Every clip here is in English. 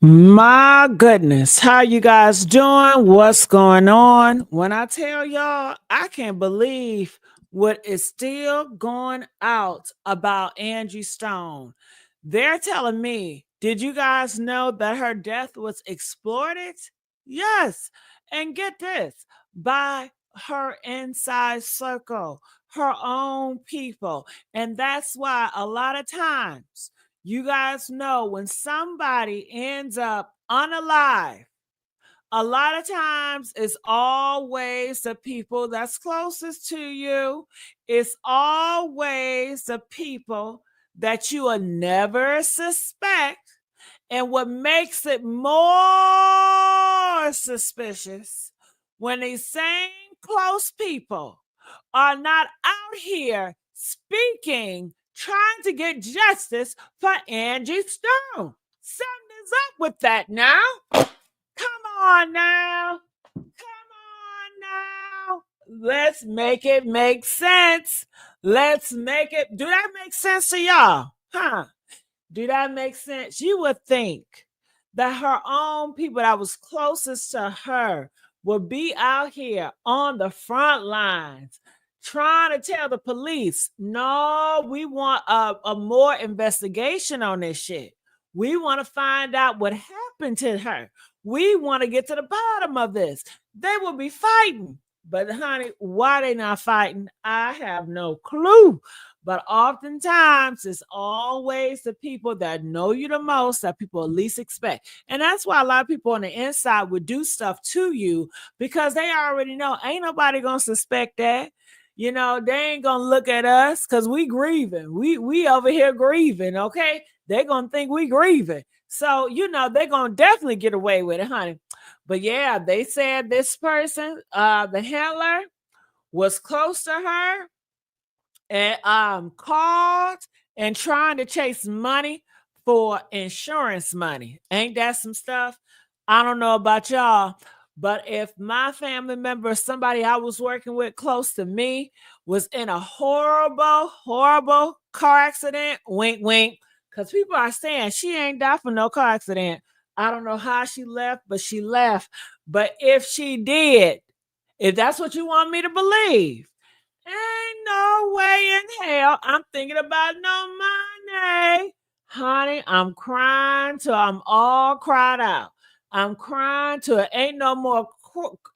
My goodness, how you guys doing? What's going on? When I tell y'all, I can't believe what is still going out about Angie Stone. They're telling me, did you guys know that her death was exploited? Yes. And get this, by her inside circle, her own people. And that's why a lot of times you guys know when somebody ends up unalive, a lot of times it's always the people that's closest to you. It's always the people that you will never suspect. And what makes it more suspicious when these same close people are not out here speaking, trying to get justice for Angie Stone. Something's up with that now. Come on now. Come on now. Let's make it make sense. Let's make it. Do that make sense to y'all? Huh? Do that make sense? You would think that her own people that was closest to her would be out here on the front lines trying to tell the police, no, we want a more investigation on this shit. We want to find out what happened to her. We want to get to the bottom of this. They will be fighting. But honey, why they not fighting? I have no clue. But oftentimes, it's always the people that know you the most that people least expect. And that's why a lot of people on the inside would do stuff to you because they already know ain't nobody going to suspect that. You know, they ain't going to look at us because we grieving. We over here grieving, okay? They're going to think we grieving. So, you know, they're going to definitely get away with it, honey. But yeah, they said this person, the handler, was close to her and called and trying to chase money for insurance money. Ain't that some stuff? I don't know about y'all, but if my family member, somebody I was working with close to me, was in a horrible, horrible car accident, wink, wink, because people are saying she ain't died from no car accident. I don't know how she left, but she left. But if she did, if that's what you want me to believe, ain't no way in hell I'm thinking about no money. Honey, I'm crying till I'm all cried out. I'm crying till it ain't no more,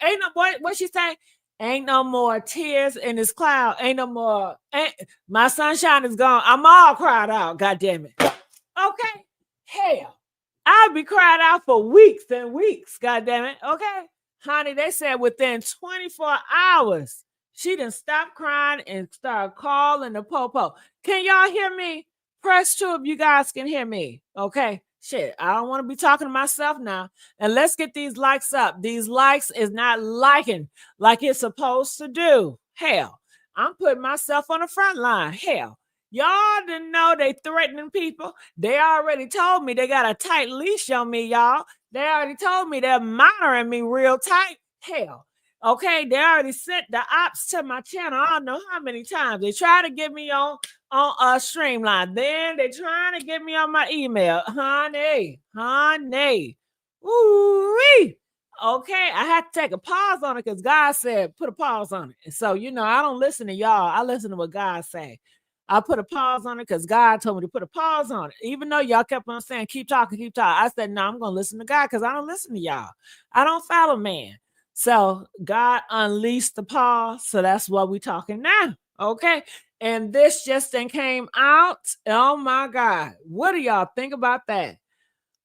ain't no, what she say? Ain't no more tears in this cloud. Ain't no more, my sunshine is gone. I'm all cried out, God damn it. Okay? Hell, I'll be cried out for weeks and weeks, God damn it. Okay? Honey, they said within 24 hours, she didn't stop crying and start calling the popo. Can y'all hear me? Press 2 if you guys can hear me. Okay. Shit, I don't want to be talking to myself now. And let's get these likes up. These likes is not liking like it's supposed to do. Hell, I'm putting myself on the front line. Hell, y'all didn't know they threatening people. They already told me they got a tight leash on me, y'all. They already told me they're monitoring me real tight. Hell, okay, they already sent the ops to my channel. I don't know how many times. They try to get me on a streamline. Then they trying to get me on my email. Honey. Ooh-wee. Okay, I had to take a pause on it because God said put a pause on it. And so, you know, I don't listen to y'all. I listen to what God say. I put a pause on it because God told me to put a pause on it. Even though y'all kept on saying, keep talking, keep talking. I said, no, I'm going to listen to God because I don't listen to y'all. I don't follow man. So God unleashed the pause. So that's what we're talking now. Okay. And this just then came out. Oh my God. What do y'all think about that?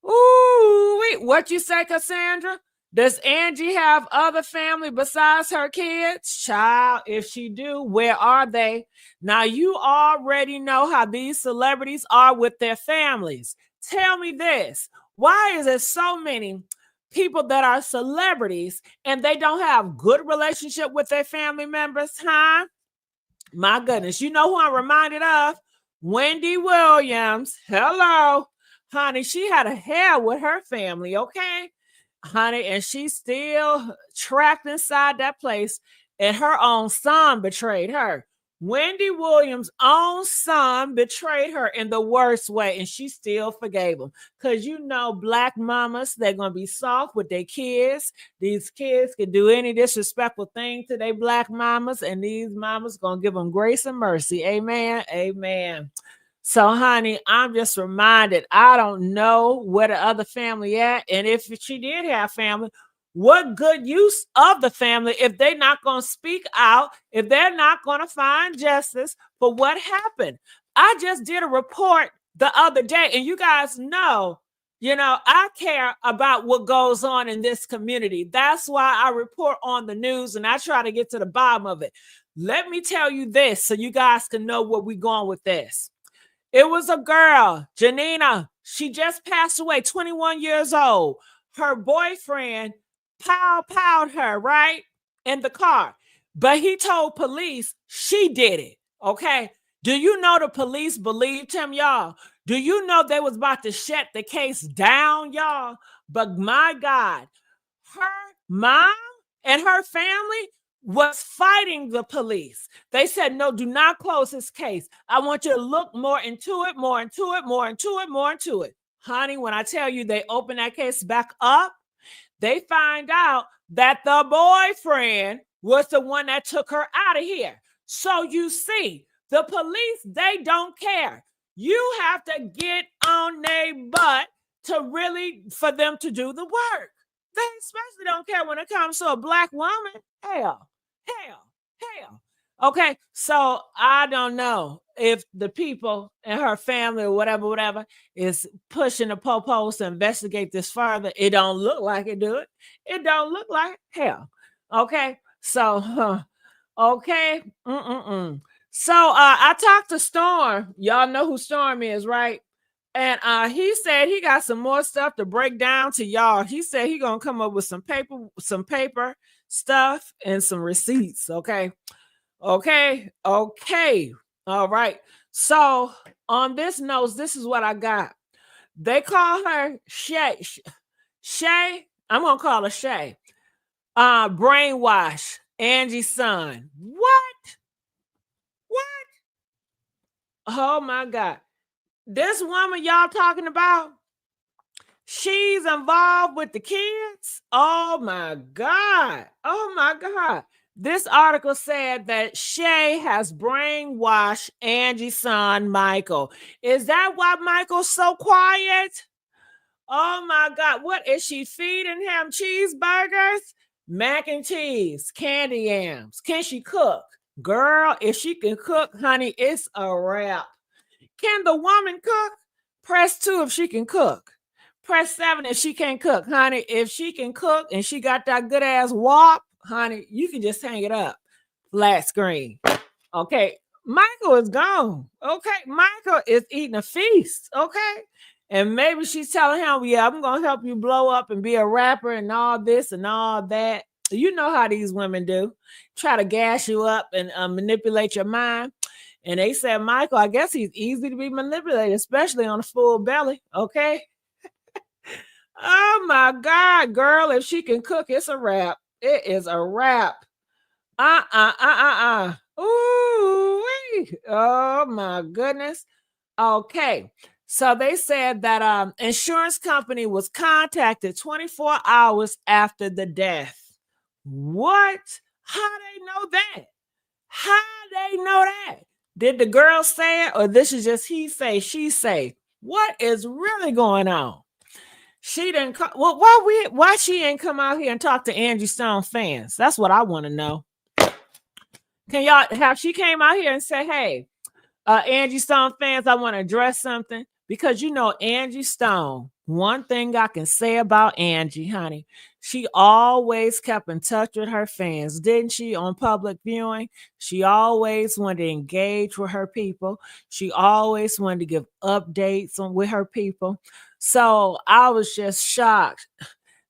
Ooh, wait, what you say, Cassandra? Does Angie have other family besides her kids? Child, if she do, where are they? Now, you already know how these celebrities are with their families. Tell me this. Why is there so many people that are celebrities and they don't have good relationship with their family members, huh? My goodness. You know who I'm reminded of? Wendy Williams. Hello. Honey, she had a hell with her family, okay? Honey, and she's still trapped inside that place, and her own son betrayed her. Wendy Williams' own son betrayed her in the worst way, and she still forgave him. Because black mamas, they're going to be soft with their kids. These kids can do any disrespectful thing to their black mamas, and these mamas going to give them grace and mercy. Amen. Amen. So, honey, I'm just reminded, I don't know where the other family at. And if she did have family, what good use of the family if they're not going to speak out, if they're not going to find justice for what happened? I just did a report the other day, and you guys know, I care about what goes on in this community. That's why I report on the news and I try to get to the bottom of it. Let me tell you this so you guys can know where we're going with this. It was a girl, Janina. She just passed away, 21 years old. Her boyfriend powed her, right? In the car. But he told police she did it, okay? Do you know the police believed him, y'all? Do you know they was about to shut the case down, y'all? But my God, her mom and her family was fighting the police. They said, no, do not close this case. I want you to look more into it, more into it, more into it, more into it. Honey, when I tell you they opened that case back up, they find out that the boyfriend was the one that took her out of here. So you see, the police, they don't care. You have to get on their butt for them to do the work. They especially don't care when it comes to a black woman. Hell. Okay, so I don't know if the people in her family or whatever is pushing the popos to investigate this further. It don't look like it, do it? It don't look like hell. Okay, so okay. So I talked to Storm. Y'all know who Storm is, right? And he said he got some more stuff to break down to y'all. He said he gonna come up with some paper stuff and some receipts. Okay. All right. So on this note, this is what I got. They call her Shay. Shay. I'm gonna call her Shay. Brainwash Angie Stone. What? Oh my God. This woman y'all talking about, she's involved with the kids. Oh my God. This article said that Shay has brainwashed Angie's son, Michael. Is that why Michael's so quiet? Oh my God. What is she feeding him? Cheeseburgers, mac and cheese, candy yams. Can she cook? Girl, if she can cook, honey, it's a wrap. Can the woman cook? Press 2 if she can cook. Press 7 if she can't cook. Honey, if she can cook and she got that good ass wop, honey, you can just hang it up. Flat screen. Okay. Michael is gone. Okay. Michael is eating a feast. Okay. And maybe she's telling him, yeah, I'm going to help you blow up and be a rapper and all this and all that. You know how these women do. Try to gas you up and manipulate your mind. And they said, Michael, I guess he's easy to be manipulated, especially on a full belly. Okay. Oh my God, girl, if she can cook, it's a wrap. It is a wrap. Ooh, oh my goodness. Okay. So they said that insurance company was contacted 24 hours after the death. What? How they know that? How they know that? Did the girl say it, or this is just he say, she say? What is really going on? She didn't come. Well, why she ain't come out here and talk to Angie Stone fans? That's what I want to know. Can y'all have she came out here and say, hey, Angie Stone fans, I want to address something? Because Angie Stone, one thing I can say about Angie, honey, she always kept in touch with her fans, didn't she? On public viewing, she always wanted to engage with her people. She always wanted to give updates with her people. So I was just shocked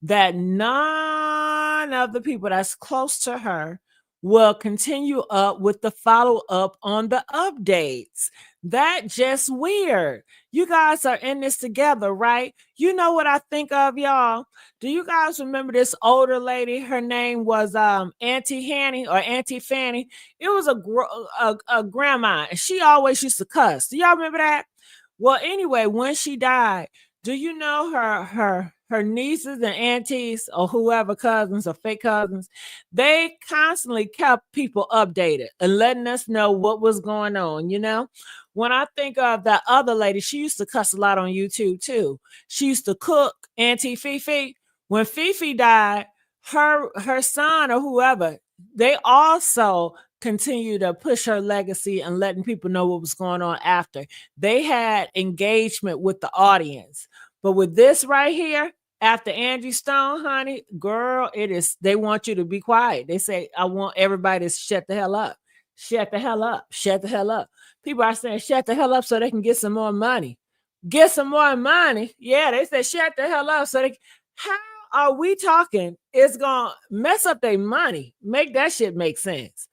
that none of the people that's close to her will continue up with the follow up on the updates. That just weird. You guys are in this together, right? You know what I think of, y'all? Do you guys remember this older lady? Her name was Auntie Hanny or Auntie Fanny. It was a grandma, and she always used to cuss. Do y'all remember that? Well, anyway, when she died, do you know her nieces and aunties or whoever cousins or fake cousins, they constantly kept people updated and letting us know what was going on, you know? When I think of that other lady, she used to cuss a lot on YouTube too. She used to cook, Auntie Fifi. When Fifi died, her son or whoever, they also continue to push her legacy and letting people know what was going on after. They had engagement with the audience. But with this right here, after Angie Stone, honey, girl, it is, they want you to be quiet. They say, I want everybody to shut the hell up. Shut the hell up. Shut the hell up. People are saying, shut the hell up so they can get some more money. Get some more money. Yeah, they said, shut the hell up so they, how are we talking? It's going to mess up their money. Make that shit make sense.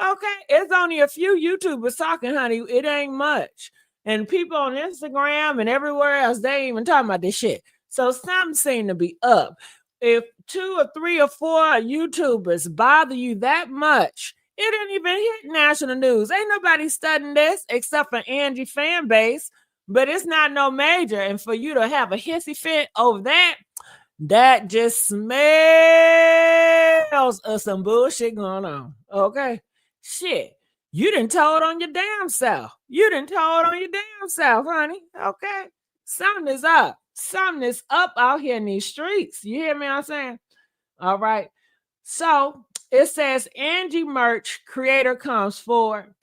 Okay, it's only a few YouTubers talking, honey. It ain't much. And people on Instagram and everywhere else, they ain't even talking about this shit. So something seem to be up. If 2 or 3 or 4 YouTubers bother you that much, it didn't even hit national news. Ain't nobody studying this except for Angie fan base, but it's not no major. And for you to have a hissy fit over that, that just smells of some bullshit going on. Okay. Shit. You done told on your damn self. You done told on your damn self, honey. Okay. Something is up. Something is up out here in these streets. You hear me? I'm saying? All right. So it says Angie merch creator comes forward.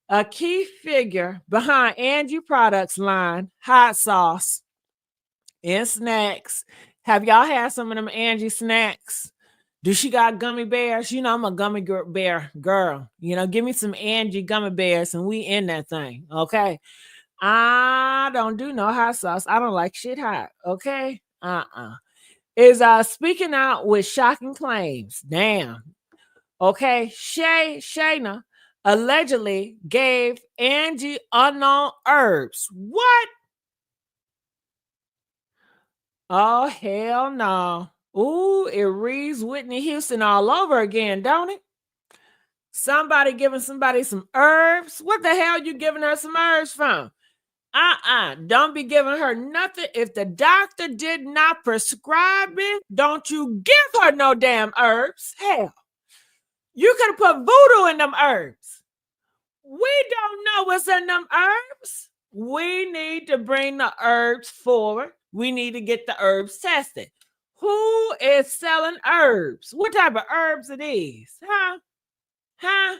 A key figure behind Angie products line, hot sauce and snacks. Have y'all had some of them Angie snacks? Do she got gummy bears? You know, I'm a gummy bear girl. You know, give me some Angie gummy bears and we in that thing. Okay. I don't do no hot sauce. I don't like shit hot. Okay. Is speaking out with shocking claims. Damn. Okay. Shayna allegedly gave Angie unknown herbs. What? Oh, hell no. Ooh, it reads Whitney Houston all over again, don't it? Somebody giving somebody some herbs. What the hell you giving her some herbs from? Don't be giving her nothing. If the doctor did not prescribe it, don't you give her no damn herbs. Hell, you could have put voodoo in them herbs. We don't know what's in them herbs. We need to bring the herbs forward. We need to get the herbs tested. Who is selling herbs? What type of herbs are these? Huh?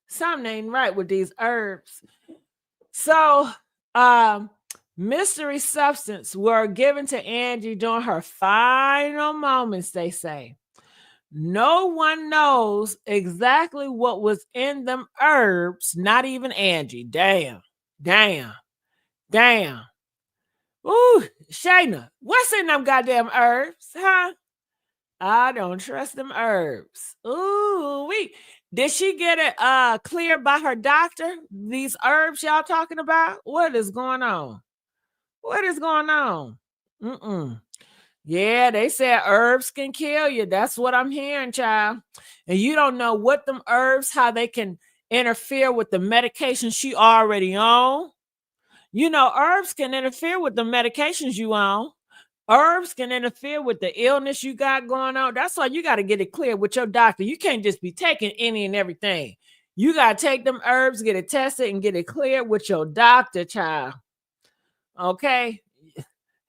Something ain't right with these herbs. So, mystery substance were given to Angie during her final moments, they say. No one knows exactly what was in them herbs, not even Angie. Damn. Ooh, Shayna, what's in them goddamn herbs, huh? I don't trust them herbs. Ooh, did she get it cleared by her doctor? These herbs y'all talking about? What is going on? Yeah, they said herbs can kill you. That's what I'm hearing, child. And you don't know what them herbs, how they can interfere with the medication she already on. You know, herbs can interfere with the medications you on. Herbs can interfere with the illness you got going on. That's why you got to get it clear with your doctor. You can't just be taking any and everything. You got to take them herbs, get it tested, and get it cleared with your doctor, child. Okay?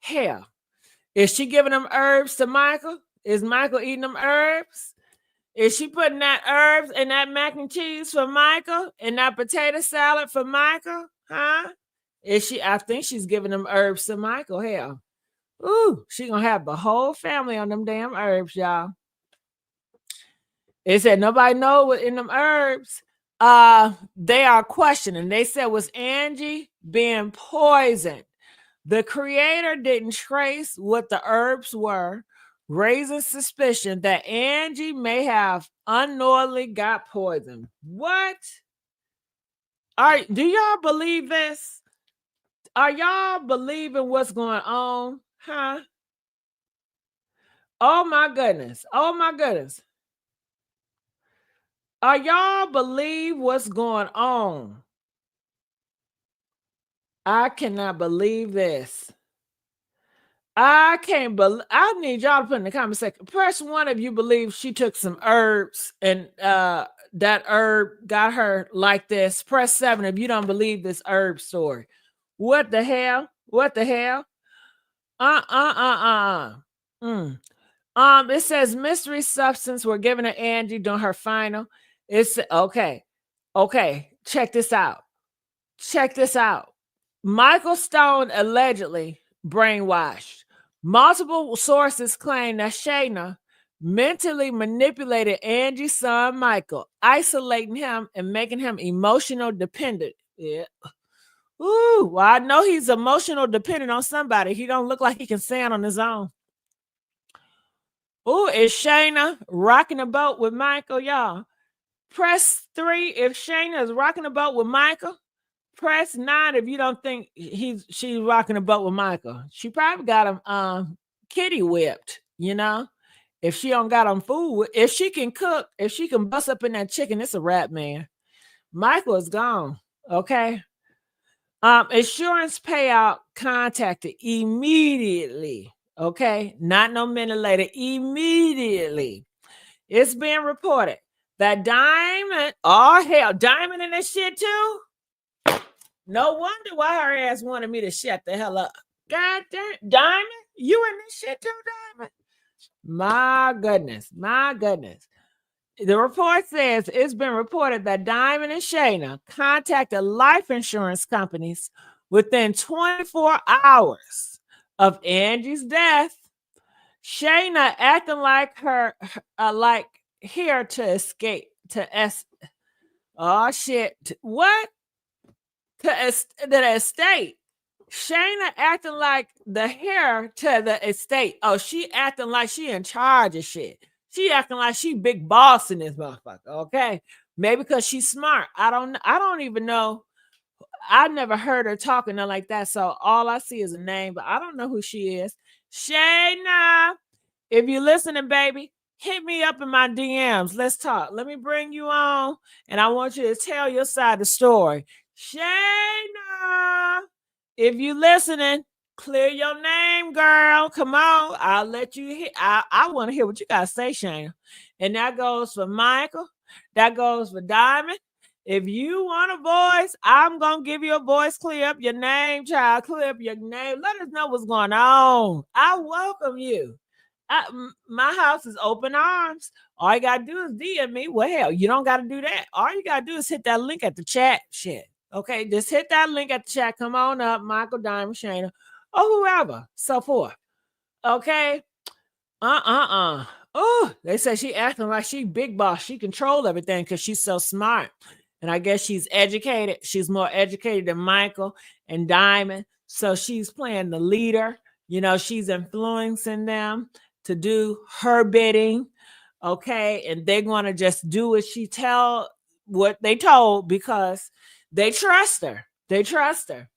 Hell. Is she giving them herbs to Michael? Is Michael eating them herbs? Is she putting that herbs in that mac and cheese for Michael? And that potato salad for Michael? Huh? I think she's giving them herbs to Michael. Hell. Ooh, she gonna have the whole family on them damn herbs, y'all. They said nobody know what in them herbs. They are questioning. They said, was Angie being poisoned? The creator didn't trace what the herbs were raising suspicion that Angie may have unknowingly got poisoned. What? Do y'all believe this? Are y'all believing what's going on? Huh? Oh my goodness. Oh my goodness. Are y'all believe what's going on? I cannot believe this. I can't believe. I need y'all to put in the comment section. Press 1 if you believe she took some herbs and that herb got her like this. Press 7 if you don't believe this herb story. What the hell? What the hell? It says mystery substance were given to Angie during her final. It's okay. Okay, check this out. Check this out. Michael Stone allegedly brainwashed. Multiple sources claim that Shayna mentally manipulated Angie's son Michael, isolating him and making him emotional dependent. Yeah. Ooh, well, I know he's emotional dependent on somebody. He don't look like he can stand on his own. Ooh, is Shayna rocking a boat with Michael, y'all? Press 3 if Shayna is rocking a boat with Michael. Press 9 if you don't think she's rocking a boat with Michael. She probably got him kitty whipped, you know. If she don't got him food, if she can cook, if she can bust up in that chicken, it's a wrap, man. Michael is gone. Okay. Insurance payout contacted immediately. Okay, not no minute later, immediately. It's being reported that Diamond, oh hell, Diamond in this shit too. No wonder why her ass wanted me to shut the hell up. God damn, Diamond, you in this shit too, Diamond? My goodness, my goodness. The report says it's been reported that Diamond and Shayna contacted life insurance companies within 24 hours of Angie's death. Shayna acting like her like here to escape oh shit. What? To the estate. Shayna acting like the heir to the estate. Oh, she acting like she in charge of shit. She acting like she big boss in this motherfucker. Okay, maybe because she's smart. I don't even know. I never heard her talking like that. So all I see is a name, but I don't know who she is. Shayna, if you're listening, baby, hit me up in my DMs. Let's talk. Let me bring you on, and I want you to tell your side of the story. Shayna, if you listening, clear your name, girl. Come on. I'll let you hear. I want to hear what you got to say, Shayna. And that goes for Michael. That goes for Diamond. If you want a voice, I'm going to give you a voice. Clear up your name, child. Clear up your name. Let us know what's going on. I welcome you. My house is open arms. All you got to do is DM me. Well, hell, you don't got to do that. All you got to do is hit that link at the chat. Shit. Okay, just hit that link at the chat. Come on up, Michael, Diamond, Shayna, or whoever, so forth. Okay? Oh, they say she acting like she big boss. She control everything because she's so smart. And I guess she's educated. She's more educated than Michael and Diamond. So she's playing the leader. You know, she's influencing them to do her bidding. Okay. And they're going to just do what they told because they trust her. They trust her.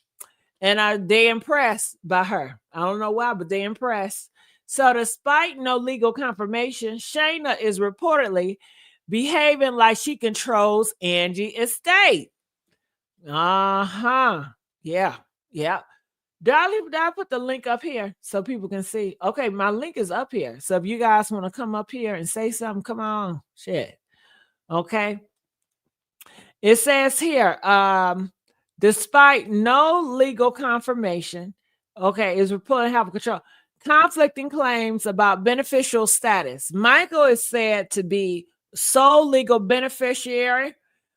And they impressed by her. I don't know why, but they impressed. So despite no legal confirmation, Shayna is reportedly behaving like she controls Angie estate. Uh-huh. Yeah. Yeah. Did I put the link up here so people can see? Okay, my link is up here. So if you guys want to come up here and say something, come on. Shit. Okay. It says here, despite no legal confirmation, okay, is reported have control. Conflicting claims about beneficial status. Michael is said to be sole legal beneficiary,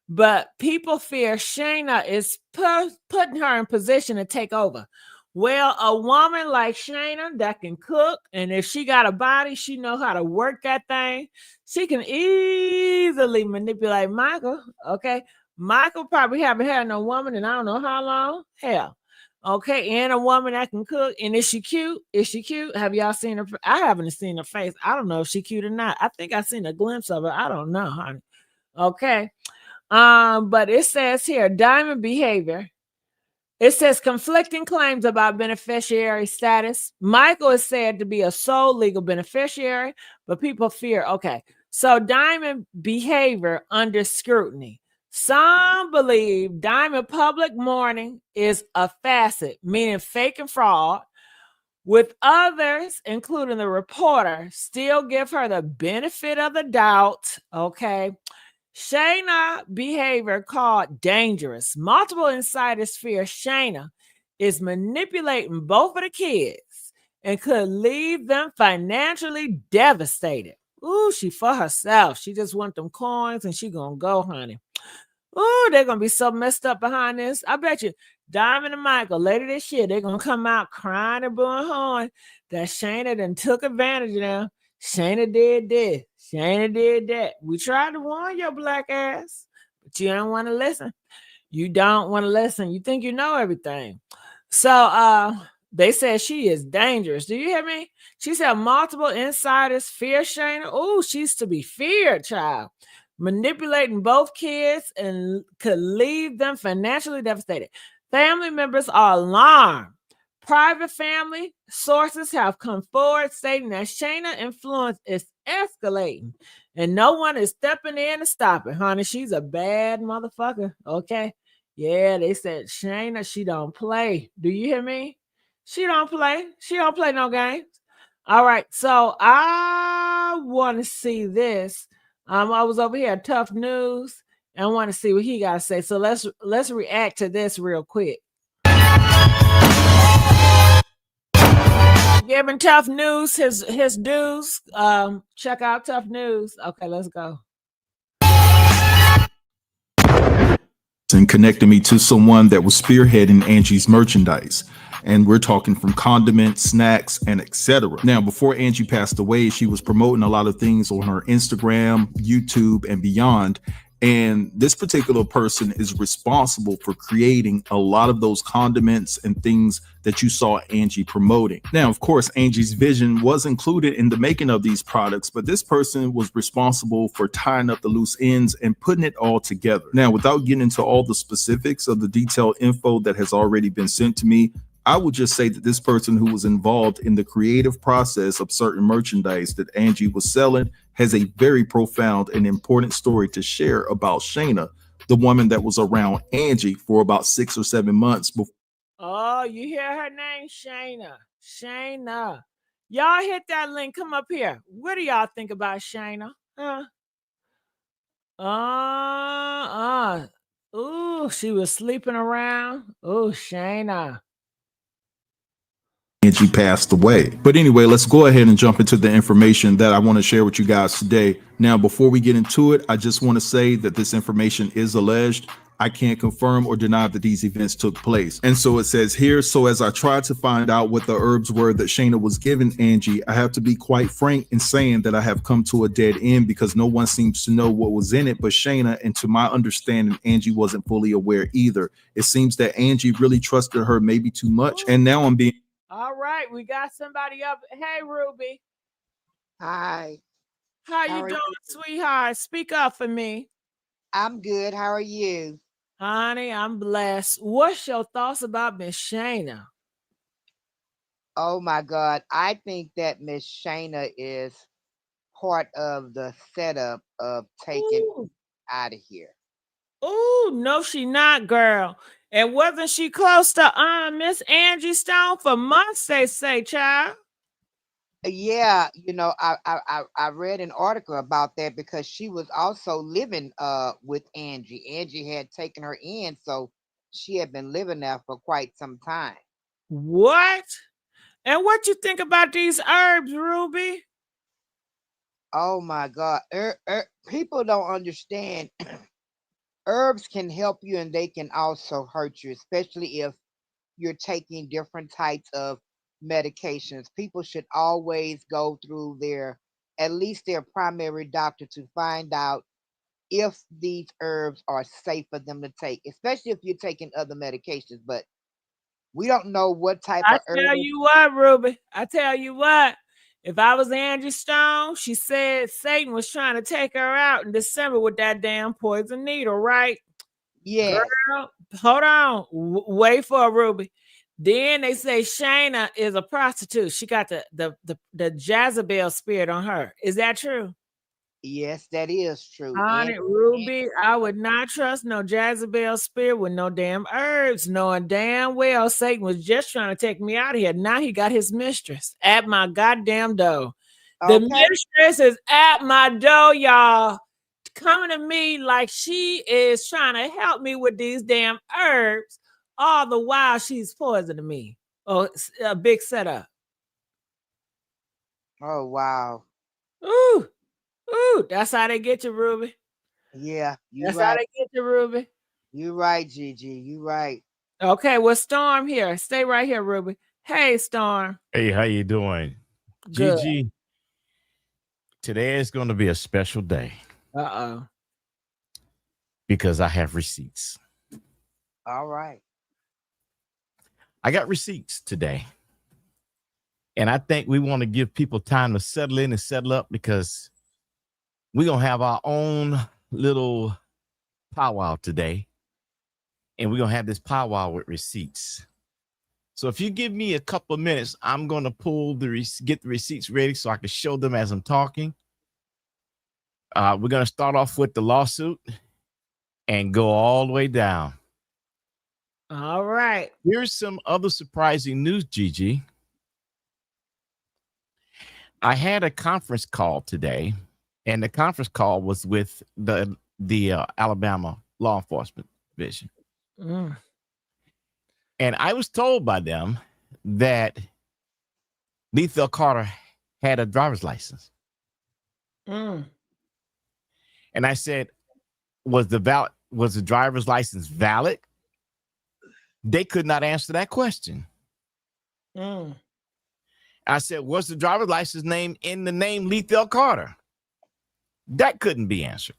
but people fear Shayna is putting her in position to take over. Well, a woman like Shayna that can cook, and if she got a body, she know how to work that thing. She can easily manipulate Michael. Okay, Michael probably haven't had no woman in I don't know how long. Hell, Okay, and a woman that can cook. And is she cute? Is she cute? Have y'all seen her? I haven't seen her face. I don't know if she cute or not. I think I seen a glimpse of her. I don't know, honey. Okay. But it says here, diamond behavior. It says conflicting claims about beneficiary status. Michael is said to be a sole legal beneficiary, but people fear. Okay, so diamond behavior under scrutiny. Some believe diamond public mourning is a facet, meaning fake and fraud, with others, including the reporter, still give her the benefit of the doubt. Okay. Shayna behavior called dangerous. Multiple insiders fear Shayna is manipulating both of the kids and could leave them financially devastated. Ooh, she for herself. She just want them coins and she gonna go, honey. Ooh, they're gonna be so messed up behind this. I bet you Diamond and Michael later this year, they're gonna come out crying and booing horn that Shayna done took advantage of them. Shayna did this. Shayna did that. We tried to warn your black ass, but you don't want to listen. You don't want to listen. You think you know everything. So they said she is dangerous. Do you hear me? She said multiple insiders fear Shayna. Oh, she's to be feared, child. Manipulating both kids and could leave them financially devastated. Family members are alarmed. Private family sources have come forward stating that Shayna's influence is escalating and no one is stepping in to stop it, honey. She's a bad motherfucker, okay? Yeah, they said Shayna, she don't play. Do you hear me? She don't play. She don't play no games. All right, so I want to see this. I was over here at Tough News and I want to see what he got to say. So let's react to this real quick. Giving Tough News his dues. Check out Tough News. Okay, let's go. And connected me to someone that was spearheading Angie's merchandise. And we're talking from condiments, snacks, and etc. Now, before Angie passed away, she was promoting a lot of things on her Instagram, YouTube, and beyond. And this particular person is responsible for creating a lot of those condiments and things that you saw Angie promoting. Now, of course, Angie's vision was included in the making of these products, but this person was responsible for tying up the loose ends and putting it all together. Now, without getting into all the specifics of the detailed info that has already been sent to me, I would just say that this person who was involved in the creative process of certain merchandise that Angie was selling has a very profound and important story to share about Shayna, the woman that was around Angie for about 6 or 7 months before. Oh, you hear her name? Shayna. Shayna. Y'all hit that link. Come up here. What do y'all think about Shayna? Huh? Ooh, she was sleeping around. Ooh, Shayna. Angie passed away. But anyway, let's go ahead and jump into the information that I want to share with you guys today. Now, before we get into it, I just want to say that this information is alleged. I can't confirm or deny that these events took place. And so it says here, so as I tried to find out what the herbs were that Shayna was giving Angie, I have to be quite frank in saying that I have come to a dead end because no one seems to know what was in it but Shayna. And to my understanding, Angie wasn't fully aware either. It seems that Angie really trusted her maybe too much. And now I'm being... All right, we got somebody up. Hey, Ruby. Hi. How How you are doing, you? sweetheart? Speak up for me. I'm good. How are you? Honey, I'm blessed. What's your thoughts about Miss Shayna? Oh my God. I think that Miss Shayna is part of the setup of taking Ooh, out of here. ooh, no, she not, girl. And wasn't she close to Miss Angie Stone for months? They say, child. Yeah, I read an article about that because she was also living with Angie. Angie had taken her in, so she had been living there for quite some time. What? And what you think about these herbs, Ruby? Oh my God. People don't understand. Herbs can help you and they can also hurt you, especially if you're taking different types of medications. People should always go through at least their primary doctor to find out if these herbs are safe for them to take, especially if you're taking other medications. But We don't know what type I of herb. tell you what, Ruby. I tell you what. If I was Angie Stone, she said Satan was trying to take her out in December with that damn poison needle, right? Yes. Girl, hold on. Wait for it, Ruby. Then they say Shayna is a prostitute. She got the Jezebel spirit on her. Is that true? Yes, that is true. On And it, Ruby. I would not trust no Jezebel spirit with no damn herbs, knowing damn well Satan was just trying to take me out of here. Now he got his mistress at my goddamn door. The okay. mistress is at my door, y'all, coming to me like she is trying to help me with these damn herbs, all the while she's poisoning me. Oh, a big setup. Oh wow. Ooh, ooh, that's how they get you, Ruby. Yeah, you That's how right. they get you, Ruby. You right, Gigi. You right. Okay, well, Storm here. Stay right here, Ruby. Hey, Storm. Hey, how you doing? Good. Gigi, today is going to be a special day Uh-oh. because I have receipts. All right. I got receipts today. And I think we want to give people time to settle in and settle up because we're going to have our own little powwow today. And we're going to have this powwow with receipts. So if you give me a couple of minutes, I'm going to get the receipts ready so I can show them as I'm talking. We're going to start off with the lawsuit and go all the way down. All right. Here's some other surprising news, Gigi. I had a conference call today, and the conference call was with the Alabama Law Enforcement Division. Mm. And I was told by them that Lethal Carter had a driver's license. Mm. And I said, was the driver's license valid? They could not answer that question. Mm. I said, was the driver's license name in the name Lethal Carter? That couldn't be answered.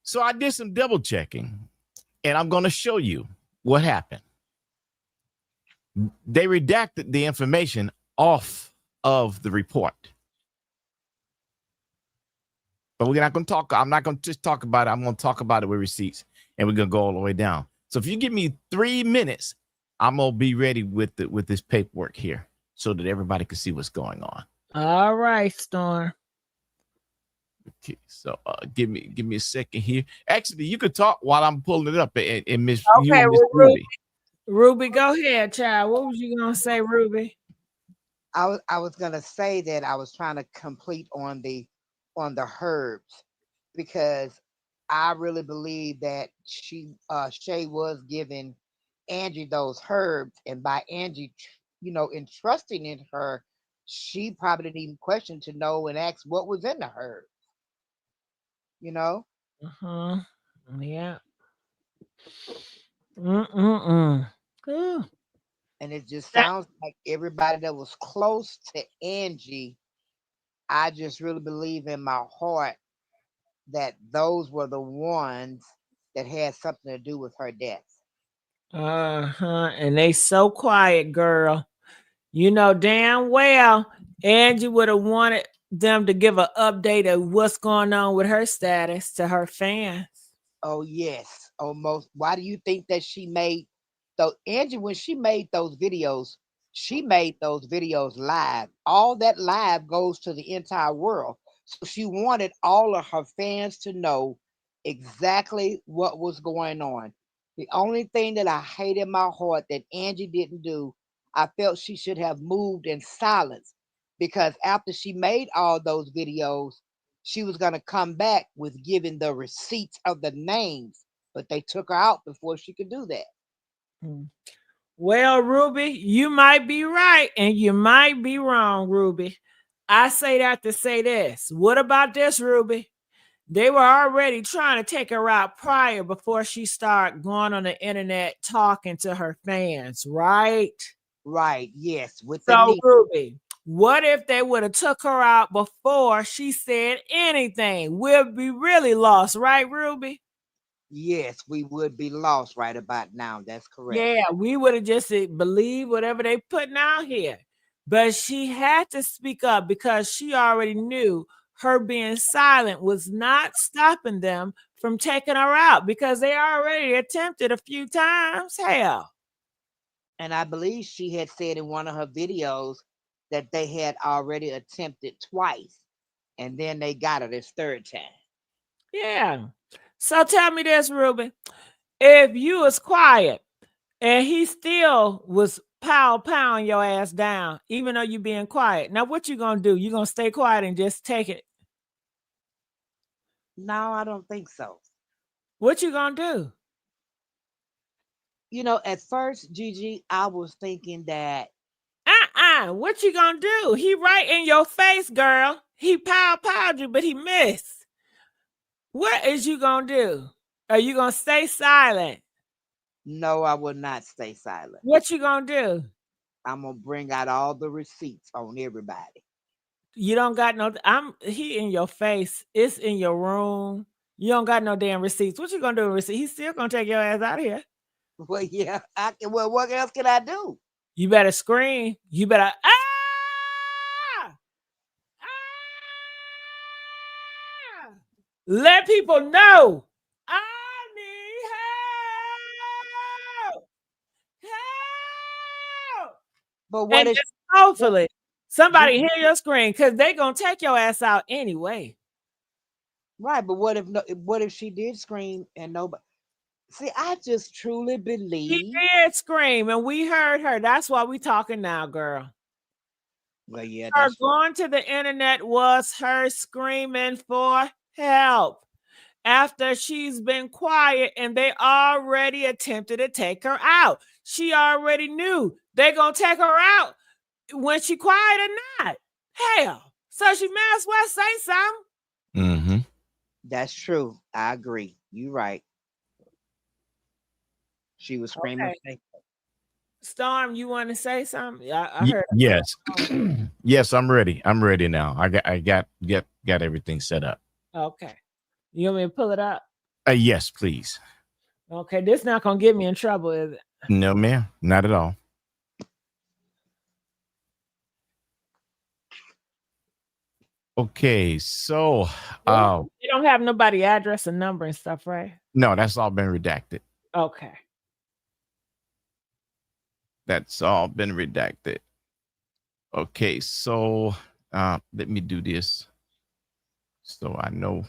So I did some double checking, and I'm going to show you what happened. They redacted the information off of the report. But we're not going to talk. I'm not going to just talk about it. I'm going to talk about it with receipts, and we're going to go all the way down. So if you give me 3 minutes, I'm going to be ready with this paperwork here so that everybody can see what's going on. All right, Storm. Okay, so give me a second here. Actually, you could talk while I'm pulling it up and Miss Okay, Miss well, Ruby. Ruby, go ahead, child. What was you gonna say, Ruby? I was gonna say that I was trying to complete on the herbs because I really believe that Shay was giving Angie those herbs, and by Angie, entrusting in her, she probably didn't even question to know and ask what was in the herb. You know, Uh-huh. Yeah. Mm-mm-mm. Ooh. and it just That- sounds like everybody that was close to Angie. I just really believe in my heart that those were the ones that had something to do with her death. Uh-huh. And they so quiet, girl. You know damn well Angie would have wanted them to give an update of what's going on with her status to her fans. Oh yes, almost. Why do you think that she made so Angie when she made those videos live. All that live goes to the entire world. So she wanted all of her fans to know exactly what was going on. The only thing that I hate in my heart that Angie didn't do, I felt she should have moved in silence because after she made all those videos, she was going to come back with giving the receipts of the names, but they took her out before she could do that. Mm. Well, Ruby, you might be right and you might be wrong, Ruby. I say that to say this. What about this, Ruby? They were already trying to take her out prior before she started going on the internet talking to her fans, right? Right, yes, with the So, knee. Ruby, what if they would have took her out before she said anything? We'll be really lost, right, Ruby? Yes, we would be lost right about now. That's correct. Yeah, we would have just believed whatever they putting out here. But she had to speak up because she already knew her being silent was not stopping them from taking her out because they already attempted a few times. Hell. And I believe she had said in one of her videos that they had already attempted twice, and then they got her this third time. Yeah. So tell me this, Ruby. If you was quiet and he still was pound your ass down, even though you being quiet. Now what you gonna do? You gonna stay quiet and just take it? No, I don't think so. What you gonna do? You know, at first, Gigi, I was thinking that What you gonna do? He right in your face, girl. He powed you, but he missed. What is you gonna do? Are you gonna stay silent? no, I will not stay silent. What you gonna do? I'm gonna bring out all the receipts on everybody. You don't got no. He in your face. It's in your room. You don't got no damn receipts. What you gonna do with receipts? He's still gonna take your ass out of here. Well, yeah, I can. Well, what else can I do? You better scream. You better let people know. I need help. Help. But what And if? just hopefully somebody hear your scream because they gonna take your ass out anyway. Right, but what if? No, what if she did scream and nobody? See, I just truly She believe. did scream and we heard her. That's why we talking now, girl. Well, yeah, Her that's going to the internet was her screaming for help after she's been quiet and they already attempted to take her out. She already knew they gonna take her out when she quiet or not. Hell, so she may as well say something. Mm-hmm. that's true. I agree. You right. She was screaming. Okay. Storm, you want to say something? I heard. Yes. Yes, I'm ready. I'm ready now. I got everything set up. Okay. You want me to pull it up? Yes, please. Okay, this not gonna get me in trouble, is it? No, ma'am, not at all. Okay, so You don't have nobody address and number and stuff, right? no, that's all been redacted. Okay. That's all been redacted. Okay, so let me do this so I know.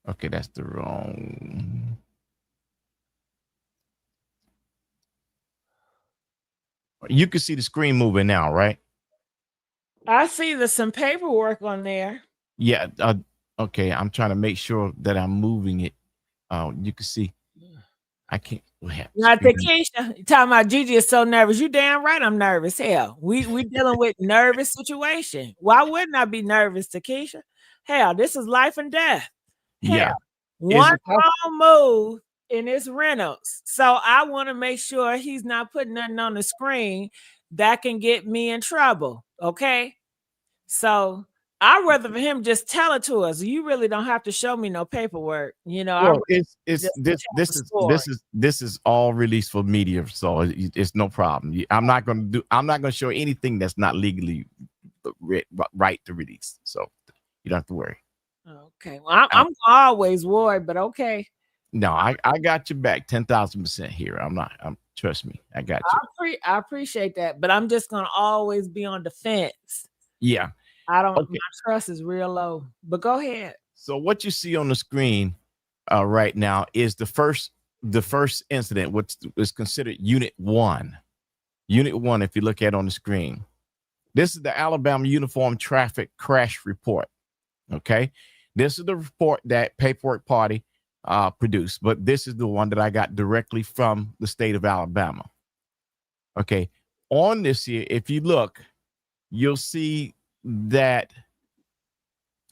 Okay, that's the wrong. You can see the screen moving now, right? I see there's some paperwork on there. Yeah. Okay, I'm trying to make sure that I'm moving it. You can see. I can't. Now, Takesha, you talking about Gigi is so nervous. You damn right I'm nervous. Hell, we dealing with nervous situation. Why wouldn't I be nervous, Takesha? Hell, this is life and death. Hell, Yeah. one wrong move and it's Reynolds. So I want to make sure he's not putting nothing on the screen that can get me in trouble. Okay. So I'd rather for him just tell it to us. You really don't have to show me no paperwork. You know, Well, just this is all released for media, so it's no problem. I'm not going to show anything that's not legally right to release. So you don't have to worry. Okay. Well, I'm always worried, but okay. No, I got your back 10,000% here. Trust me, I got you. I appreciate that, but I'm just gonna always be on the fence. Yeah. I don't. Okay. My trust is real low. But go ahead. So what you see on the screen right now is the first incident, which is considered Unit 1. Unit 1, if you look at it on the screen, this is the Alabama Uniform Traffic Crash Report. Okay, this is the report that Paperwork Party produced, but this is the one that I got directly from the state of Alabama. Okay, on this here, if you look, you'll see that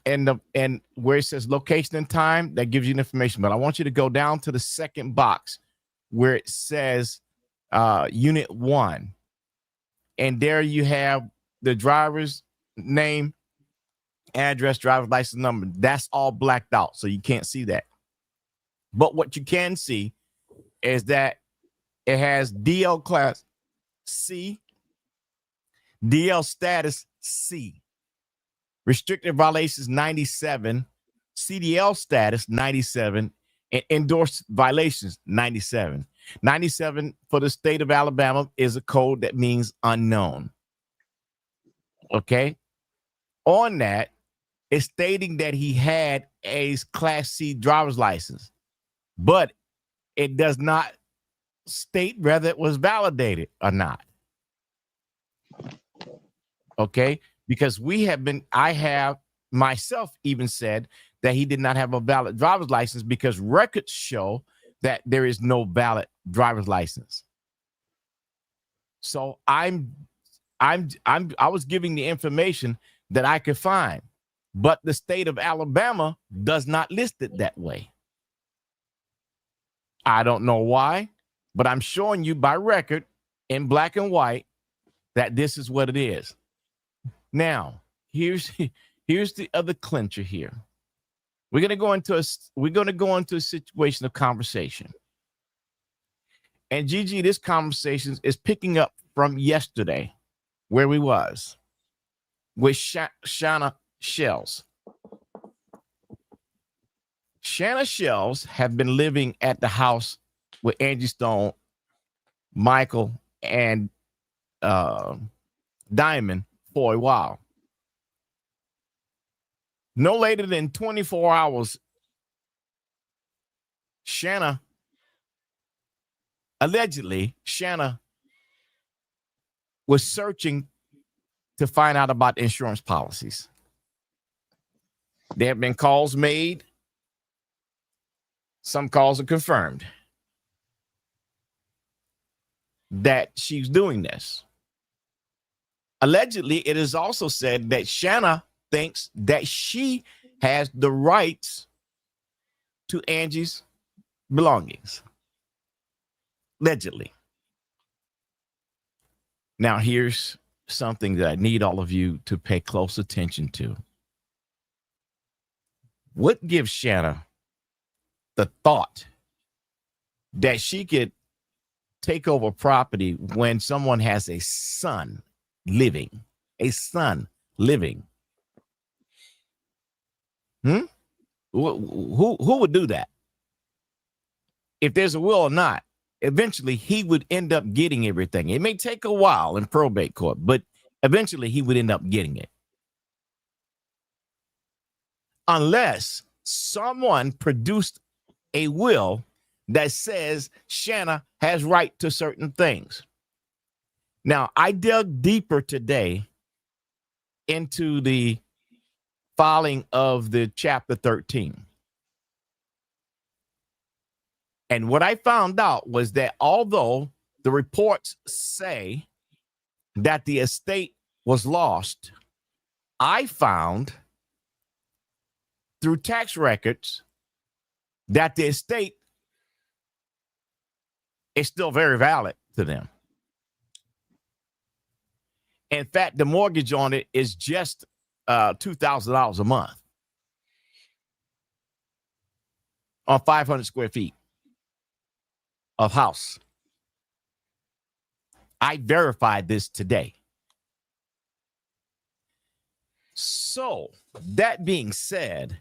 and where it says location and time, that gives you information. But I want you to go down to the second box where it says Unit 1, and there you have the driver's name address, driver's license number, that's all blacked out, so you can't see that. But what you can see is that it has DL class C, DL status C, restricted violations 97, CDL status 97, and endorsed violations 97. 97 for the state of Alabama is a code that means unknown. Okay. On that, it's stating that he had a Class C driver's license, but it does not state whether it was validated or not. Okay. Because I have myself even said that he did not have a valid driver's license because records show that there is no valid driver's license. So I was giving the information that I could find, but the state of Alabama does not list it that way. I don't know why, but I'm showing you by record in black and white that this is what it is. Now, here's the other clincher here. We're going to go into a situation of conversation. And Gigi, this conversation is picking up from yesterday where we was with Shanna Shells. Shanna Shells have been living at the house with Angie Stone, Michael, and Diamond for a while. No later than 24 hours, allegedly, Shanna was searching to find out about insurance policies. There have been calls made. Some calls are confirmed that she's doing this. Allegedly, it is also said that Shanna thinks that she has the rights to Angie's belongings. Allegedly. Now, here's something that I need all of you to pay close attention to. What gives Shanna the thought that she could take over property when someone has a son living? A son living. Who would do that? If there's a will or not, eventually he would end up getting everything. It may take a while in probate court, but eventually he would end up getting it. Unless someone produced a will that says Shanna has right to certain things. Now, I dug deeper today into the filing of the chapter 13. And what I found out was that although the reports say that the estate was lost, I found through tax records that the estate is still very valid to them. In fact, the mortgage on it is just $2,000 a month on 500 square feet of house. I verified this today. So, that being said,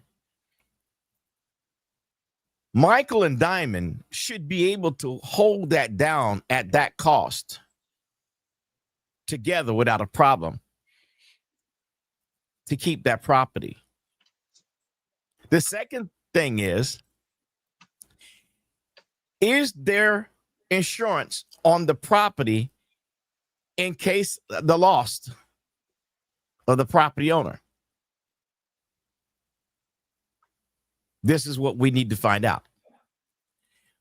Michael and Diamond should be able to hold that down at that cost together without a problem to keep that property. The second thing is there insurance on the property in case the loss of the property owner? This is what we need to find out.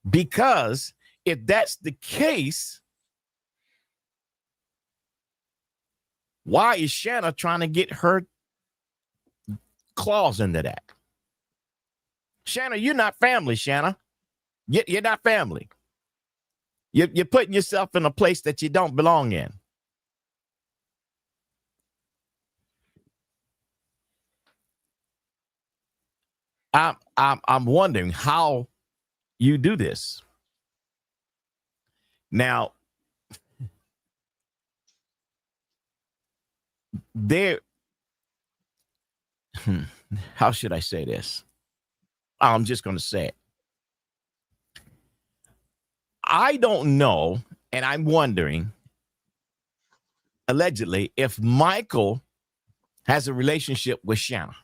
Because if that's the case, why is Shanna trying to get her claws into that? Shanna, you're not family, Shanna. You're not family. You're putting yourself in a place that you don't belong in. I'm wondering how you do this. Now, there, how should I say this? I'm just going to say it. I don't know, and I'm wondering, allegedly, if Michael has a relationship with Shanna.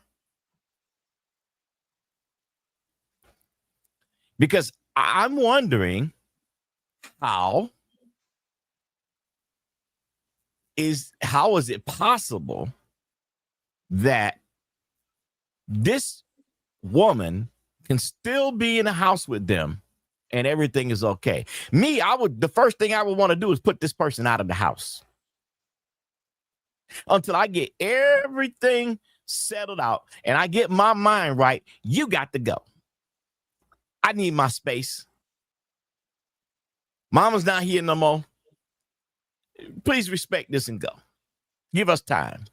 Because I'm wondering how is it possible that this woman can still be in the house with them and everything is okay? The first thing I would want to do is put this person out of the house until I get everything settled out and I get my mind right. You got to go. I need my space. Mama's not here no more. Please respect this and go. Give us time.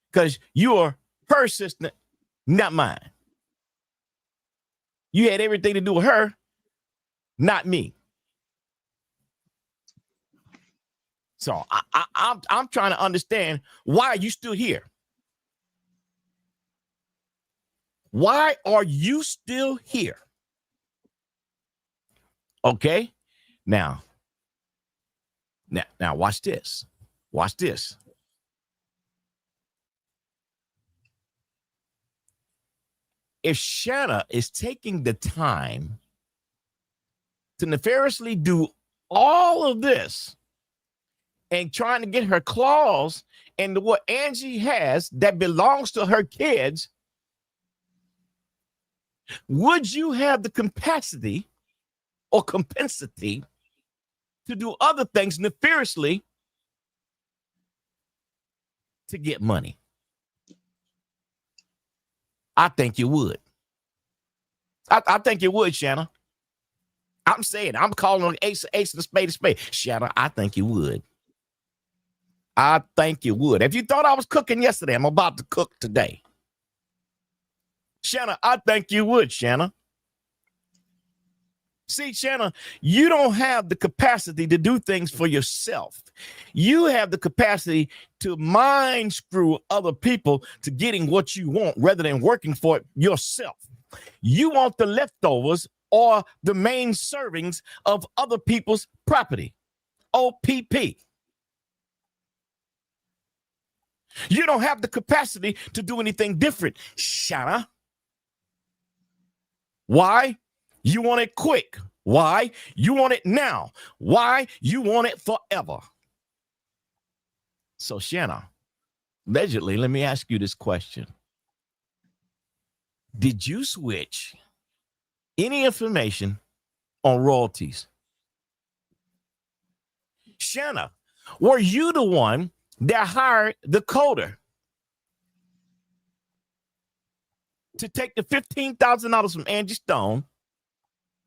Because you're her sister, not mine. You had everything to do with her, not me. So I'm trying to understand, why are you still here? Why are you still here? Okay. Now watch this. Watch this. If Shanna is taking the time to nefariously do all of this and trying to get her claws into what Angie has that belongs to her kids, would you have the capacity or compensity to do other things nefariously to get money? I think you would. I think you would, Shanna. I'm saying, I'm calling on ace of spade of spade. Shanna, I think you would. I think you would. If you thought I was cooking yesterday, I'm about to cook today. Shanna, I think you would, Shanna. See, Shanna, you don't have the capacity to do things for yourself. You have the capacity to mind screw other people to getting what you want rather than working for it yourself. You want the leftovers or the main servings of other people's property. OPP. You don't have the capacity to do anything different, Shanna. Why? You want it quick. Why? You want it now. Why? You want it forever. So, Shanna, allegedly, let me ask you this question. Did you switch any information on royalties? Shanna, were you the one that hired the coder to take the $15,000 from Angie Stone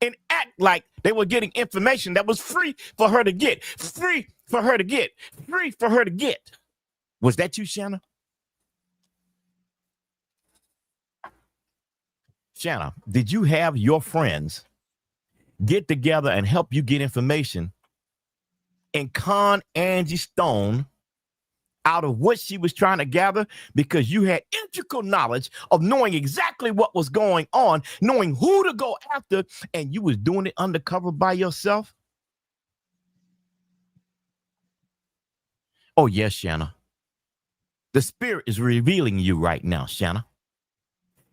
and act like they were getting information that was free for her to get? Free for her to get. Free for her to get. Was that you, Shanna? Shanna, did you have your friends get together and help you get information and con Angie Stone out of what she was trying to gather, because you had integral knowledge of knowing exactly what was going on, knowing who to go after, and you was doing it undercover by yourself? Oh, yes, Shanna. The spirit is revealing you right now, Shanna.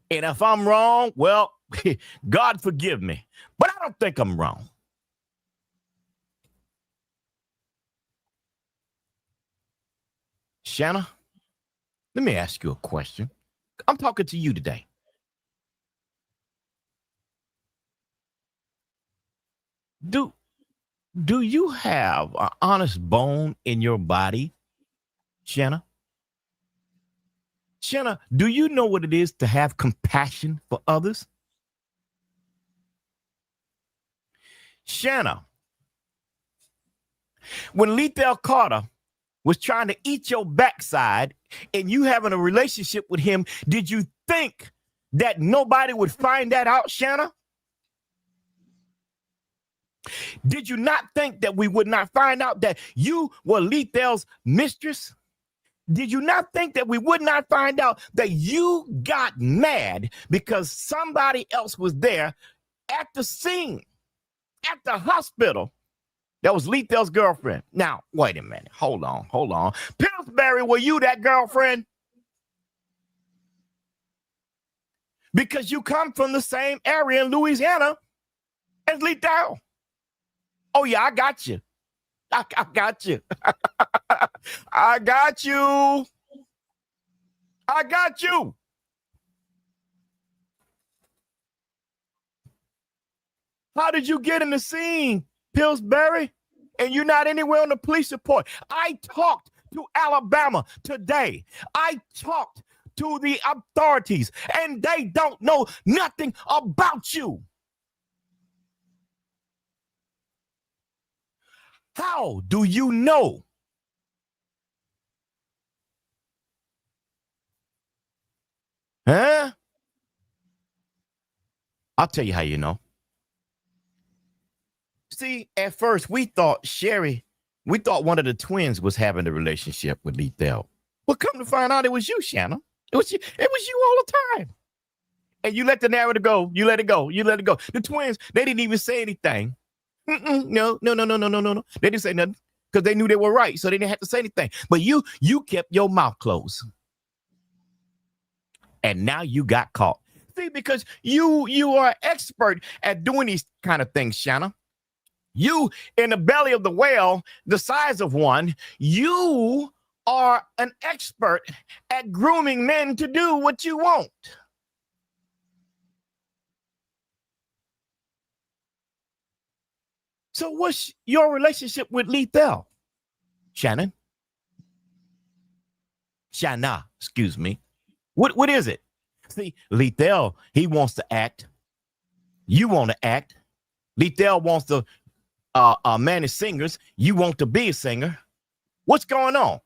And if I'm wrong, well, God forgive me, but I don't think I'm wrong. Shanna, let me ask you a question. I'm talking to you today. Do you have an honest bone in your body, Shanna? Shanna, do you know what it is to have compassion for others? Shanna, when Lethal Carter was trying to eat your backside and you having a relationship with him, did you think that nobody would find that out, Shanna? Did you not think that we would not find out that you were Lethal's mistress? Did you not think that we would not find out that you got mad because somebody else was there at the scene, at the hospital? That was Lethal's girlfriend. Now, wait a minute. Hold on. Pillsbury, were you that girlfriend? Because you come from the same area in Louisiana as Lethal. Oh, yeah, I got you. I got you. I got you. I got you. How did you get in the scene, Pillsbury? And you're not anywhere on the police report. I talked to Alabama today. I talked to the authorities, and they don't know nothing about you. How do you know? Huh? I'll tell you how you know. See, at first we thought one of the twins was having a relationship with Lethal. Well, come to find out it was you, Shanna. It was you all the time. And you let the narrative go. You let it go. The twins, they didn't even say anything. No. They didn't say nothing because they knew they were right, so they didn't have to say anything. But you kept your mouth closed. And now you got caught. See, because you are expert at doing these kind of things, Shanna. You, in the belly of the whale, the size of one, you are an expert at grooming men to do what you want. So what's your relationship with Lethal, Shanna, excuse me. What is it? See, Lethal, he wants to act. You want to act. Lethal wants to manage singers. You want to be a singer. What's going on?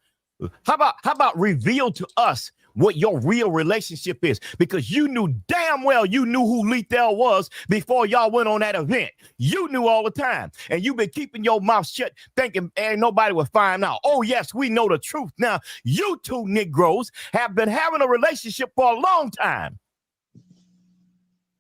How about reveal to us what your real relationship is? Because you knew damn well you knew who Lethal was before y'all went on that event. You knew all the time. And you've been keeping your mouth shut, thinking ain't nobody will find out. Oh, yes, we know the truth. Now, you two Negroes have been having a relationship for a long time.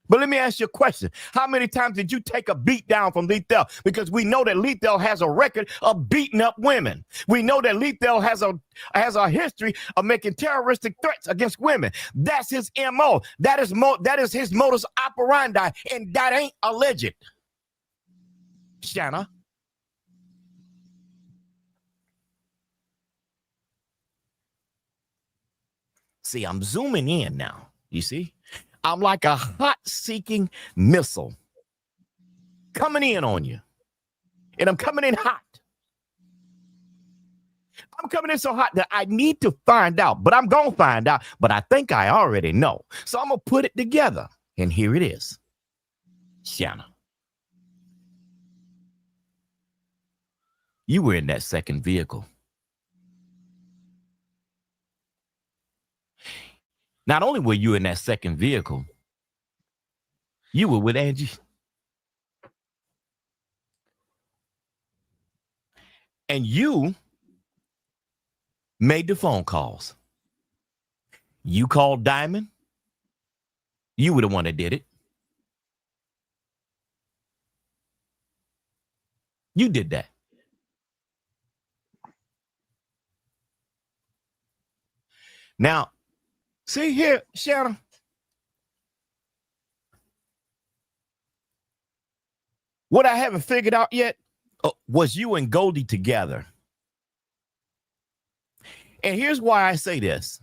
But let me ask you a question. How many times did you take a beat down from Lethal? Because we know that Lethal has a record of beating up women. We know that Lethal has a history of making terroristic threats against women. That's his MO. That is his modus operandi, and that ain't alleged. Shanna. See, I'm zooming in now. You see? I'm like a hot-seeking missile coming in on you. And I'm coming in hot. I'm coming in so hot that I need to find out, but I'm going to find out. But I think I already know. So I'm going to put it together. And here it is. Shanna. You were in that second vehicle. Not only were you in that second vehicle, you were with Angie. And you made the phone calls. You called Diamond. You were the one that did it. You did that. Now, see here, Shanna. What I haven't figured out yet was you and Goldie together. And here's why I say this.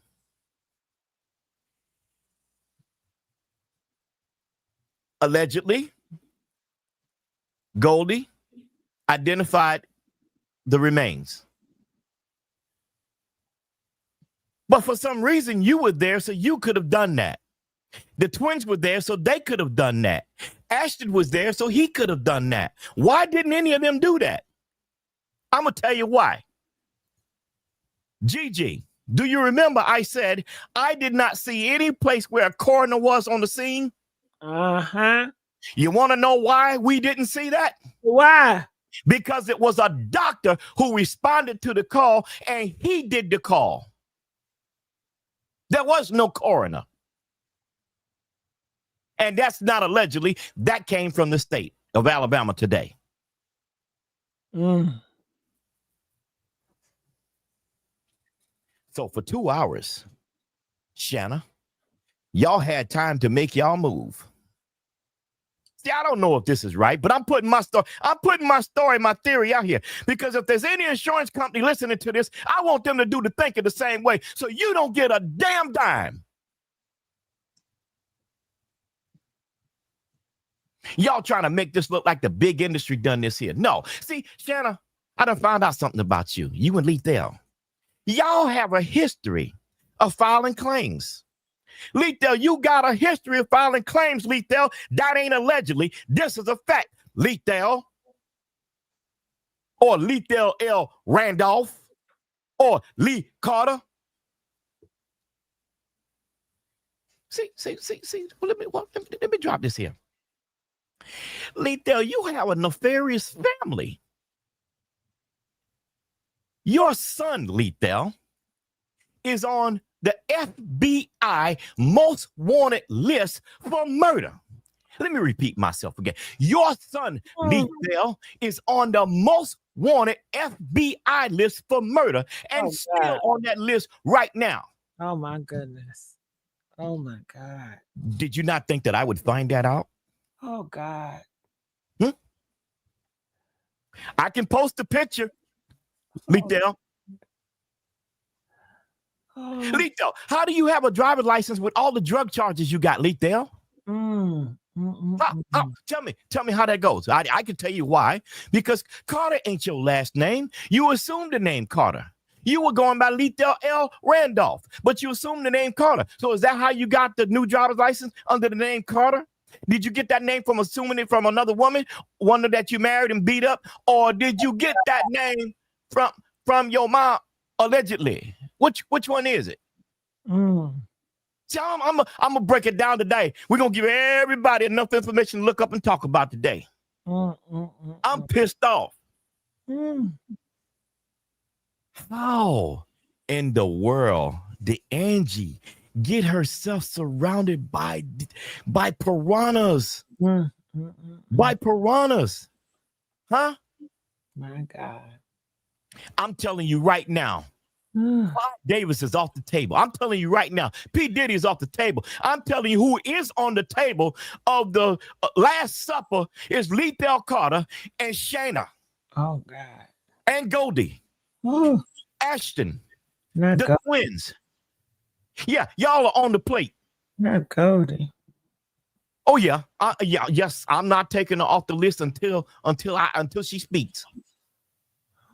Allegedly, Goldie identified the remains. But for some reason, you were there, so you could have done that. The twins were there, so they could have done that. Ashton was there, so he could have done that. Why didn't any of them do that? I'm going to tell you why. Gigi, Do you remember I said I did not see any place where a coroner was on the scene? Uh-huh. You want to know why we didn't see that? Why? Because it was a doctor who responded to the call, and he did the call. There was no coroner. And that's not allegedly. That came from the state of Alabama today. So for 2 hours, Shanna, y'all had time to make y'all move. See, I don't know if this is right, but I'm putting my story, my theory out here. Because if there's any insurance company listening to this, I want them to do the thinking the same way. So you don't get a damn dime. Y'all trying to make this look like the big industry done this here. No. See, Shanna, I done found out something about you. You and Lethal. Y'all have a history of filing claims. Lethal, you got a history of filing claims, Lethal. That ain't allegedly. This is a fact. Lethal. Or Lethal L. Randolph. Or Lee Carter. See. Well, let me drop this here. Lethal, you have a nefarious family. Your son, Lethal, is on the FBI most wanted list for murder. Let me repeat myself again. Your son, Lethal, is on the most wanted FBI list for murder and still on that list right now. Oh, my goodness. Oh, my God. Did you not think that I would find that out? Oh, God. I can post a picture, Lethal. Lethal, how do you have a driver's license with all the drug charges you got, Lethal? Tell me how that goes. I can tell you why. Because Carter ain't your last name. You assumed the name Carter. You were going by Lethal L. Randolph, but you assumed the name Carter. So is that how you got the new driver's license under the name Carter? Did you get that name from assuming it from another woman, one that you married and beat up? Or did you get that name from your mom, allegedly? Which one is it? See, I'm gonna break it down today. We're gonna give everybody enough information to look up and talk about today. I'm pissed off. How in the world did Angie get herself surrounded by piranhas? By piranhas. Huh? My God. I'm telling you right now. Clive Davis is off the table. I'm telling you right now. P. Diddy is off the table. I'm telling you who is on the table of the Last Supper is Lethal Carter and Shayna. Oh, God. And Goldie. Ashton. Not the twins. Yeah, y'all are on the plate. Not Goldie. Oh, yeah. Yes, I'm not taking her off the list until she speaks.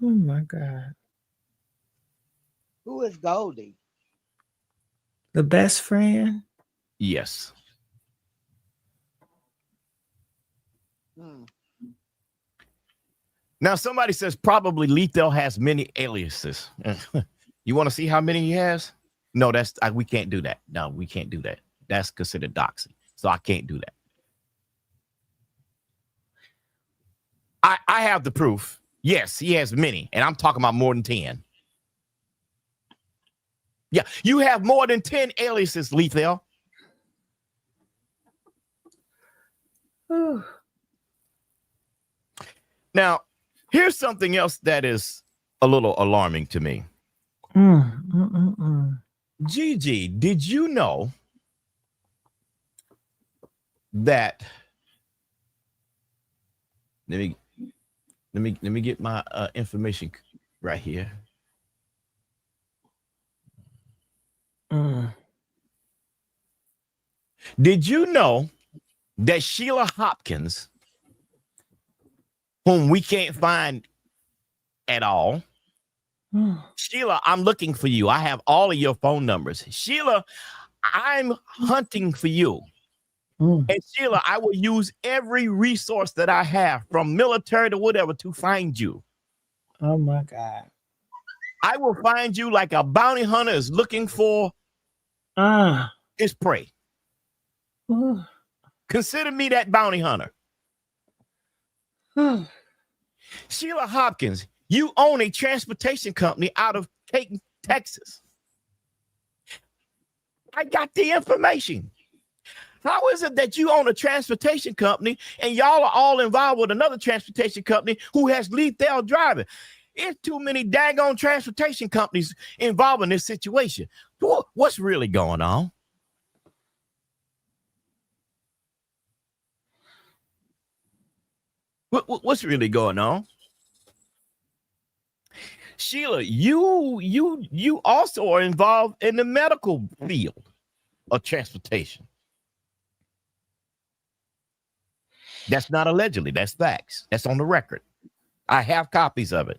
Oh, my God. Who is Goldie? The best friend? Yes. Now, somebody says probably Lethal has many aliases. You want to see how many he has? No, we can't do that. No, we can't do that. That's considered doxing. So I can't do that. I have the proof. Yes, he has many. And I'm talking about more than 10. Yeah, you have more than 10 aliases, Lethal. Now, here's something else that is a little alarming to me. Gigi, did you know that? Let me get my information right here. Did you know that Sheila Hopkins, whom we can't find at all, Sheila, I'm looking for you. I have all of your phone numbers. Sheila, I'm hunting for you. And Sheila, I will use every resource that I have, from military to whatever, to find you. Oh, my God. I will find you like a bounty hunter is looking for his prey. Consider me that bounty hunter. Sheila Hopkins, you own a transportation company out of Caton, Texas. I got the information. How is it that you own a transportation company and y'all are all involved with another transportation company who has lethal driving? It's too many daggone transportation companies involved in this situation. What's really going on? What's really going on? Sheila, you also are involved in the medical field of transportation. That's not allegedly, that's facts. That's on the record. I have copies of it.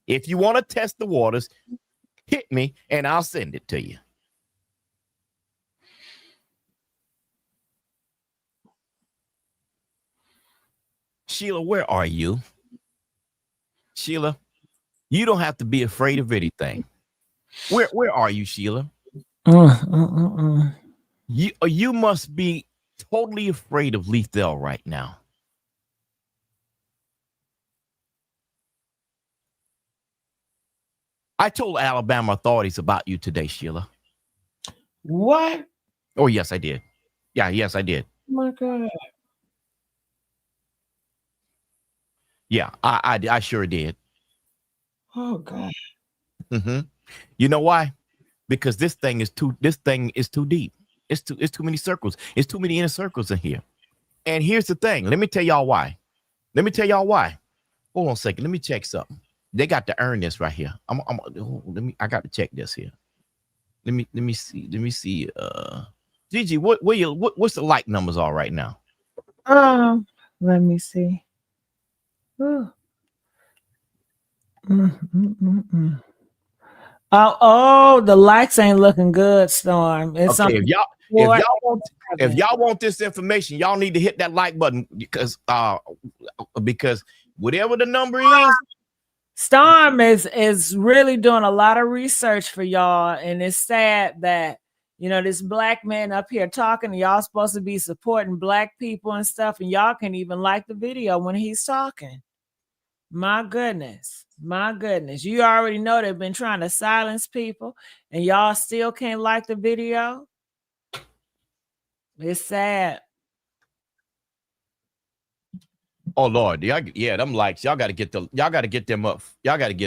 If you want to test the waters, hit me and I'll send it to you. Sheila, where are you? Sheila, you don't have to be afraid of anything. Where are you, Sheila? You must be totally afraid of lethal right now. I told Alabama authorities about you today, Sheila. What? Oh, yes, I did. Yeah, yes, I did. Oh my God. Yeah, I sure did. Oh God. Mm-hmm. You know why? Because this thing is too deep. It's too many circles. It's too many inner circles in here. And here's the thing. Let me tell y'all why. Hold on a second. Let me check something. They got to earn this right here. I got to check this here. Let me see. Gigi, what's the like numbers are right now? Let me see. Oh, the likes ain't looking good, Storm. It's okay, if y'all want this information, y'all need to hit that like button because whatever the number is, Storm is really doing a lot of research for y'all, and it's sad that this black man up here talking, and y'all supposed to be supporting black people and stuff, and y'all can even like the video when he's talking. My goodness. You already know they've been trying to silence people, and y'all still can't like the video. It's sad. Oh Lord, them likes. Y'all got to get them up. Y'all got to get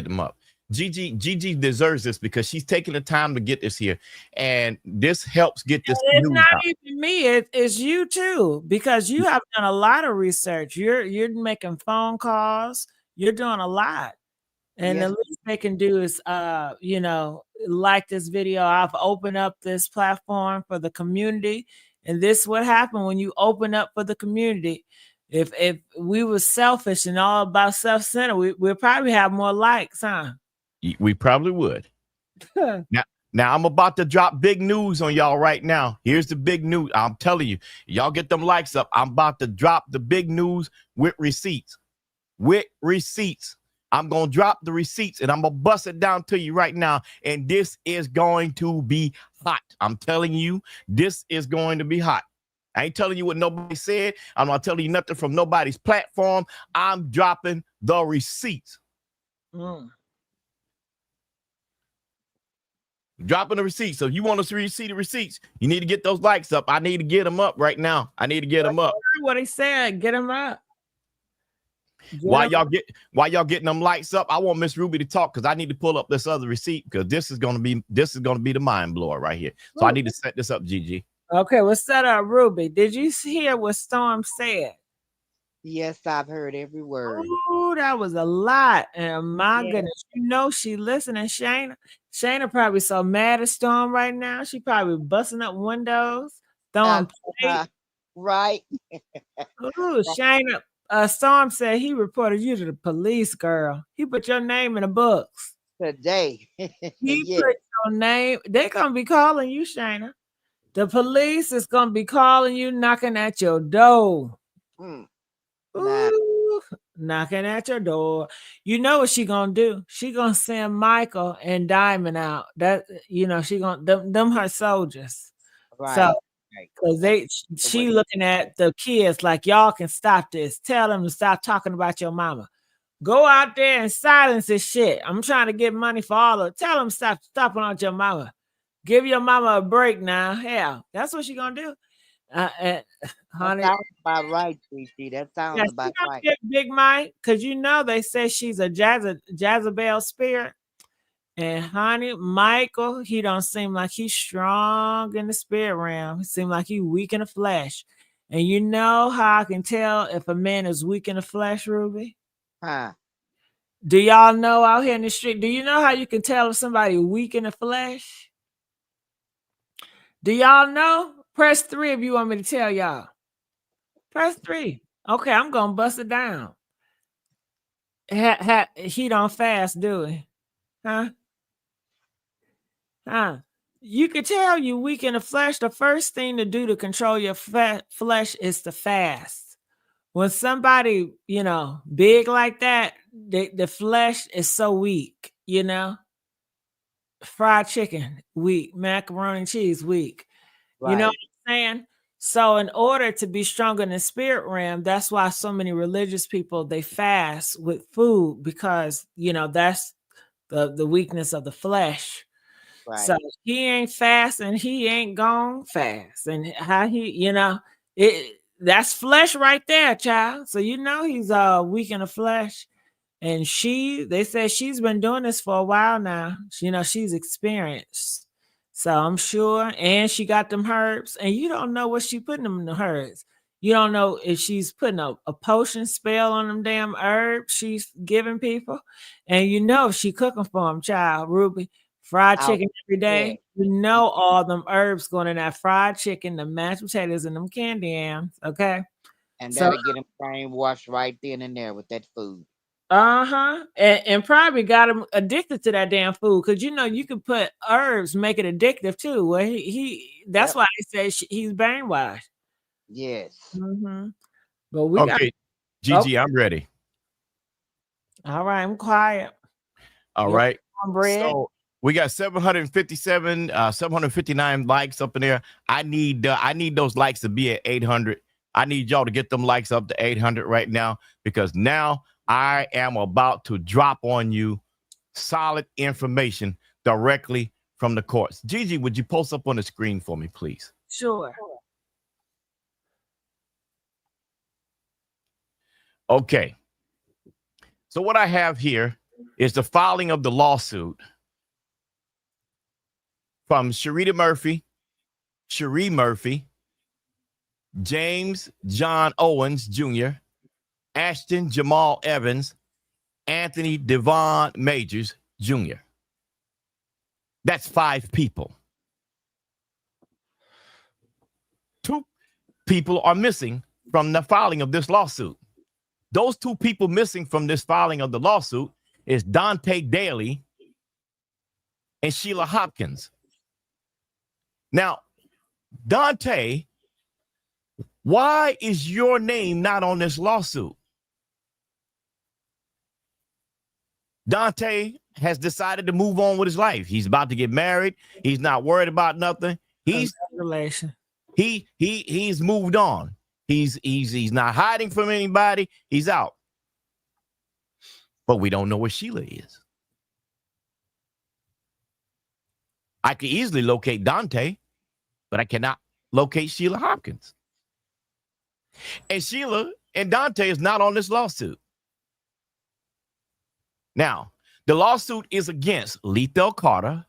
them up. Gigi deserves this because she's taking the time to get this here, and this helps get this. It's not even me. It's you too, because you have done a lot of research. You're making phone calls. You're doing a lot, and the least they can do is, like this video. I've opened up this platform for the community, and this is what happened when you open up for the community. If we were selfish and all about self-centered, we'd probably have more likes, huh? We probably would. Now I'm about to drop big news on y'all right now. Here's the big news. I'm telling you, y'all get them likes up. I'm about to drop the big news with receipts. I'm going to drop the receipts and I'm going to bust it down to you right now. And this is going to be hot. I'm telling you, this is going to be hot. I ain't telling you what nobody said. I'm not telling you nothing from nobody's platform. I'm dropping the receipts. Dropping the receipts. So if you want us to see the receipts, you need to get those likes up. I need to get them up right now. I need to get them up. What he said, get them up. While y'all getting them lights up, I want Miss Ruby to talk because I need to pull up this other receipt because this is gonna be the mind blower right here. So I need to set this up, Gigi. Okay, we'll set up Ruby. Did you hear what Storm said? Yes, I've heard every word. Oh, that was a lot. And my goodness, she listening, Shayna. Shayna probably so mad at Storm right now. She probably busting up windows, throwing right. Ooh, Shayna. Storm said he reported you to the police, girl. He put your name in the books. Today. He put your name. They're going to be calling you, Shayna. The police is going to be calling you, knocking at your door. Nah. Ooh, knocking at your door. You know what she gonna do? She gonna send Michael and Diamond out. That she gonna them her soldiers. So Right. Right. because she looking at the kids like, y'all can stop this. Tell them to stop talking about your mama. Go out there and silence this shit. I'm trying to get money for all of it. Tell them stop stopping on your mama. Give your mama a break now. Hell, that's what she gonna do. That Honey, sounds about right, TC. That yeah, sounds she about gonna right. get Big Mike, because they say she's a Jezebel spirit. And honey, Michael, he don't seem like he's strong in the spirit realm. He seems like he's weak in the flesh. And you know how I can tell if a man is weak in the flesh, Ruby? Huh. Do y'all know out here in the street? Do you know how you can tell if somebody weak in the flesh? Do y'all know? Press 3 if you want me to tell y'all. Press 3. Okay, I'm gonna bust it down. He don't fast, do he? Huh? You can tell you weak in the flesh. The first thing to do to control your flesh is to fast. When somebody, big like that, the flesh is so weak, Fried chicken, weak. Macaroni and cheese, weak. Right. You know what I'm saying? So in order to be stronger in the spirit realm, that's why so many religious people, they fast with food, because, that's the weakness of the flesh. Right. So he ain't fast and he ain't gone fast. And how that's flesh right there, child. So he's weak in the flesh. And they said she's been doing this for a while now. She's experienced. So I'm sure. And she got them herbs. And you don't know what she putting them in the herbs. You don't know if she's putting a potion spell on them damn herbs she's giving people. And if she cooking for them, child, Ruby. Fried chicken every day. Yeah. All them herbs going in that fried chicken, the mashed potatoes, and them candy yams. Okay. And So that'll get them brainwashed right then and there with that food. and probably got him addicted to that damn food, because you could put herbs, make it addictive too. Well, that's why they say he's brainwashed. Yes. But we got Gigi, I'm ready. all right. I'm quiet. All right. So we got 757, 759 likes up in there. I need those likes to be at 800. I need y'all to get them likes up to 800 right now, because now I am about to drop on you solid information directly from the courts. Gigi, would you post up on the screen for me, please? Sure. Okay. So what I have here is the filing of the lawsuit from Cherie Murphy, James John Owens Jr., Ashton Jamal Evans, Anthony Devon Majors Jr. That's 5 people. 2 people are missing from the filing of this lawsuit. Those 2 people missing from this filing of the lawsuit is Dante Daly and Sheila Hopkins. Now, Dante, why is your name not on this lawsuit? Dante has decided to move on with his life. He's about to get married. He's not worried about nothing. He's moved on. He's not hiding from anybody. He's out. But we don't know where Sheila is. I could easily locate Dante, but I cannot locate Sheila Hopkins. And Sheila and Dante is not on this lawsuit. Now, the lawsuit is against Lethal Carter,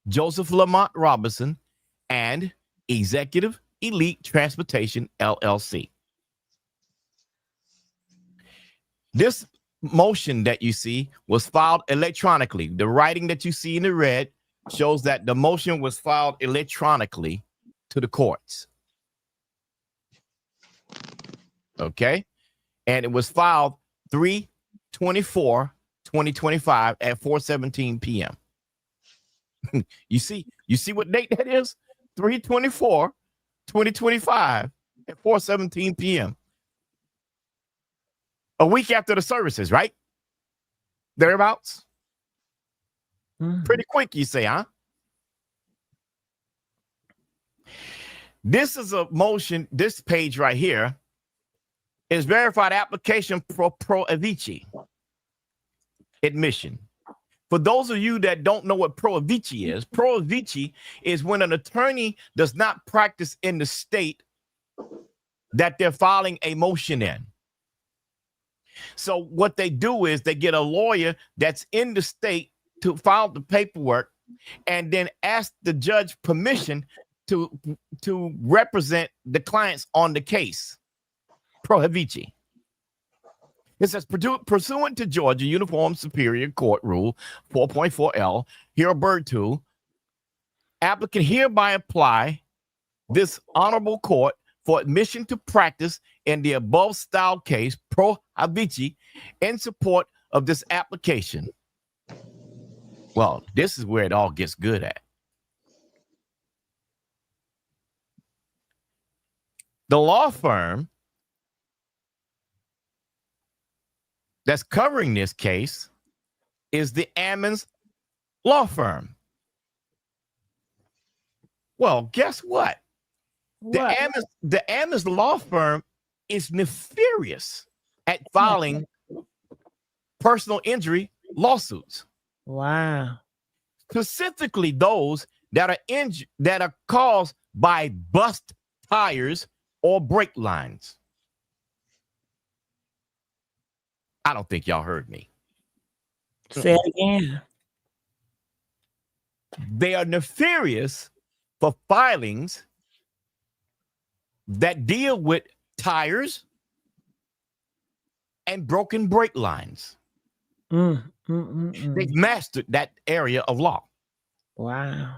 Joseph Lamont Robinson, and Executive Elite Transportation, LLC. This motion that you see was filed electronically. The writing that you see in the red shows that the motion was filed electronically to the courts. Okay? And it was filed 3/24/2025 at 4:17 p.m. You see what date that is? 3/24/2025 at 4:17 p.m. a week after the services, right? Thereabouts. Pretty quick, you say, huh? This is a motion. This page right here is verified application pro Avici admission. For those of you that don't know what pro Avici is when an attorney does not practice in the state that they're filing a motion in. So what they do is they get a lawyer that's in the state to file the paperwork and then ask the judge permission to represent the clients on the case. Pro Avici. It says, pursuant to Georgia Uniform Superior Court Rule 4.4L, here bird 2, applicant hereby apply this honorable court for admission to practice in the above style case, pro Avici, in support of this application. Well, this is where it all gets good at. The law firm that's covering this case is the Ammons law firm. Well, guess what? The Ammons law firm is nefarious at filing personal injury lawsuits. Wow. Specifically those that are caused by bust tires or brake lines. I don't think y'all heard me. Say it again. They are nefarious for filings that deal with tires and broken brake lines. They've mastered that area of law. Wow.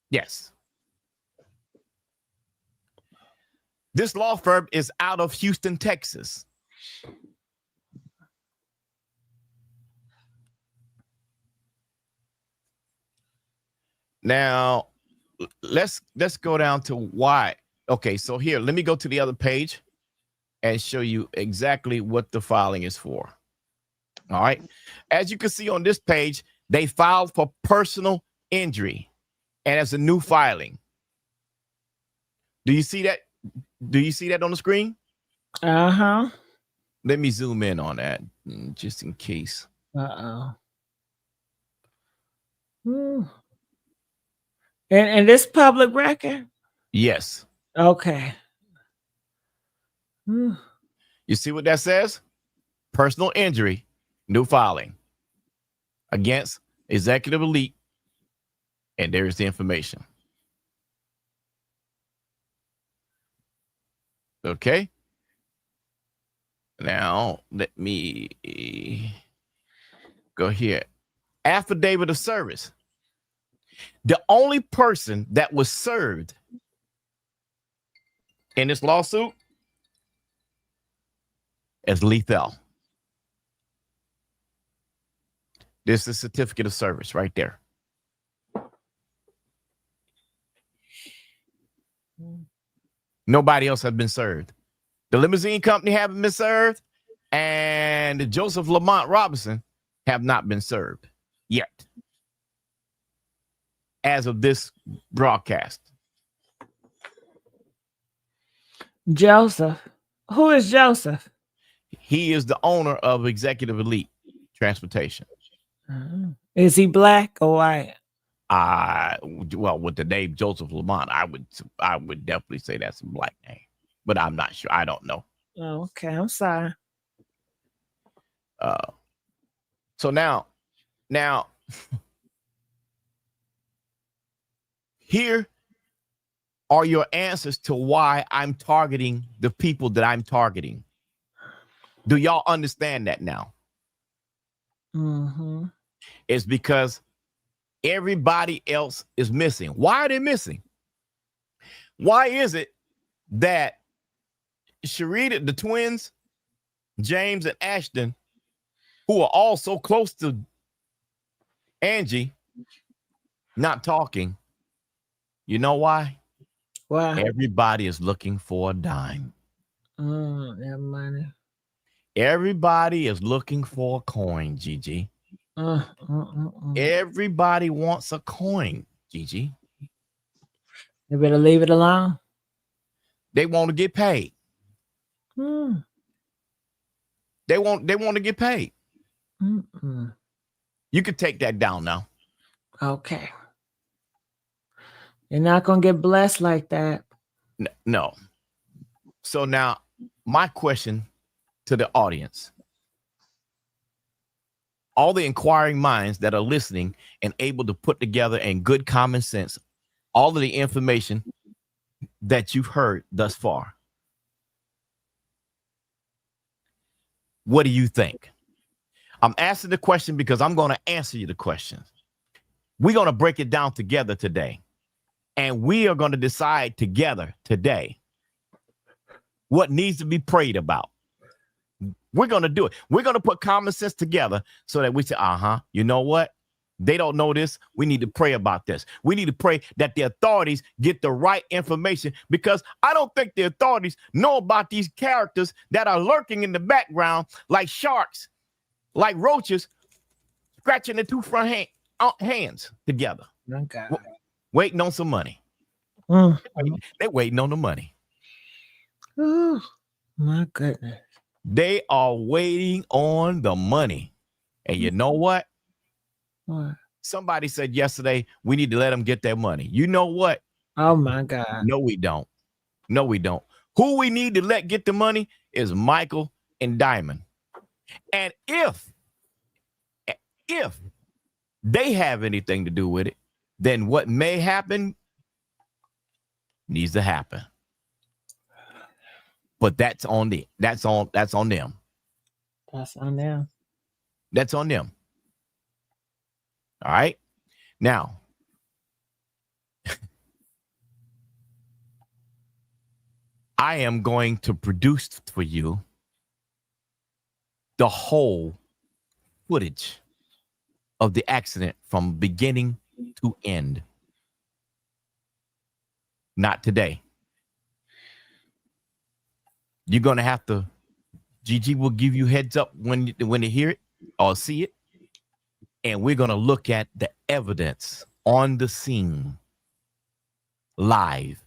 Yes. This law firm is out of Houston, Texas. Now, let's go down to why. Okay, so here, let me go to the other page and show you exactly what the filing is for. All right. As you can see on this page, they filed for personal injury and as a new filing. Do you see that? Do you see that on the screen? Uh-huh. Let me zoom in on that just in case. Uh-oh. And this public record? Yes. Okay. You see what that says? Personal injury, new filing against Executive Elite. And there's the information. Okay. Now, let me go here. Affidavit of service. The only person that was served in this lawsuit is Lethal. This is certificate of service right there. Nobody else has been served. The limousine company haven't been served, and the Joseph Lamont Robinson have not been served yet as of this broadcast. Joseph. Who is Joseph? He is the owner of Executive Elite Transportation. Is he black or white? Well, with the name Joseph Lamont, I would definitely say that's a black name, but I'm not sure. I don't know. Oh, okay. I'm sorry. So now here are your answers to why I'm targeting the people that I'm targeting. Do y'all understand that now? Mm-hmm. It's because everybody else is missing. Why are they missing? Why is it that Sharita, the twins, James and Ashton, who are all so close to Angie, not talking? You know why? Why? Everybody is looking for a dime. That money. Everybody is looking for a coin, Gigi. Everybody wants a coin, Gigi. You better leave it alone. They want to get paid. Mm. They want to get paid. Mm-mm. You could take that down now. Okay. You're not gonna get blessed like that. No. So now, my question to the audience, all the inquiring minds that are listening and able to put together in good common sense all of the information that you've heard thus far. What do you think? I'm asking the question because I'm going to answer you the questions. We're going to break it down together today. And we are going to decide together today what needs to be prayed about. We're going to do it. We're going to put common sense together so that we say, you know what? They don't know this. We need to pray about this. We need to pray that the authorities get the right information, because I don't think the authorities know about these characters that are lurking in the background like sharks, like roaches, scratching their two front hands together. Okay. Waiting on some money. They're waiting on the money. Oh, my goodness. They are waiting on the money. And you know what? What? Somebody said yesterday, we need to let them get their money. You know what? Oh, my God. No, we don't. No, we don't. Who we need to let get the money is Michael and Diamond. And if they have anything to do with it, then what may happen needs to happen. But that's on them. That's on them. That's on them. That's on them. All right. Now, I am going to produce for you the whole footage of the accident from beginning to end. Not today. You're going to have to, Gigi will give you heads up when they hear it or see it. And we're going to look at the evidence on the scene live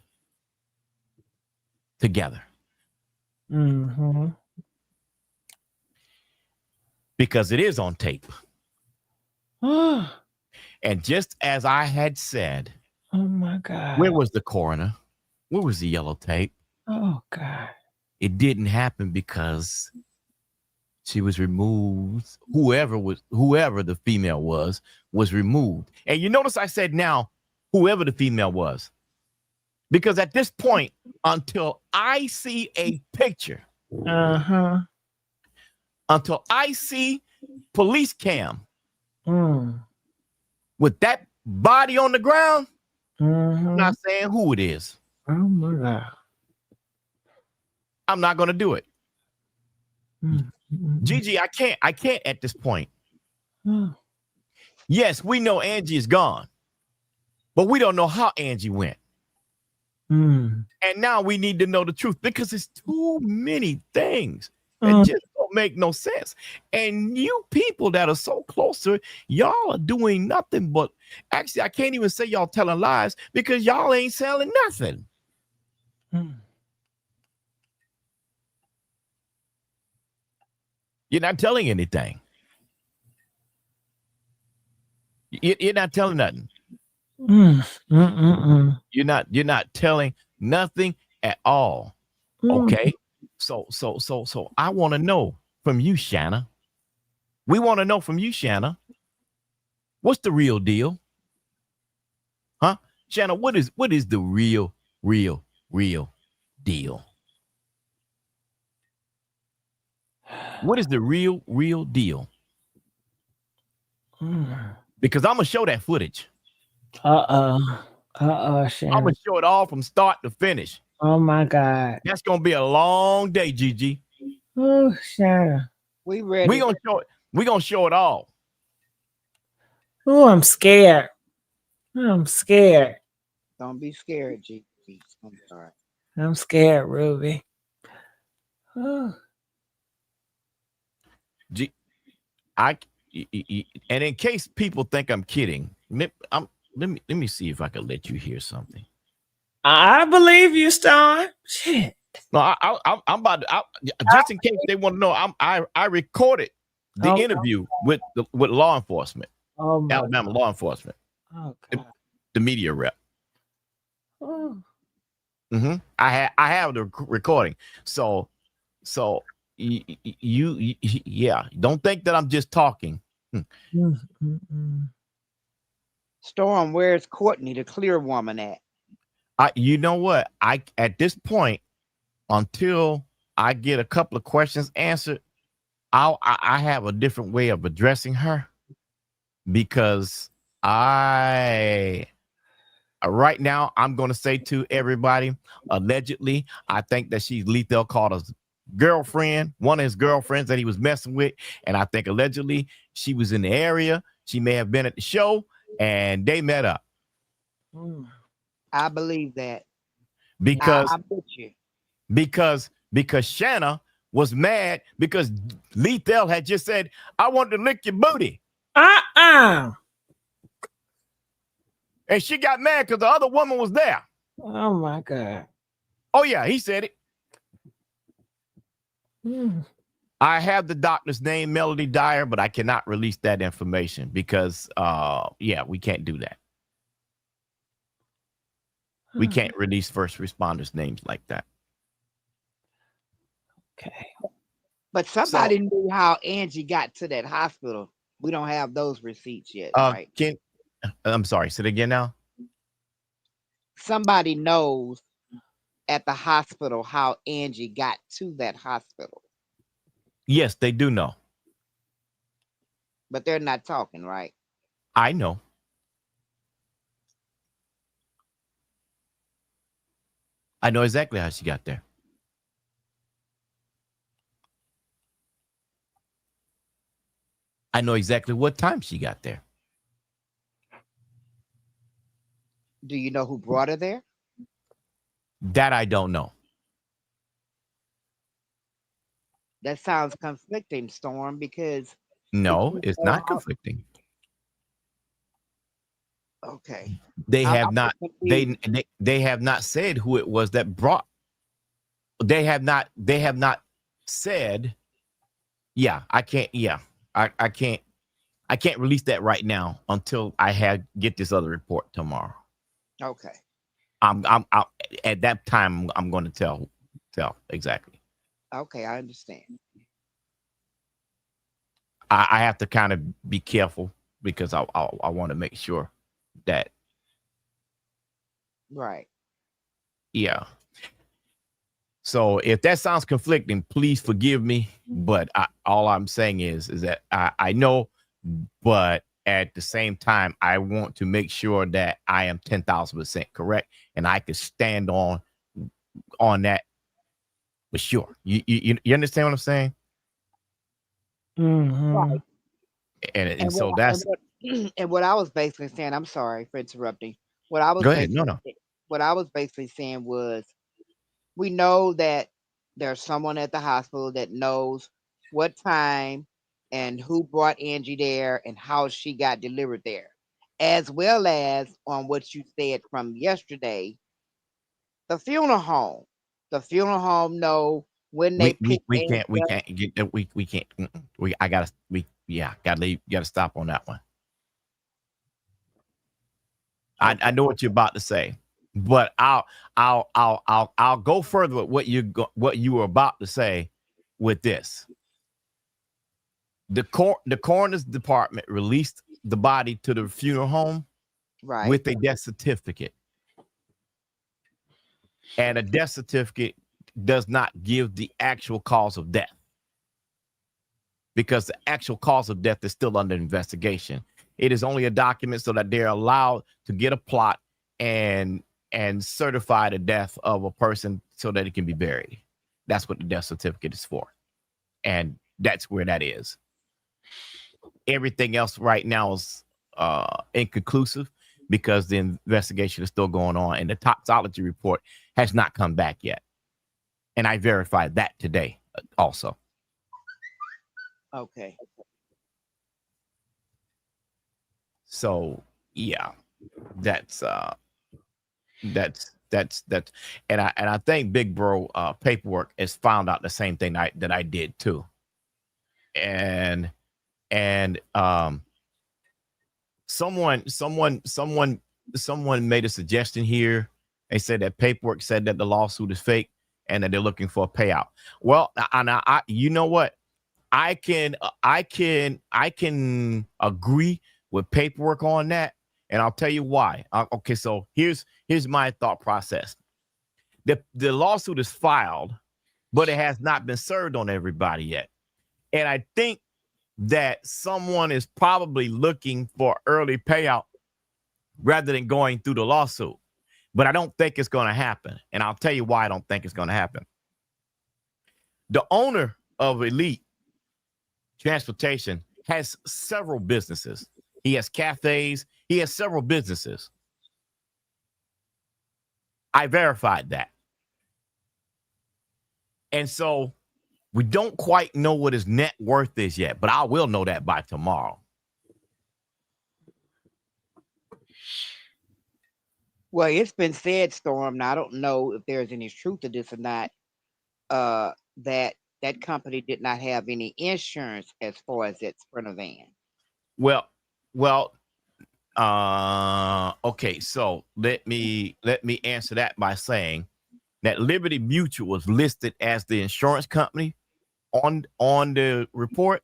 together. Mm-hmm. Because it is on tape. Oh, And just as I had said, my God. where was the coroner? Where was the yellow tape? Oh, God. It didn't happen because she was removed. Whoever the female was removed. And you notice I said now, whoever the female was. Because at this point, until I see a picture, until I see police cam with that body on the ground, I'm not saying who it is. Oh, my God. I'm not going to do it. Gigi, I can't at this point. Yes, we know Angie is gone, but we don't know how Angie went. And now we need to know the truth, because it's too many things that just don't make no sense. And you people that are so close to it, y'all are doing nothing but, actually, I can't even say y'all telling lies, because y'all ain't selling nothing. You're not telling anything. You're not telling nothing. You're not telling nothing at all. Okay. So I want to know from you, Shanna. We want to know from you, Shanna. What's the real deal? Huh? Shanna, what is the real deal? What is the real deal? Because I'm gonna show that footage. Shanna. I'm gonna show it all from start to finish. Oh, my God. That's gonna be a long day, Gigi. Oh, Shanna. We ready. We're gonna show it. We're gonna show it all. Oh, I'm scared. I'm scared. Don't be scared, G. I'm sorry. I'm scared, Ruby. And in case people think I'm kidding, let me see if I can let you hear something. I believe you, Stone. Shit. No, I'm about to, just in case they want to know, I recorded the interview with law enforcement, Alabama law enforcement, the media rep. I have the recording. So yeah, don't think that I'm just talking. Storm, where's Courtney, the clear woman, at? You know what? At this point, until I get a couple of questions answered, I have a different way of addressing her, because right now I'm going to say to everybody, allegedly, I think that she's Lethal Carter's girlfriend, one of his girlfriends that he was messing with, and I think allegedly she was in the area. She may have been at the show, and they met up. I believe that. Because I'm with you. Because Shanna was mad because Lethal had just said, "I want to lick your booty." And she got mad because the other woman was there. Oh my God. Oh yeah, he said it. I have the doctor's name, Melody Dyer, but I cannot release that information because we can't do that. We can't release first responders' names like that. Okay. But somebody knew how Angie got to that hospital. We don't have those receipts yet, right? I'm sorry, say it again now. Somebody knows at the hospital how Angie got to that hospital. Yes, they do know. But they're not talking, right? I know. I know exactly how she got there. I know exactly what time she got there. Do you know who brought her there? That I don't know. That sounds conflicting, Storm, because... No, it's not conflicting. Okay. They have not said who it was that brought. They have not said. Yeah, I can't. Yeah, I can't release that right now until I get this other report tomorrow. Okay. I'm at that time I'm going to tell exactly. Okay, I understand. I have to kind of be careful because I want to make sure that. Right. Yeah. So if that sounds conflicting, please forgive me. But all I'm saying is that I know, but at the same time, I want to make sure that I am 10,000% correct, and I can stand on that for sure. You understand what I'm saying? Right. And so that's and what I was basically saying. I'm sorry for interrupting. What I was go ahead. No. What I was basically saying was, we know that there's someone at the hospital that knows what time and who brought Angie there and how she got delivered there, as well as on what you said from yesterday, the funeral home. The funeral home know when they we pick can't gotta stop on that one. I know what you're about to say, but I'll go further with what you were about to say with this. The coroner's department released the body to the funeral home, right, with a death certificate, and a death certificate does not give the actual cause of death, because the actual cause of death is still under investigation. It is only a document so that they're allowed to get a plot and certify the death of a person so that it can be buried. That's what the death certificate is for. And that's where that is. Everything else right now is inconclusive because the investigation is still going on and the toxicology report has not come back yet. And I verified that today also. Okay. So yeah, that's and I think Big Bro paperwork has found out the same thing that I did too. And someone made a suggestion here. They said that paperwork said that the lawsuit is fake and that they're looking for a payout. Well, and I you know what? I can agree with paperwork on that, and I'll tell you why. Okay, so here's my thought process. The lawsuit is filed, but it has not been served on everybody yet. And I think that someone is probably looking for early payout rather than going through the lawsuit. But I don't think it's going to happen. And I'll tell you why I don't think it's going to happen. The owner of Elite Transportation has several businesses. He has cafes. He has several businesses. I verified that. And so we don't quite know what his net worth is yet, but I will know that by tomorrow. Well, it's been said, Storm. Now I don't know if there's any truth to this or not. That company did not have any insurance as far as that Sprinter van. Well, okay. So let me answer that by saying that Liberty Mutual was listed as the insurance company on the report,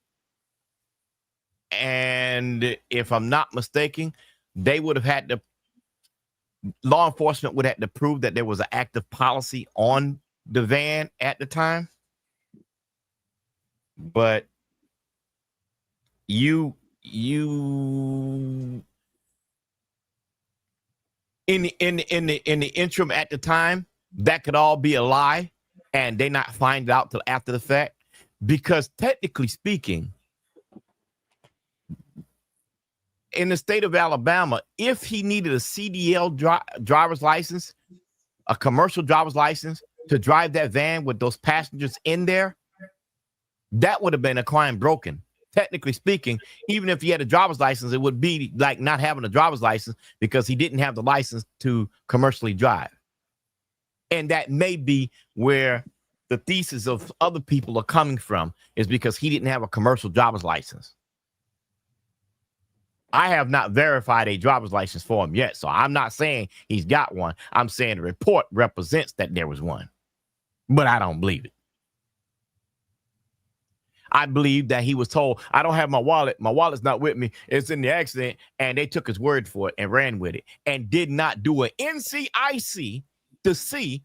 and if I'm not mistaken, they would have had to. Law enforcement would have to prove that there was an active policy on the van at the time. But you in the interim at the time, that could all be a lie, and they not find out till after the fact, because technically speaking, in the state of Alabama, if he needed a CDL driver's license, a commercial driver's license to drive that van with those passengers in there, that would have been a crime broken. Technically speaking, even if he had a driver's license, it would be like not having a driver's license because he didn't have the license to commercially drive. And that may be where the thesis of other people are coming from, is because he didn't have a commercial driver's license. I have not verified a driver's license for him yet, so I'm not saying he's got one. I'm saying the report represents that there was one, but I don't believe it. I believe that he was told, I don't have my wallet. My wallet's not with me. It's in the accident. And they took his word for it and ran with it and did not do an NCIC to see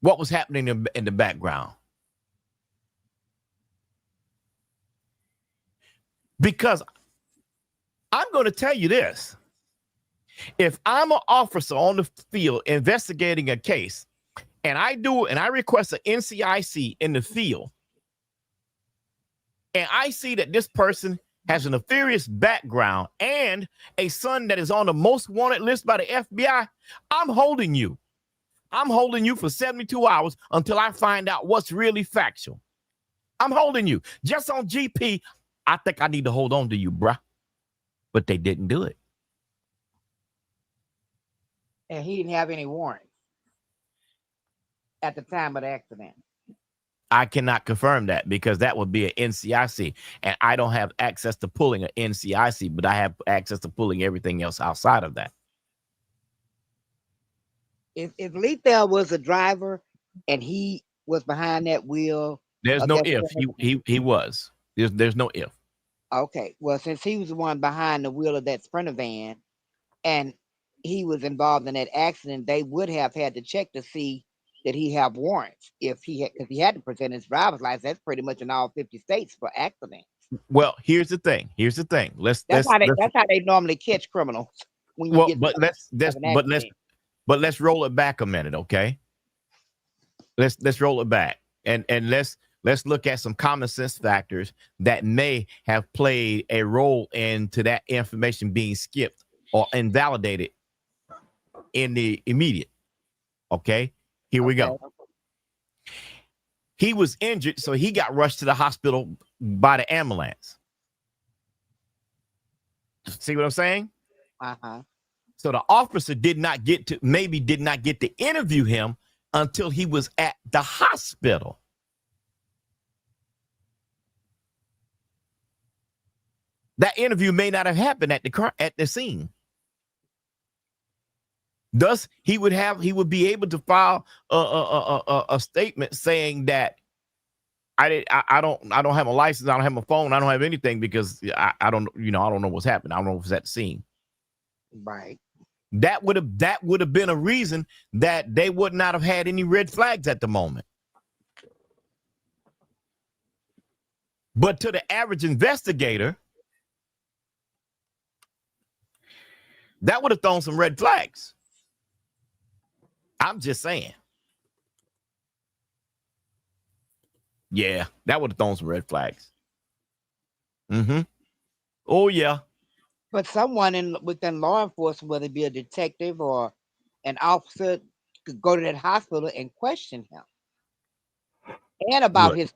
what was happening in the background. Because I'm going to tell you this. If I'm an officer on the field investigating a case and I request an NCIC in the field, and I see that this person has a nefarious background and a son that is on the most wanted list by the FBI, I'm holding you. I'm holding you for 72 hours until I find out what's really factual. I'm holding you. Just on GP, I think I need to hold on to you, bruh. But they didn't do it. And he didn't have any warrants at the time of the accident. I cannot confirm that because that would be an NCIC, and I don't have access to pulling an NCIC, but I have access to pulling everything else outside of that. If Lethal was a driver and he was behind that wheel, there's no if. He was. There's no if. Okay. Well, since he was the one behind the wheel of that Sprinter van and he was involved in that accident, they would have had to check to see that he have warrants. If he had to present his driver's license, that's pretty much in all 50 states for accidents. Well, here's the thing. That's how they normally catch criminals. When you get but let's roll it back a minute, okay? Let's roll it back and let's look at some common sense factors that may have played a role into that information being skipped or invalidated in the immediate. Okay, here we go. He was injured, so he got rushed to the hospital by the ambulance. See what I'm saying? Uh-huh. So the officer did not get to interview him until he was at the hospital. That interview may not have happened at the scene. Thus, he would be able to file a statement saying that I don't have a license, I don't have a phone, I don't have anything because I don't know what's happened. I don't know if it's at the scene. Right. That would have been a reason that they would not have had any red flags at the moment. But to the average investigator, that would have thrown some red flags. I'm just saying. Yeah, that would have thrown some red flags. Mm-hmm. Oh, yeah. But someone within law enforcement, whether it be a detective or an officer, could go to that hospital and question him. And about his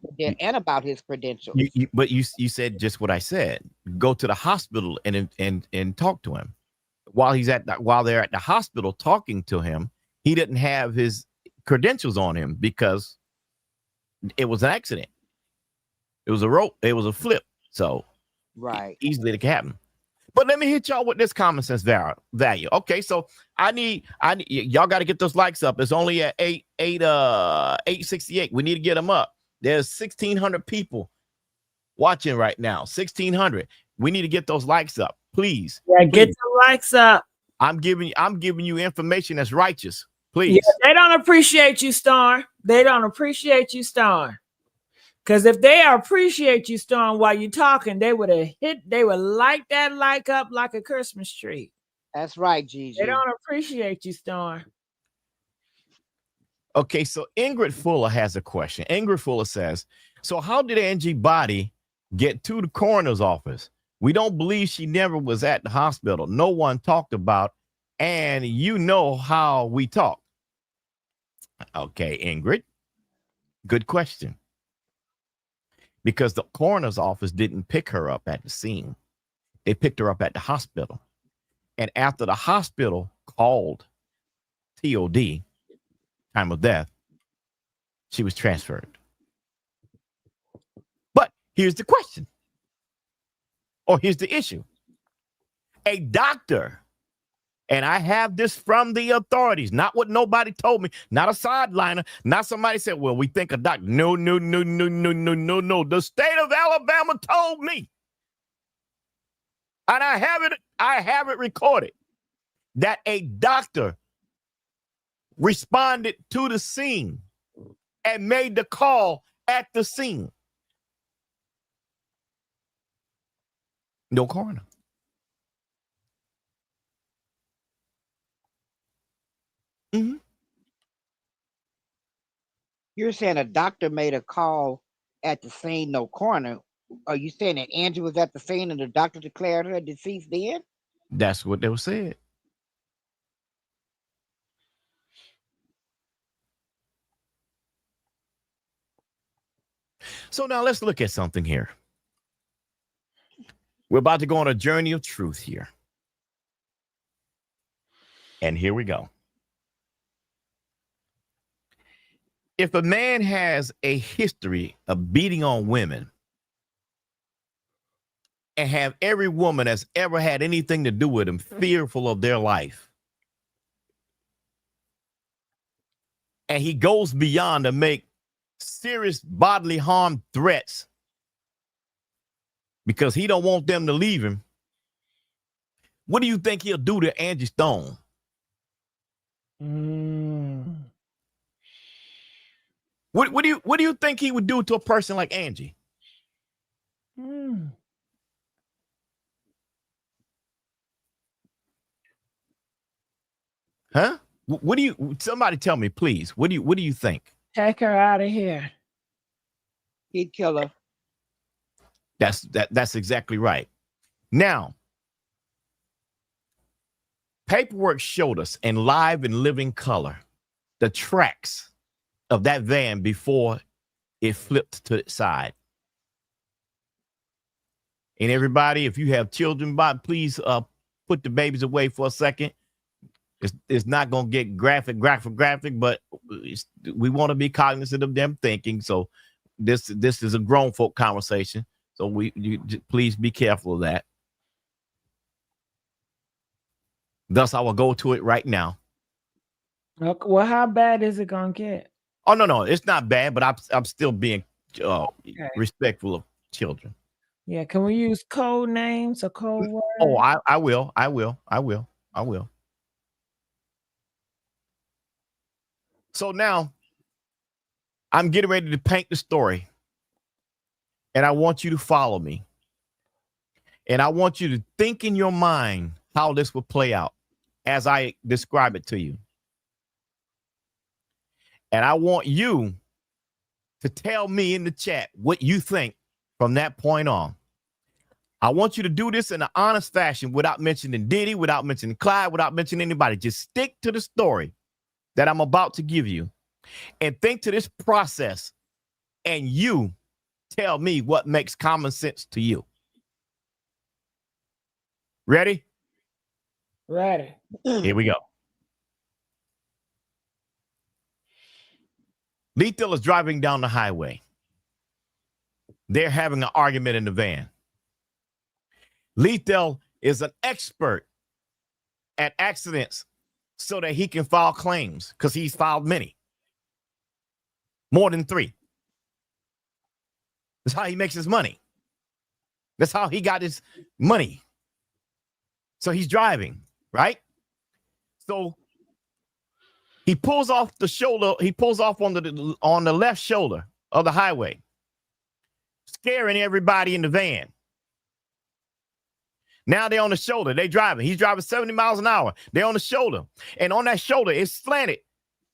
credentials. But you said just what I said. Go to the hospital and talk to him. While they're at the hospital talking to him, he didn't have his credentials on him because it was an accident. It was a flip. So right, easily it can happen. But let me hit y'all with this common sense value. Okay, so I need y'all got to get those likes up. It's only at 868. We need to get them up. There's 1,600 people watching right now. 1,600. We need to get those likes up, please. Yeah, please. get the likes up. I'm giving you information that's righteous. Please. Yeah, they don't appreciate you, Star. They don't appreciate you, Star. Because if they appreciate you, Storm, while you're talking, they would light that like up like a Christmas tree. That's right, Gigi. They don't appreciate you, Storm. Okay, so Ingrid Fuller has a question. Ingrid Fuller says, so how did Angie body get to the coroner's office? We don't believe she never was at the hospital. No one talked about, and you know how we talk. Okay, Ingrid, good question. Because the coroner's office didn't pick her up at the scene. They picked her up at the hospital. And after the hospital called TOD, time of death, she was transferred. But here's the question. Or here's the issue. A doctor, and I have this from the authorities, not what nobody told me, not a sideliner, not somebody said, well, we think a doctor. No. The state of Alabama told me. And I have it recorded that a doctor responded to the scene and made the call at the scene. No coroner. Mm-hmm. You're saying a doctor made a call at the scene, no coroner. Are you saying that Angie was at the scene and the doctor declared her deceased then? That's what they were said. So now let's look at something here. We're about to go on a journey of truth here. And here we go. If a man has a history of beating on women and have every woman that's ever had anything to do with him fearful of their life, and he goes beyond to make serious bodily harm threats because he don't want them to leave him, what do you think he'll do to Angie Stone? What do you think he would do to a person like Angie? Huh? What do you? Somebody tell me, please. What do you think? Take her out of here. He'd kill her. That's exactly right. Now, paperwork showed us in live and living color the tracks of that van before it flipped to its side. And everybody, if you have children, please put the babies away for a second. It's not going to get graphic, but we want to be cognizant of them thinking. So this is a grown folk conversation. So please be careful of that. Thus, I will go to it right now. Okay, well, how bad is it going to get? Oh, no, it's not bad, but I'm still being respectful of children. Yeah, can we use code names or code words? Oh, I will. So now I'm getting ready to paint the story, and I want you to follow me. And I want you to think in your mind how this will play out as I describe it to you. And I want you to tell me in the chat what you think from that point on. I want you to do this in an honest fashion without mentioning Diddy, without mentioning Clyde, without mentioning anybody. Just stick to the story that I'm about to give you and think to this process, and you tell me what makes common sense to you. Ready? Ready. Here we go. Lethal is driving down the highway. They're having an argument in the van. Lethal is an expert at accidents so that he can file claims because he's filed many. More than 3. That's how he makes his money. That's how he got his money. So he's driving, right? So he pulls off the shoulder. He pulls off on the left shoulder of the highway, scaring everybody in the van. Now they're on the shoulder. They're driving. He's driving 70 miles an hour. They're on the shoulder. And on that shoulder, it's slanted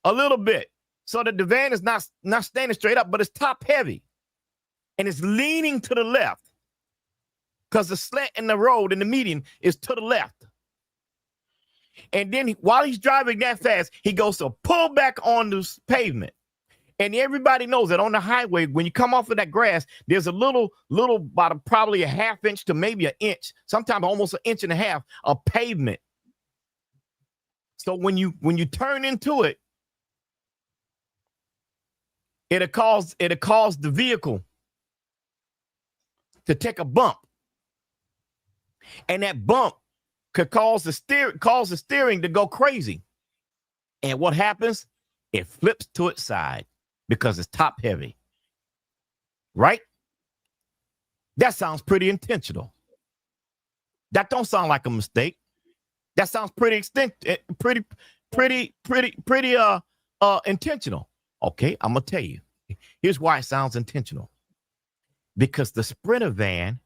a little bit so that the van is not standing straight up, but it's top heavy. And it's leaning to the left because the slant in the road in the median is to the left. And then while he's driving that fast, he goes to pull back on the pavement. And everybody knows that on the highway, when you come off of that grass, there's a little about probably a ½ inch to maybe an inch, sometimes almost an inch and a half of pavement. So when you turn into it, it'll cause the vehicle to take a bump. And that bump could cause the steering to go crazy. And what happens? It flips to its side because it's top heavy. Right? That sounds pretty intentional. That don't sound like a mistake. That sounds pretty intentional. Okay, I'm gonna tell you. Here's why it sounds intentional. Because the Sprinter van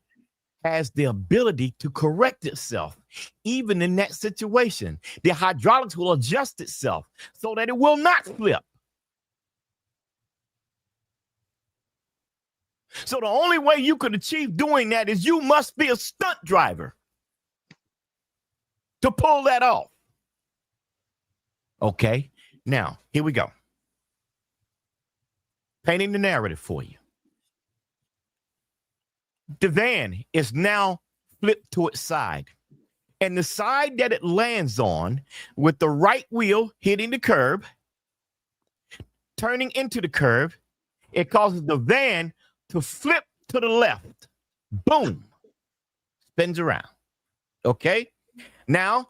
has the ability to correct itself, even in that situation. The hydraulics will adjust itself so that it will not flip. So the only way you could achieve doing that is you must be a stunt driver to pull that off. Okay, now here we go. Painting the narrative for you. The van is now flipped to its side. And the side that it lands on, with the right wheel hitting the curb, turning into the curb, it causes the van to flip to the left. Boom. Spins around. Okay? Now,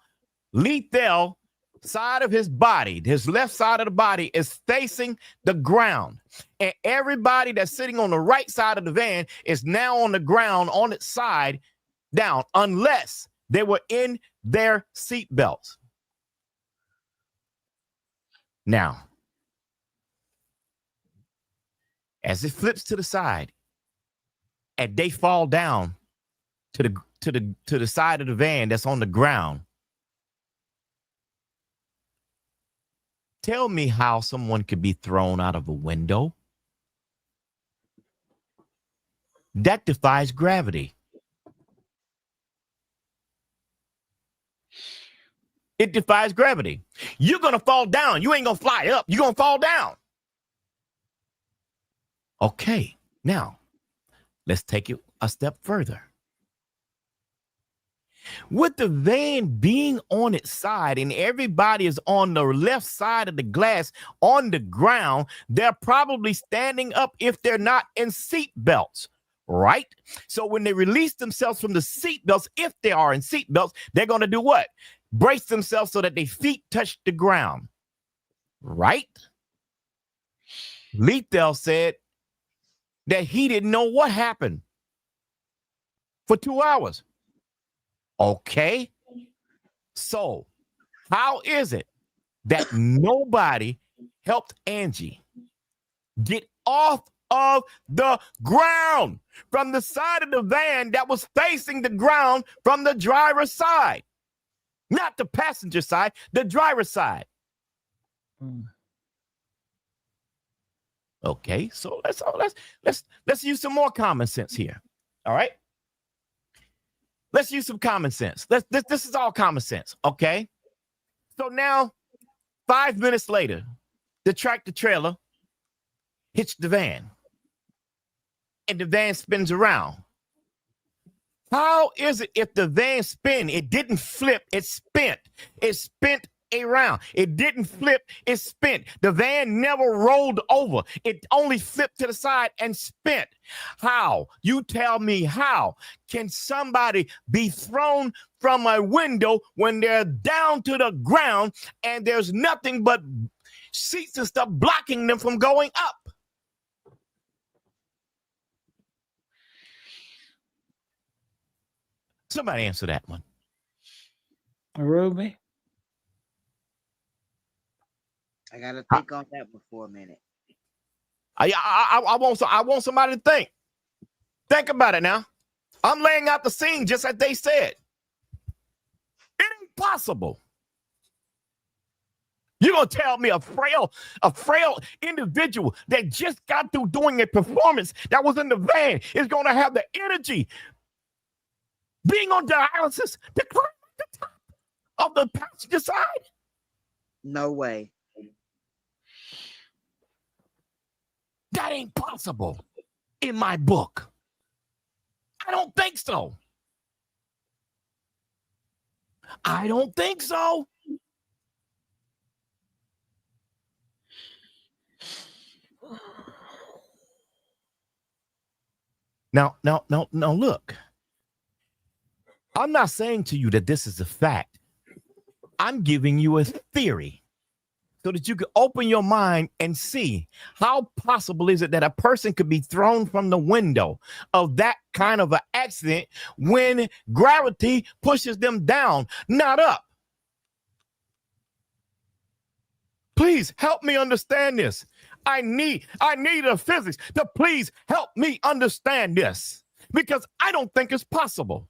Lethal side of his body, his left side of the body is facing the ground. And everybody that's sitting on the right side of the van is now on the ground on its side down, unless they were in their seat belts. Now, as it flips to the side and they fall down to the side of the van that's on the ground, tell me how someone could be thrown out of a window. That defies gravity. It defies gravity. You're going to fall down. You ain't going to fly up. You're going to fall down. Okay, now let's take it a step further. With the van being on its side and everybody is on the left side of the glass on the ground, they're probably standing up if they're not in seat belts, right? So when they release themselves from the seat belts, if they are in seat belts, they're going to do what? Brace themselves so that their feet touch the ground, right? Lethal said that he didn't know what happened for 2 hours. Okay. So how is it that nobody helped Angie get off of the ground from the side of the van that was facing the ground from the driver's side? Not the passenger side, the driver's side. Okay, so let's use some more common sense here. All right. Let's use some common sense. This is all common sense, okay? So now, 5 minutes later, the tractor trailer hits the van, and the van spins around. How is it if the van spin, it didn't flip, it spent. It spent around. It didn't flip, it spent. The van never rolled over. It only flipped to the side and spent. How? You tell me, how can somebody be thrown from a window when they're down to the ground and there's nothing but seats and stuff blocking them from going up? Somebody answer that one. Ruby? I gotta think on that one for a minute. I want somebody to think. Think about it now. I'm laying out the scene just as they said. It ain't possible. You're gonna tell me a frail individual that just got through doing a performance that was in the van is gonna have the energy being on dialysis to climb at the top of the passenger side? No way. That ain't possible in my book. I don't think so. I don't think so. Now, look. I'm not saying to you that this is a fact. I'm giving you a theory so that you can open your mind and see how possible is it that a person could be thrown from the window of that kind of an accident when gravity pushes them down, not up. Please help me understand this. I need a physics to please help me understand this, because I don't think it's possible.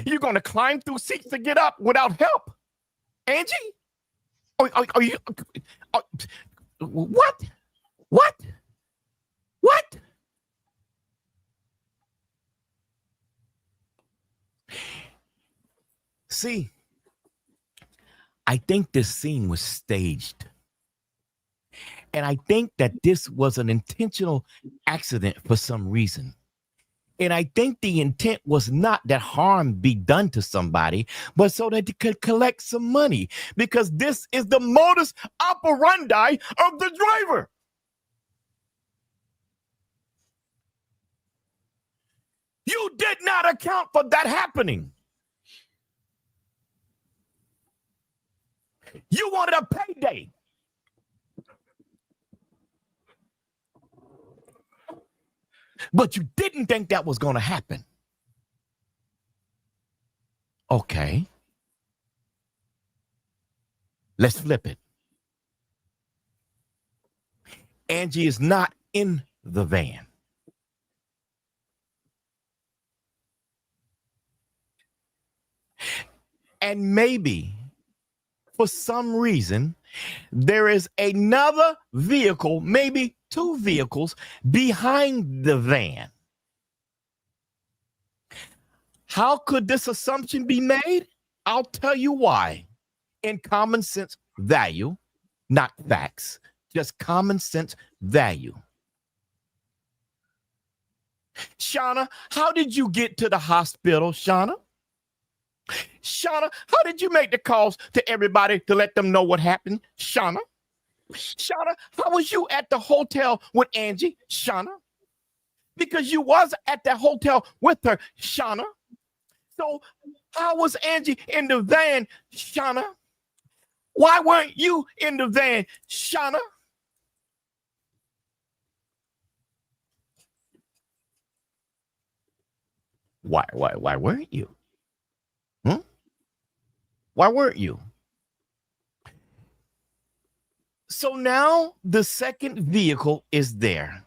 You're going to climb through seats to get up without help? Angie? Are you... What? See, I think this scene was staged. And I think that this was an intentional accident for some reason. And I think the intent was not that harm be done to somebody, but so that they could collect some money, because this is the modus operandi of the driver. You did not account for that happening. You wanted a payday. But you didn't think that was going to happen. Okay. Let's flip it. Angie is not in the van. And maybe for some reason, there is another vehicle, maybe two vehicles behind the van. How could this assumption be made? I'll tell you why. In common sense value, not facts, Just common sense value. Shauna, how did you get to the hospital, Shauna? Shauna, how did you make the calls to everybody to let them know what happened, Shauna? Shauna, how was you at the hotel with Angie, Shauna? Because you was at the hotel with her, Shauna. So how was Angie in the van, Shauna? Why weren't you in the van, Shauna? Why weren't you? Why weren't you? So now the second vehicle is there.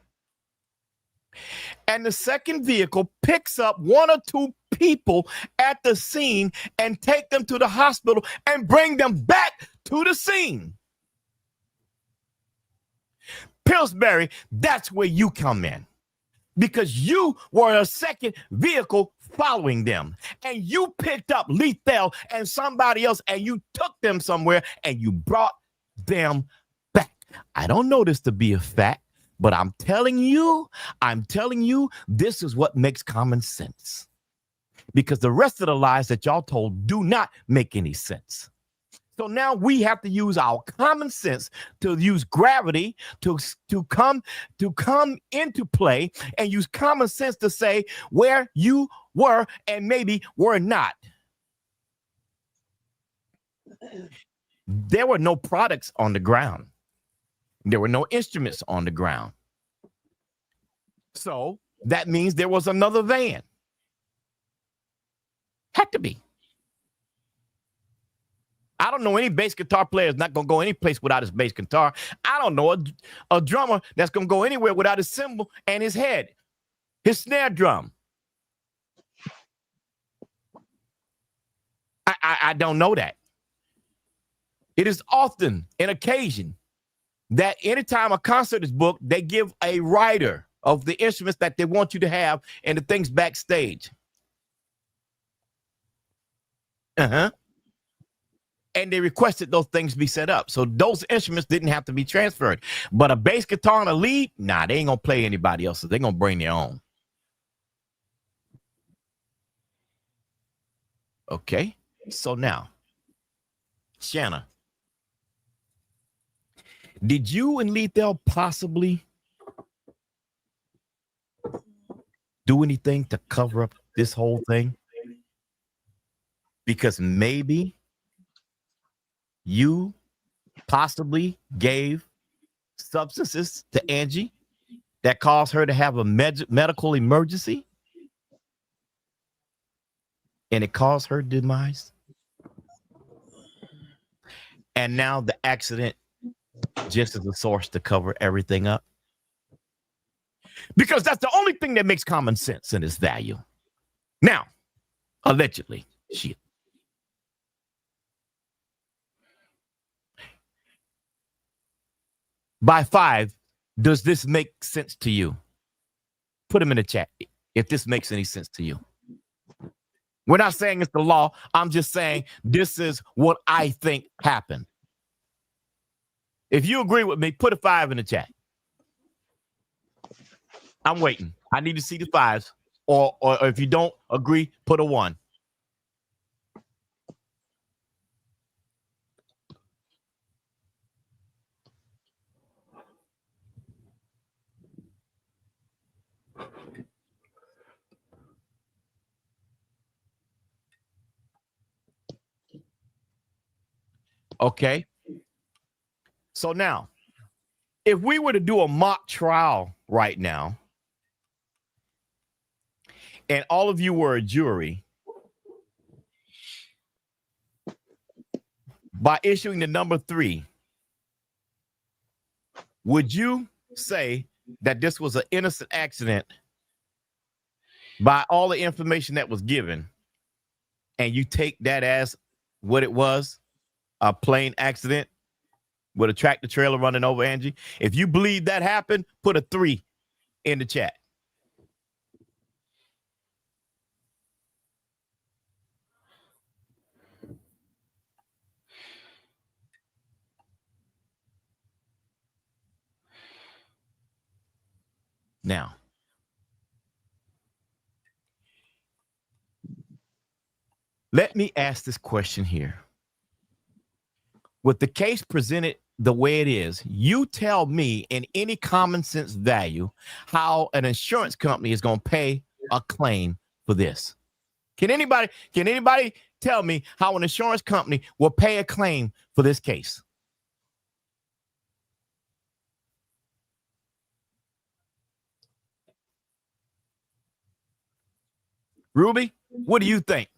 And the second vehicle picks up one or two people at the scene and take them to the hospital and bring them back to the scene. Pillsbury, that's where you come in. Because you were a second vehicle following them. And you picked up Lethal and somebody else and you took them somewhere and you brought them back. I don't know this to be a fact, but I'm telling you, this is what makes common sense. Because the rest of the lies that y'all told do not make any sense. So now we have to use our common sense to use gravity to come into play and use common sense to say where you were and maybe were not. There were no products on the ground. There were no instruments on the ground. So that means there was another van. Had to be. I don't know any bass guitar player is not going to go any place without his bass guitar. I don't know a drummer that's going to go anywhere without his cymbal and his head, his snare drum. I don't know that. It is often an occasion that anytime a concert is booked, they give a writer of the instruments that they want you to have and the things backstage. And they requested those things be set up. So those instruments didn't have to be transferred. But a bass guitar and a lead, nah, they ain't going to play anybody else's. They're going to bring their own. Okay. So now, Shanna, did you and Lethal possibly do anything to cover up this whole thing? Because maybe you possibly gave substances to Angie that caused her to have a medical emergency and it caused her demise. And now the accident just as a source to cover everything up. Because that's the only thing that makes common sense and its value. Now, allegedly, shit. By 5, does this make sense to you? Put them in the chat if this makes any sense to you. We're not saying it's the law. I'm just saying this is what I think happened. If you agree with me, put a 5 in the chat. I'm waiting. I need to see the 5s. Or if you don't agree, put a 1. Okay. So now, if we were to do a mock trial right now, and all of you were a jury, by issuing the number 3, would you say that this was an innocent accident by all the information that was given, and you take that as what it was, a plain accident with a tractor trailer running over Angie? If you believe that happened, put a 3 in the chat. Now, let me ask this question here. With the case presented the way it is, you tell me in any common sense value how an insurance company is going to pay a claim for this. Can anybody tell me how an insurance company will pay a claim for this case? Ruby, what do you think?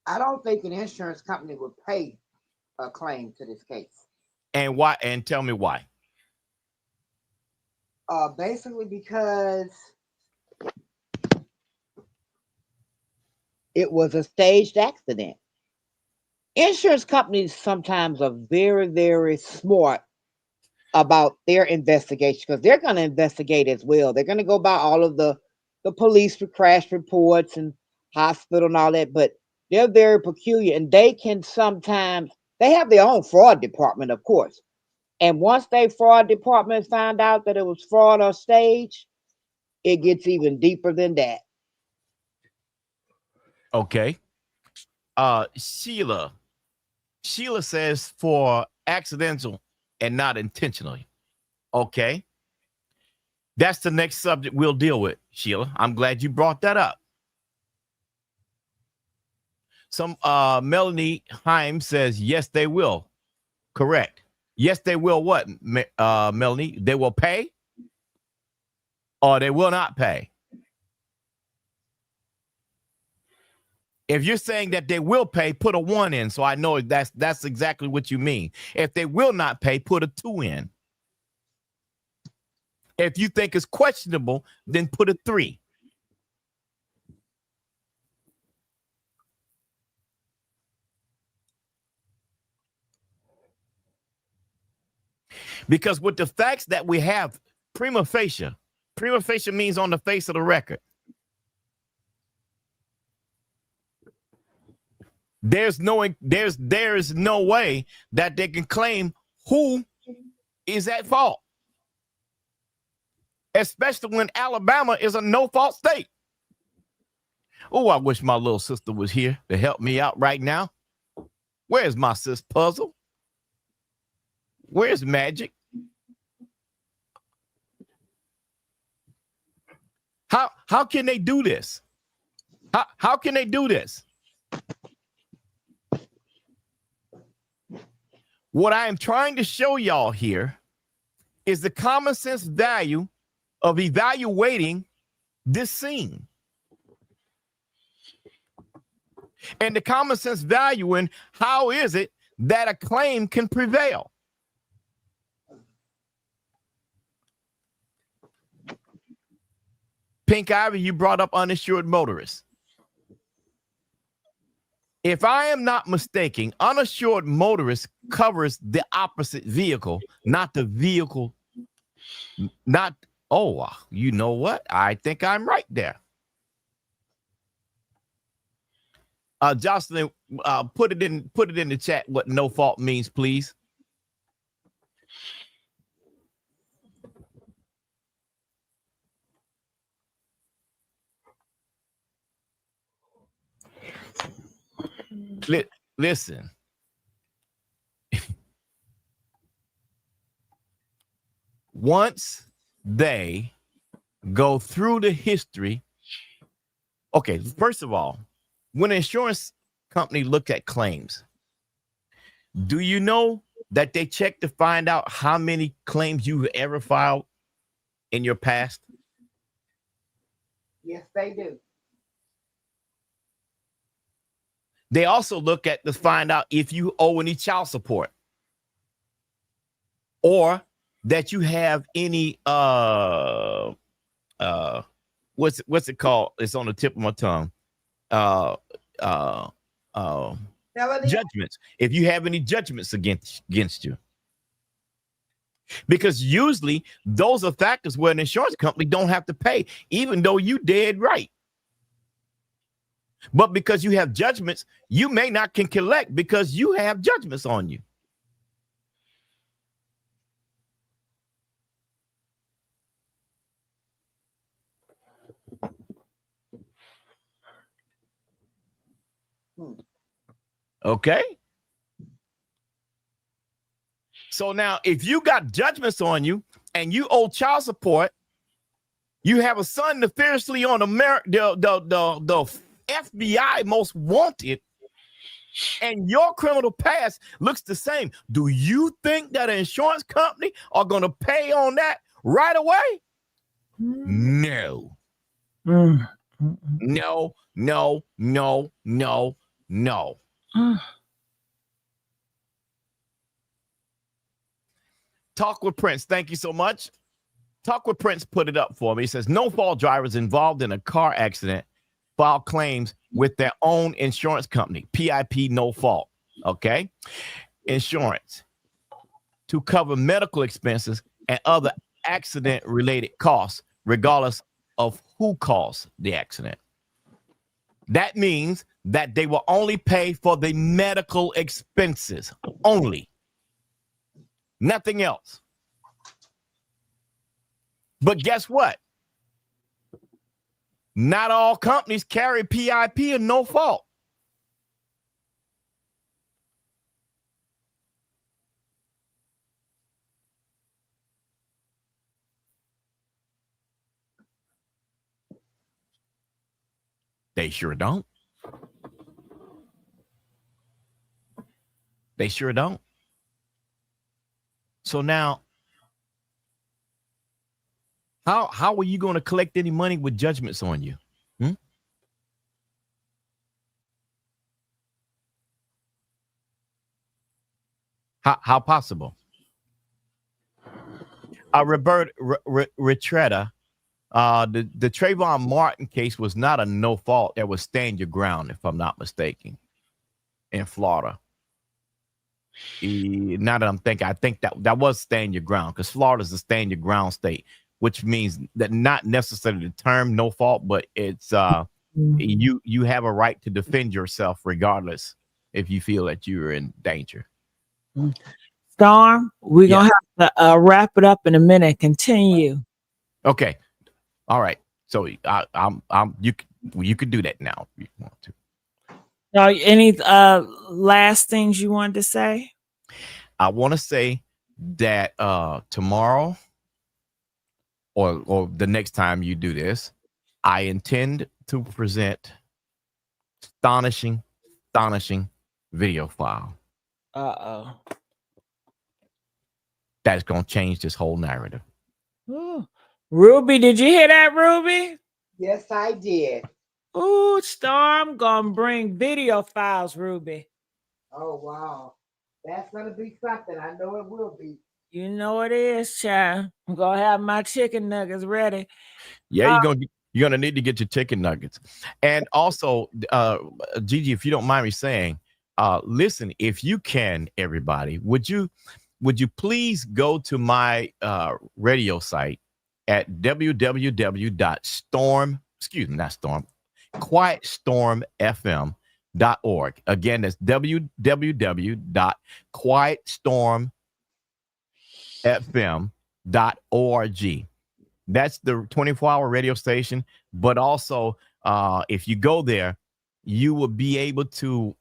I don't think an insurance company would pay a claim to this case. And why? And tell me why. Basically because it was a staged accident. Insurance companies sometimes are very, very smart about their investigation because they're going to investigate as well. They're going to go by all of the police crash reports and hospital and all that, but they're very peculiar, and they can sometimes, they have their own fraud department, of course. And once their fraud department find out that it was fraud or stage, it gets even deeper than that. Okay. Sheila says for accidental and not intentionally. Okay. That's the next subject we'll deal with, Sheila. I'm glad you brought that up. Some Melanie Heim says, yes, they will. Correct. Yes, they will what, Melanie? They will pay or they will not pay? If you're saying that they will pay, put a 1 in so I know that's exactly what you mean. If they will not pay, put a 2 in. If you think it's questionable, then put a 3. Because with the facts that we have, prima facie means on the face of the record. There's no way that they can claim who is at fault, especially when Alabama is a no-fault state. Oh, I wish my little sister was here to help me out right now. Where's my sis Puzzle? Where's Magic? How can they do this? How can they do this? What I am trying to show y'all here is the common sense value of evaluating this scene. And the common sense value in how is it that a claim can prevail. Pink Ivy, you brought up uninsured motorists. If I am not mistaken, uninsured motorist covers the opposite vehicle, not the vehicle. You know what? I think I'm right there. Jocelyn, put it in the chat what no fault means, please. Listen. Once they go through the history, okay, first of all, when an insurance company look at claims, do you know that they check to find out how many claims you've ever filed in your past? Yes, they do. They also look at to find out if you owe any child support or that you have any what's it called? It's on the tip of my tongue. Judgments. If you have any judgments against you. Because usually those are factors where an insurance company don't have to pay, even though you dead right. But because you have judgments, you may not can collect because you have judgments on you. Okay. So now, if you got judgments on you and you owe child support, you have a son nefariously on the FBI most wanted, and your criminal past looks the same. Do you think that an insurance company are going to pay on that right away? No. No, no, no, no, no. Talk with Prince. Thank you so much. Talk with Prince put it up for me. He says, no fault drivers involved in a car accident file claims with their own insurance company. PIP, no fault. Okay. Insurance to cover medical expenses and other accident-related costs, regardless of who caused the accident. That means that they will only pay for the medical expenses only. Nothing else. But guess what? Not all companies carry PIP and no fault. They sure don't. They sure don't. So now, how are you going to collect any money with judgments on you? How possible? Roberta Retretta, the Trayvon Martin case was not a no fault. That was stand your ground, if I'm not mistaken, in Florida. Now that I'm thinking, I think that was stand your ground, because Florida's a stand your ground state, which means that not necessarily the term no fault, but it's you have a right to defend yourself regardless if you feel that you're in danger. Storm, we're gonna have to wrap it up in a minute. Continue. Okay. All right. So you could do that now if you want to. Any last things you wanted to say? I want to say that tomorrow or the next time you do this, I intend to present astonishing video file. That's going to change this whole narrative. Ooh. Ruby, did you hear that, Ruby? Yes, I did. Ooh, Storm gonna bring video files, Ruby. Oh, wow. That's going to be something. I know it will be. You know it is, child. I'm gonna have my chicken nuggets ready. Yeah, you're gonna need to get your chicken nuggets. And also, Gigi, if you don't mind me saying, listen, if you can, everybody, would you please go to my radio site at quietstormfm.org. Again, that's www.quietstormfm.org. That's the 24-hour radio station. But also, if you go there, you will be able to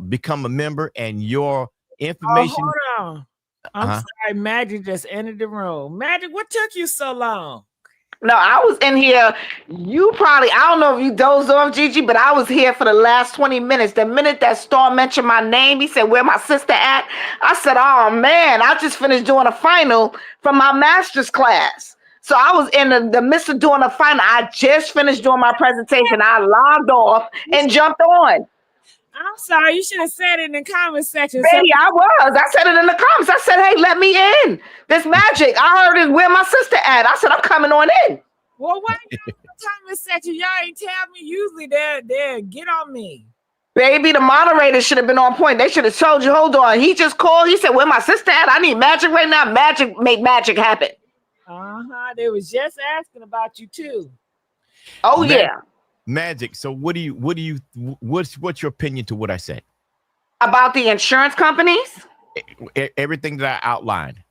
become a member, and your information. Oh, hold on. I'm sorry, Magic just entered the room. Magic, what took you so long? No, I was in here. I don't know if you dozed off, Gigi, but I was here for the last 20 minutes. The minute that Storm mentioned my name, he said, where my sister at? I said, oh man, I just finished doing a final from my master's class. So I was in the midst of doing a final. I just finished doing my presentation. I logged off and jumped on. I'm sorry, you should have said it in the comment section. Baby, I said it in the comments. I said, hey, let me in. This Magic. I heard it. Where my sister at? I said, I'm coming on in. Well, why you in the comment section? Y'all ain't tell me. Usually they're get on me. Baby, the moderator should have been on point. They should have told you, hold on. He just called. He said, where my sister at? I need Magic right now. Magic, make magic happen. They was just asking about you too. Oh, yeah. Magic. So what's your opinion to what I said? About the insurance companies? Everything that I outlined.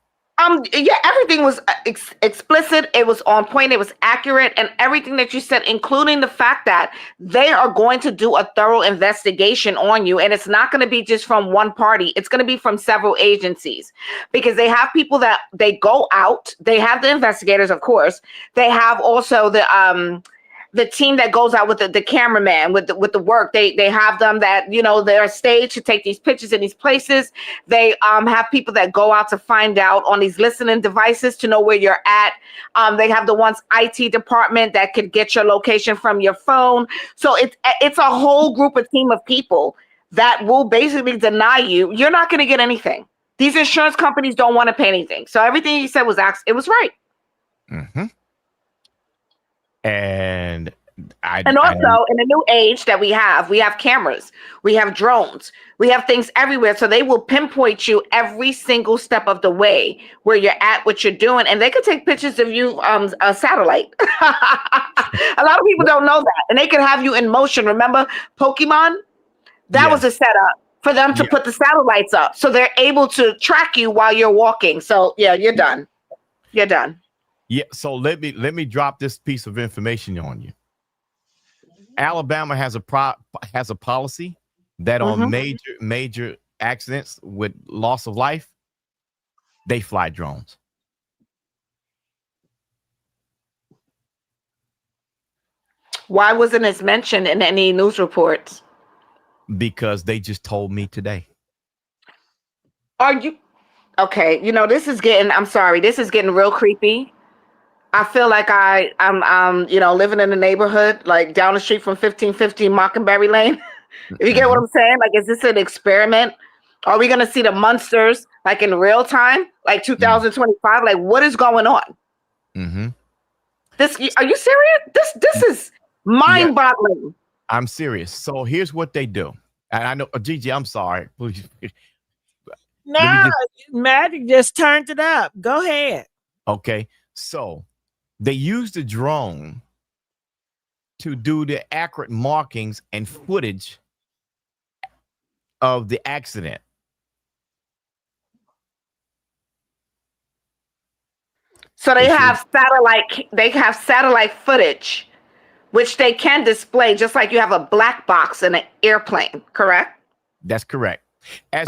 Yeah, everything was explicit. It was on point. It was accurate, and everything that you said, including the fact that they are going to do a thorough investigation on you, and it's not going to be just from one party. It's going to be from several agencies, because they have people that they go out. They have the investigators, of course. They have also the team that goes out with the cameraman with the work. They have them that, you know, they're staged to take these pictures in these places. They have people that go out to find out on these listening devices to know where you're at. They have the ones IT department that could get your location from your phone. So it's a whole team of people that will basically deny you. You're not going to get anything. These insurance companies don't want to pay anything. So everything you said was right. Mm-hmm. And also in the new age that we have cameras, we have drones, we have things everywhere. So they will pinpoint you every single step of the way where you're at, what you're doing, and they could take pictures of you a satellite. A lot of people don't know that, and they could have you in motion. Remember Pokemon? That was a setup for them to put the satellites up, so they're able to track you while you're walking. So yeah, you're done. You're done. Yeah, so let me drop this piece of information on you. Alabama has a policy that on major accidents with loss of life, they fly drones. Why wasn't this mentioned in any news reports? Because they just told me today. Are you okay? You know, this is getting real creepy. I feel like I'm you know, living in a neighborhood like down the street from 1515 Mockingbird Lane. If you get what I'm saying, like, is this an experiment? Are we gonna see the monsters like in real time, like 2025? Like, what is going on? Mm-hmm. Are you serious? This is mind-boggling. I'm serious. So here's what they do. And I know, Gigi, I'm sorry. Please. No, Magic just turned it up. Go ahead. Okay, so they use the drone to do the accurate markings and footage of the accident. So they have satellite footage, which they can display just like you have a black box in an airplane, correct? That's correct. As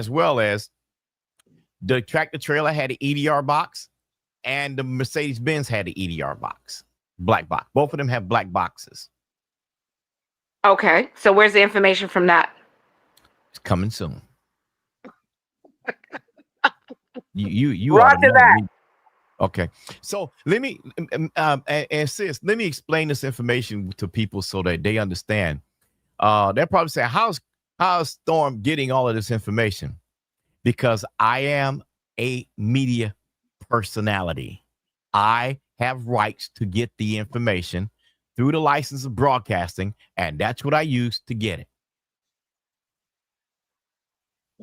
well as the tractor trailer had an EDR box, and the Mercedes-Benz had an EDR box, black box. Both of them have black boxes. Okay, so where's the information from that? It's coming soon. you Roger that. Okay, so let me and sis, let me explain this information to people so that they understand. They'll probably say, how's Storm getting all of this information? Because I am a media personality. I have rights to get the information through the license of broadcasting, and that's what I use to get it.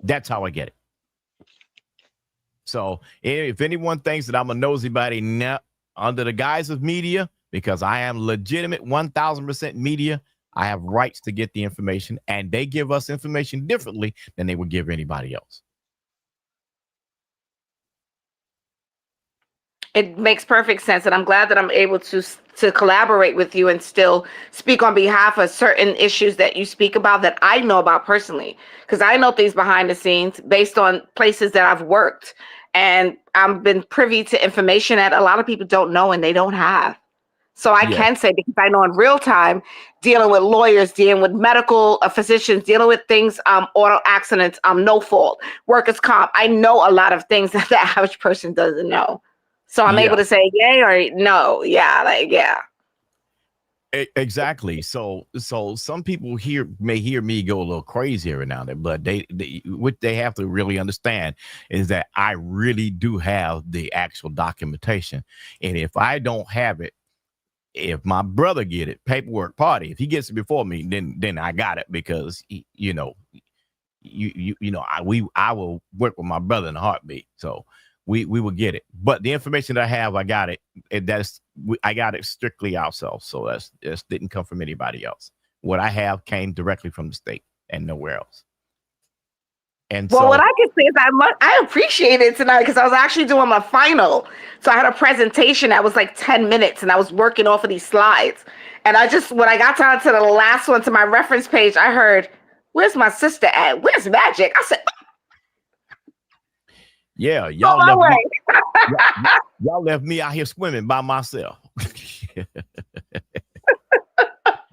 That's how I get it. So if anyone thinks that I'm a nosy body, no, under the guise of media, because I am legitimate 1000% media, I have rights to get the information, and they give us information differently than they would give anybody else. It makes perfect sense, and I'm glad that I'm able to collaborate with you and still speak on behalf of certain issues that you speak about that I know about personally, because I know things behind the scenes based on places that I've worked, and I've been privy to information that a lot of people don't know and they don't have. So I can say, because I know in real time, dealing with lawyers, dealing with medical physicians, dealing with things, auto accidents, no fault, workers' comp. I know a lot of things that the average person doesn't know. So I'm able to say yay or no. Yeah, like, yeah. Exactly. So some people may hear me go a little crazy every now and then, but what they have to really understand is that I really do have the actual documentation. And if I don't have it, if my brother get it, paperwork party, if he gets it before me, then I got it, because I will work with my brother in a heartbeat. So we will get it. But the information that I have, I got it. I got it strictly ourselves. So that didn't come from anybody else. What I have came directly from the state and nowhere else. And Well, what so, I can say is I appreciate it tonight because I was actually doing my final. So I had a presentation that was like 10 minutes and I was working off of these slides. And when I got down to the last one to my reference page, I heard, "Where's my sister at? Where's Magic?" I said, yeah, "Go my way." y'all left me out here swimming by myself.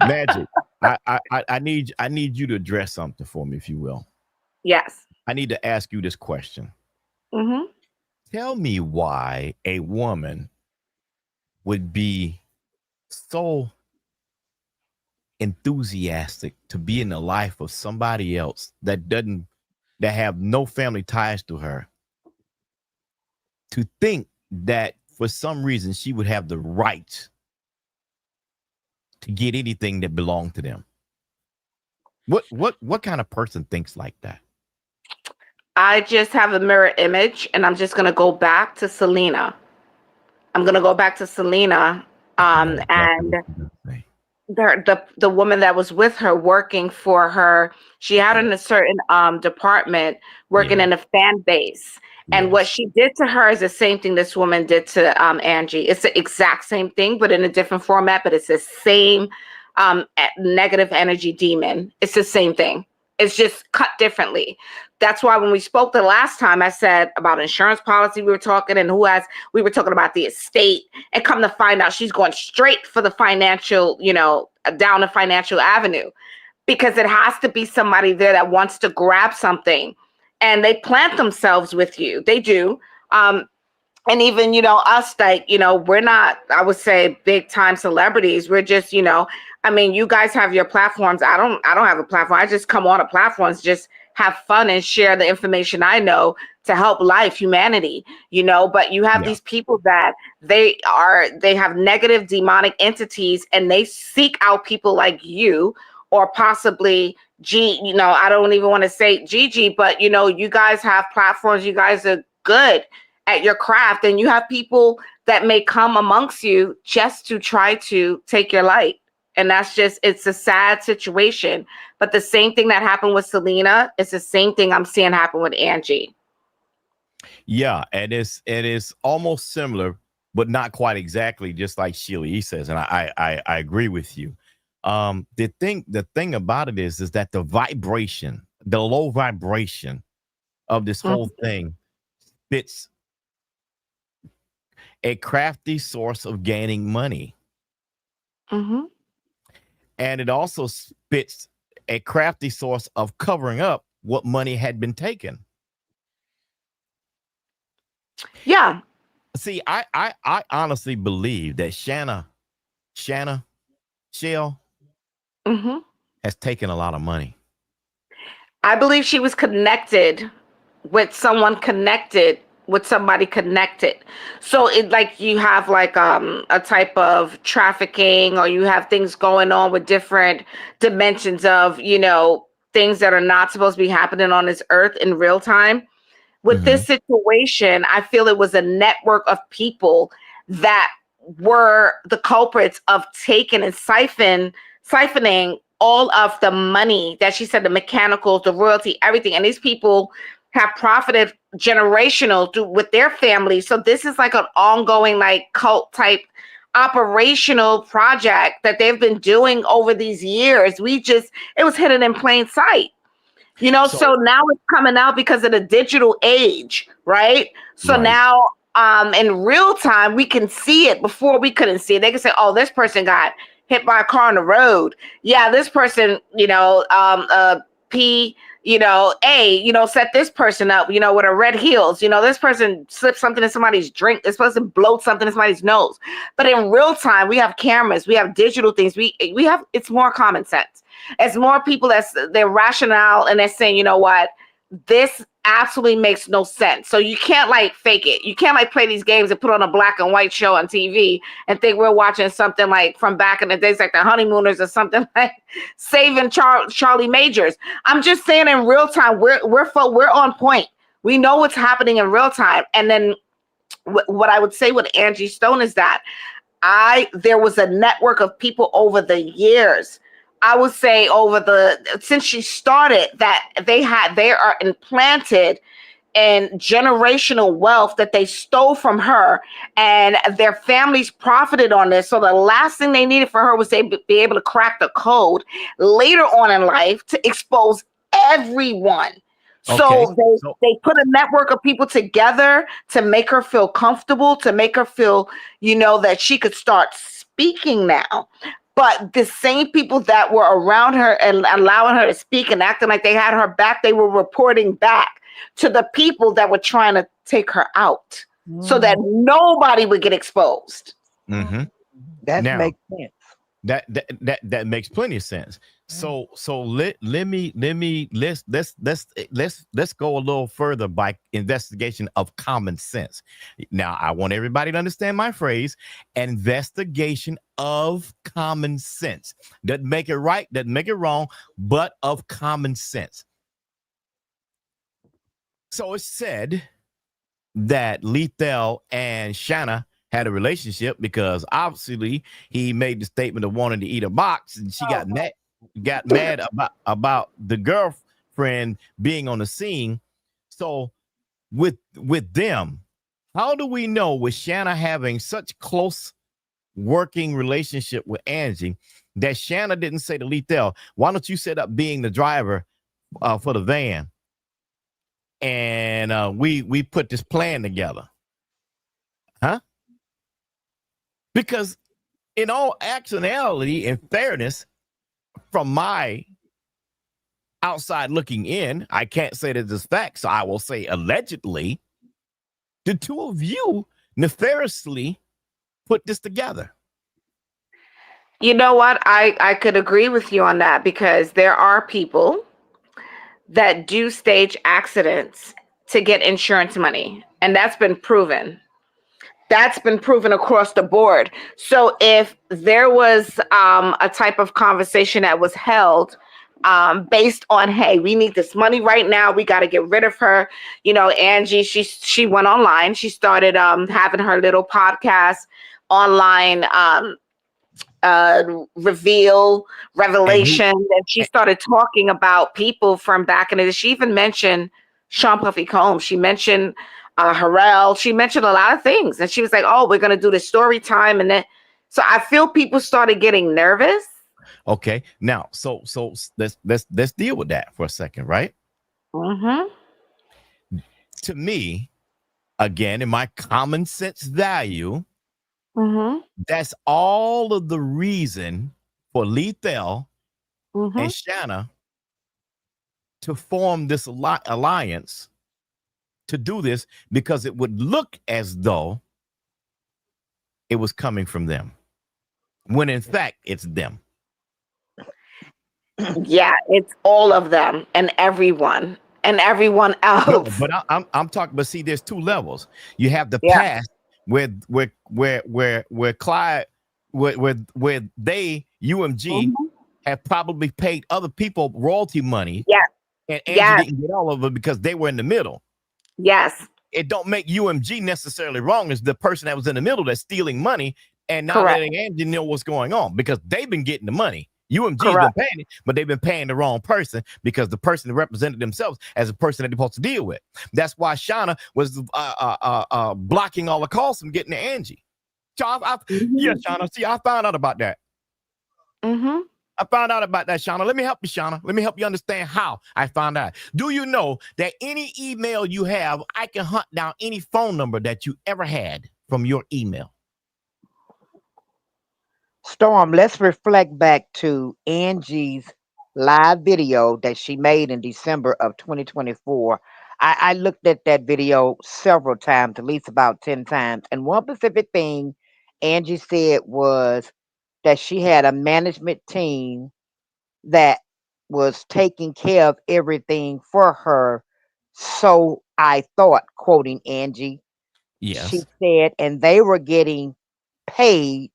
Magic, I need you to address something for me, if you will. Yes. I need to ask you this question. Mm-hmm. Tell me why a woman would be so enthusiastic to be in the life of somebody else that have no family ties to her, to think that for some reason she would have the right to get anything that belonged to them. What kind of person thinks like that? I just have a mirror image, and I'm just gonna go back to Selena. I'm gonna go back to Selena, and the woman that was with her working for her. She had in a certain department working in a fan base. And what she did to her is the same thing this woman did to Angie. It's the exact same thing, but in a different format. But it's the same negative energy demon. It's the same thing. It's just cut differently. That's why when we spoke the last time, I said about insurance policy, we were talking, and we were talking about the estate, and come to find out she's going straight for the financial, down the financial avenue, because it has to be somebody there that wants to grab something, and they plant themselves with you. They do. And even, us, like, we're not, I would say, big time celebrities. We're just, I mean, you guys have your platforms. I don't have a platform. I just come on a platform, just have fun and share the information I know to help humanity, but you have these people that they have negative demonic entities, and they seek out people like you, or possibly I don't even want to say Gigi, but you guys have platforms. You guys are good at your craft, and you have people that may come amongst you just to try to take your light. And it's a sad situation. But the same thing that happened with Selena, it's the same thing I'm seeing happen with Angie. Yeah, and it is almost similar, but not quite exactly, just like Sheila says. And I agree with you. The thing about it is that the low vibration of this whole thing fits a crafty source of gaining money. Mm-hmm. And it also spits a crafty source of covering up what money had been taken. Yeah. See, I honestly believe that Shell has taken a lot of money. I believe she was connected with someone connected with somebody connected. So it like you have like a type of trafficking, or you have things going on with different dimensions of, things that are not supposed to be happening on this earth in real time. With this situation, I feel it was a network of people that were the culprits of taking and siphoning all of the money that she said, the mechanicals, the royalty, everything. And these people have profited with their families. So this is like an ongoing, like, cult type operational project that they've been doing over these years. It was hidden in plain sight. So now it's coming out because of the digital age, right? So now in real time, we can see it. Before we couldn't see it. They can say, oh, this person got hit by a car on the road. Yeah, this person, set this person up, with her red heels. This person slipped something in somebody's drink. This person blowed something in somebody's nose. But in real time, we have cameras, we have digital things. It's more common sense. It's more people they're rationale, and they're saying, you know what, this absolutely makes no sense. So you can't like fake it. You can't like play these games and put on a black and white show on TV and think we're watching something like from back in the days, like the Honeymooners or something like Saving Charlie Majors. I'm just saying, in real time, we're on point. We know what's happening in real time. And then what I would say with Angie Stone is that there was a network of people over the years I would say since she started that they are implanted and generational wealth that they stole from her, and their families profited on this. So the last thing they needed for her was to be able to crack the code later on in life to expose everyone. Okay. So So they put a network of people together to make her feel comfortable, to make her feel, that she could start speaking now. But the same people that were around her and allowing her to speak and acting like they had her back, they were reporting back to the people that were trying to take her out so that nobody would get exposed. mhm. That Now makes sense. that makes plenty of sense. So let's go a little further by investigation of common sense. Now I want everybody to understand my phrase: investigation of common sense. Doesn't make it right, doesn't make it wrong, but of common sense. So it's said that Lethal and Shanna had a relationship because obviously he made the statement of wanting to eat a box, and she got mad about the girlfriend being on the scene. So with them, how do we know with Shanna having such close working relationship with Angie that Shanna didn't say to Lethal, "Why don't you set up being the driver for the van?" And we put this plan together, huh? Because in all actuality and fairness, from my outside looking in, I can't say that this fact, so I will say allegedly, the two of you nefariously put this together. You know what? I could agree with you on that, because there are people that do stage accidents to get insurance money, and that's been proven. That's been proven across the board. So if there was a type of conversation that was held based on, hey, we need this money right now, we got to get rid of her. Angie, she went online. She started having her little podcast online, revelation, and she started talking about people from back in the day. She even mentioned Sean Puffy Combs. She mentioned Harrell. She mentioned a lot of things, and she was like, "Oh, we're gonna do this story time," and then so I feel people started getting nervous. Okay, now so let's deal with that for a second, right? Mm-hmm. To me, again, in my common sense value, Mm-hmm. that's all of the reason for Lethal Mm-hmm. and Shanna to form this alliance, to do this, because it would look as though it was coming from them, when in fact it's them. Yeah, it's all of them and everyone No, else. but I'm talking. But see, there's two levels. You have the Yeah. past where Clyde, where they UMG Mm-hmm. have probably paid other people royalty money, Yeah. and Angie Yes. didn't get all of it because they were in the middle. Yes. It don't make UMG necessarily wrong. It's the person that was in the middle that's stealing money and not Correct. letting Angie know what's going on, because they've been getting the money. UMG's Correct. been paying it, but they've been paying the wrong person, because the person that represented themselves as a person that they're supposed to deal with. That's why Shauna was blocking all the calls from getting to Angie. So yeah, Shauna. See, I found out about that. Mm-hmm. I found out about that, Shauna. Let me help you, Shauna. Let me help you understand how I found out. Do you know that any email you have, I can hunt down any phone number that you ever had from your email? Storm, let's reflect back to Angie's live video that she made in December of 2024. I looked at that video several times, at least about 10 times. And one specific thing Angie said was that she had a management team that was taking care of everything for her. So I thought, quoting Angie, she Yes. said, and they were getting paid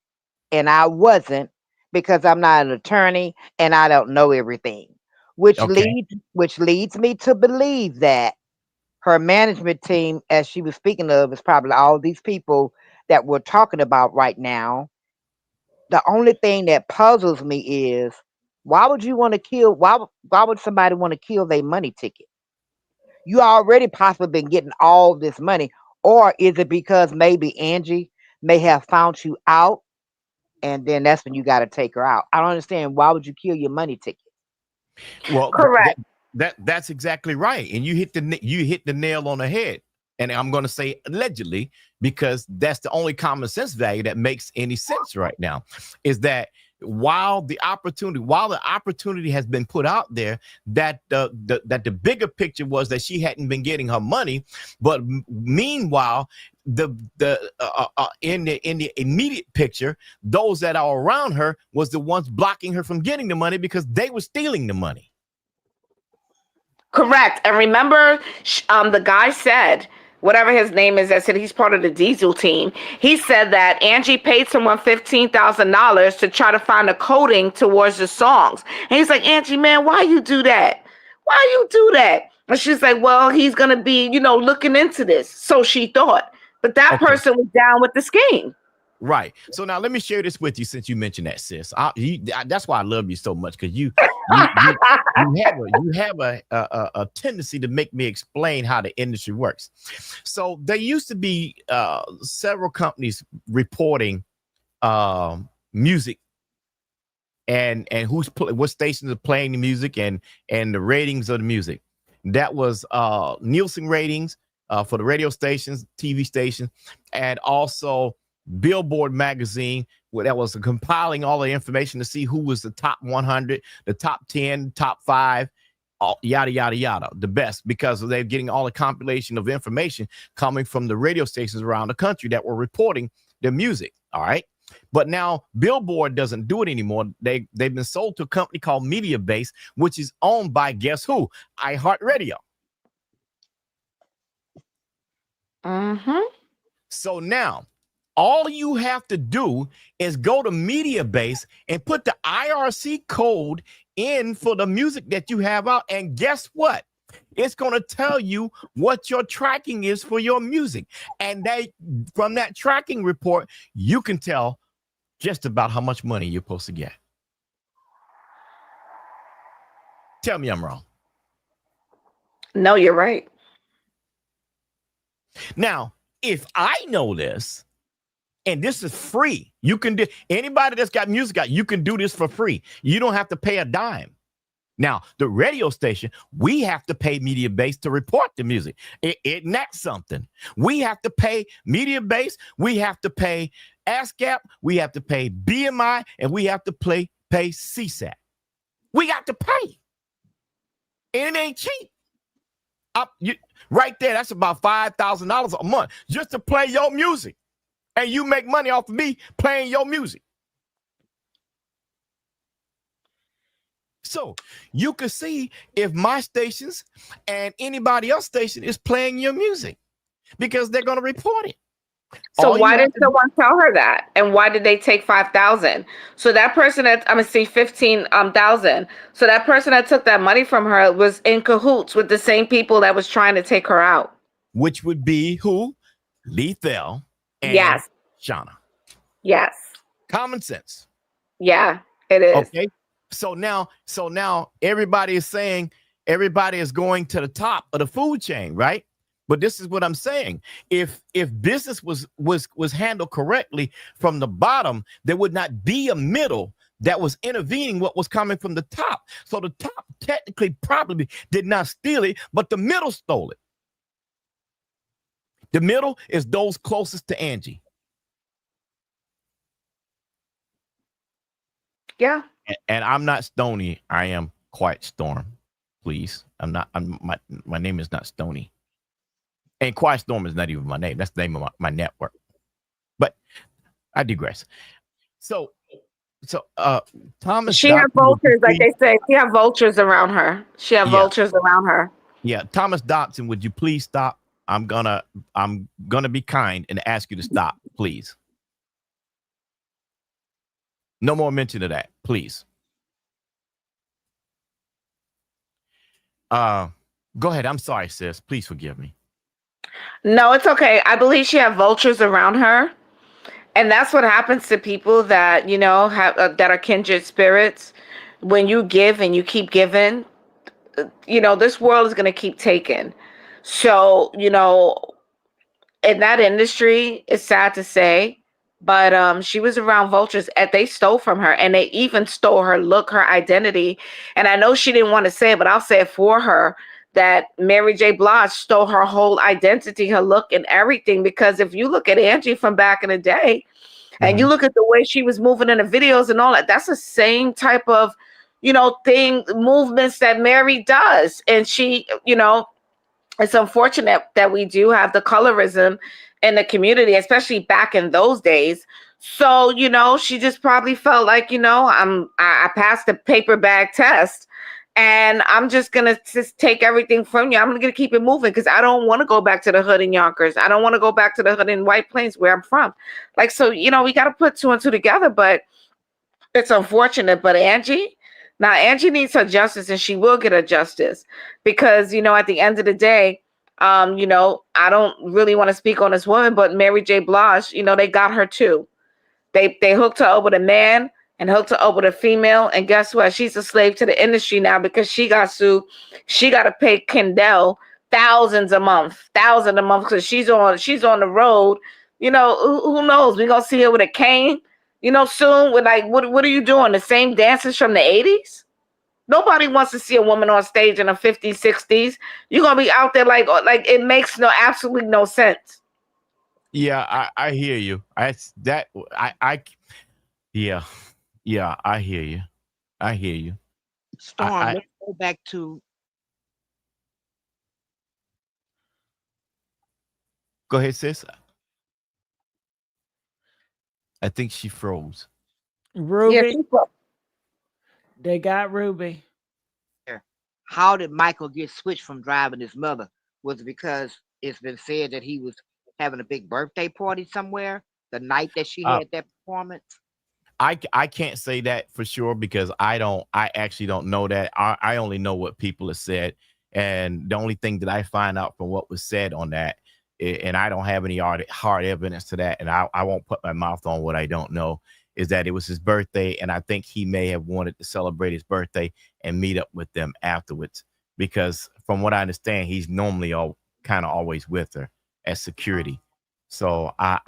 and I wasn't, because I'm not an attorney and I don't know everything. Okay. Which leads me to believe that her management team, as she was speaking of, is probably all these people that we're talking about right now. The only thing that puzzles me is Why would you want to kill? Why would somebody want to kill their money ticket? You already possibly been getting all this money, or is it because maybe Angie may have found you out, and then that's when you got to take her out? I don't understand. Why would you kill your money ticket? Well, Correct. that's exactly right, and you hit the nail on the head. And I'm going to say allegedly because that's the only common sense value that makes any sense right now. Is that while the opportunity has been put out there, that the bigger picture was that she hadn't been getting her money, but meanwhile, in the immediate picture, those that are around her was the ones blocking her from getting the money because they were stealing the money. Correct. And remember, the guy said, whatever his name is, that said he's part of the Diesel team. He said that Angie paid someone $15,000 to try to find a coding towards the songs. And he's like, Angie, man, why you do that? Why you do that? And she's like, well, he's going to be, looking into this. So she thought. But that Okay. person was down with the scheme. Right. So now let me share this with you since you mentioned that, sis. That's why I love you so much, because you have a tendency to make me explain how the industry works. So there used to be several companies reporting music and what stations are playing the music and the ratings of the music. That was Nielsen ratings for the radio stations, TV stations, and also Billboard magazine, where that was compiling all the information to see who was the top 100, the top 10, top 5, yada, yada, yada, the best, because they're getting all the compilation of information coming from the radio stations around the country that were reporting the music. All right. But now Billboard doesn't do it anymore. They've been sold to a company called MediaBase, which is owned by, guess who? iHeartRadio. Mm-hmm. So now all you have to do is go to MediaBase and put the IRC code in for the music that you have out. And guess what? It's going to tell you what your tracking is for your music. And from that tracking report, you can tell just about how much money you're supposed to get. Tell me I'm wrong. No, you're right. Now, if I know this, and this is free, you can do, anybody that's got music out, you can do this for free. You don't have to pay a dime. Now, the radio station, we have to pay MediaBase to report the music. Isn't that something? We have to pay MediaBase, we have to pay ASCAP, we have to pay BMI, and we have to pay CSAT. We got to pay. And it ain't cheap. Right there, that's about $5,000 a month just to play your music. And you make money off of me playing your music. So you can see if my stations and anybody else's station is playing your music because they're going to report it. So why did someone tell her that? And why did they take 5,000? So that person that 15,000. So that person that took that money from her was in cahoots with the same people that was trying to take her out. Which would be who? Lethal and yes. Shauna. Yes. Common sense. Yeah, it is. Okay. So now everybody is saying everybody is going to the top of the food chain, right? But this is what I'm saying. If business was handled correctly from the bottom, there would not be a middle that was intervening what was coming from the top. So the top technically probably did not steal it, but the middle stole it. The middle is those closest to Angie. Yeah. And I'm not Stony. I am Quiet Storm. Please. My name is not Stony. And Quiet Storm is not even my name. That's the name of my network. But I digress. So Thomas. She had vultures, like they say. She had vultures around her. Vultures around her. Yeah. Thomas Dotson, would you please stop? I'm gonna be kind and ask you to stop, please. No more mention of that, please. Go ahead. I'm sorry, sis. Please forgive me. No, it's okay. I believe she had vultures around her. And that's what happens to people that, have that are kindred spirits. when you give and you keep giving, this world is going to keep taking. So, in that industry, it's sad to say, but she was around vultures and they stole from her, and they even stole her look, her identity. And I know she didn't want to say it, but I'll say it for her, that Mary J. Blige stole her whole identity, her look, and everything. Because if you look at Angie from back in the day, and you look at the way she was moving in the videos and all that, that's the same type of, thing, movements that Mary does. And she, it's unfortunate that we do have the colorism in the community, especially back in those days. So, she just probably felt like, I passed the paper bag test, and I'm just gonna just take everything from you. I'm gonna keep it moving because I don't want to go back to the hood in Yonkers. I don't want to go back to the hood in White Plains where I'm from. Like, so, we got to put two and two together, but it's unfortunate. But Angie needs her justice, and she will get her justice, because, at the end of the day, I don't really want to speak on this woman, but Mary J. Blige, they got her too. They hooked her up with a man and hooked her up with a female, and guess what? She's a slave to the industry now because she got sued. She got to pay Kendall thousands a month, because she's on the road. Who knows? We're gonna see her with a cane, soon. With like, what are you doing? The same dances from the 80s? Nobody wants to see a woman on stage in the 50s, 60s. You're gonna be out there like it makes absolutely no sense. Yeah, I hear you. Yeah, I hear you. I hear you. Storm, let's go back to. Go ahead, sis. I think she froze. Ruby. Yeah, They got Ruby. How did Michael get switched from driving his mother? Was it because it's been said that he was having a big birthday party somewhere the night that she had that performance? I can't say that for sure because I actually don't know that. I only know what people have said. And the only thing that I find out from what was said on that, and I don't have any hard evidence to that, and I won't put my mouth on what I don't know, is that it was his birthday. And I think he may have wanted to celebrate his birthday and meet up with them afterwards. Because from what I understand, he's normally kind of always with her as security. So I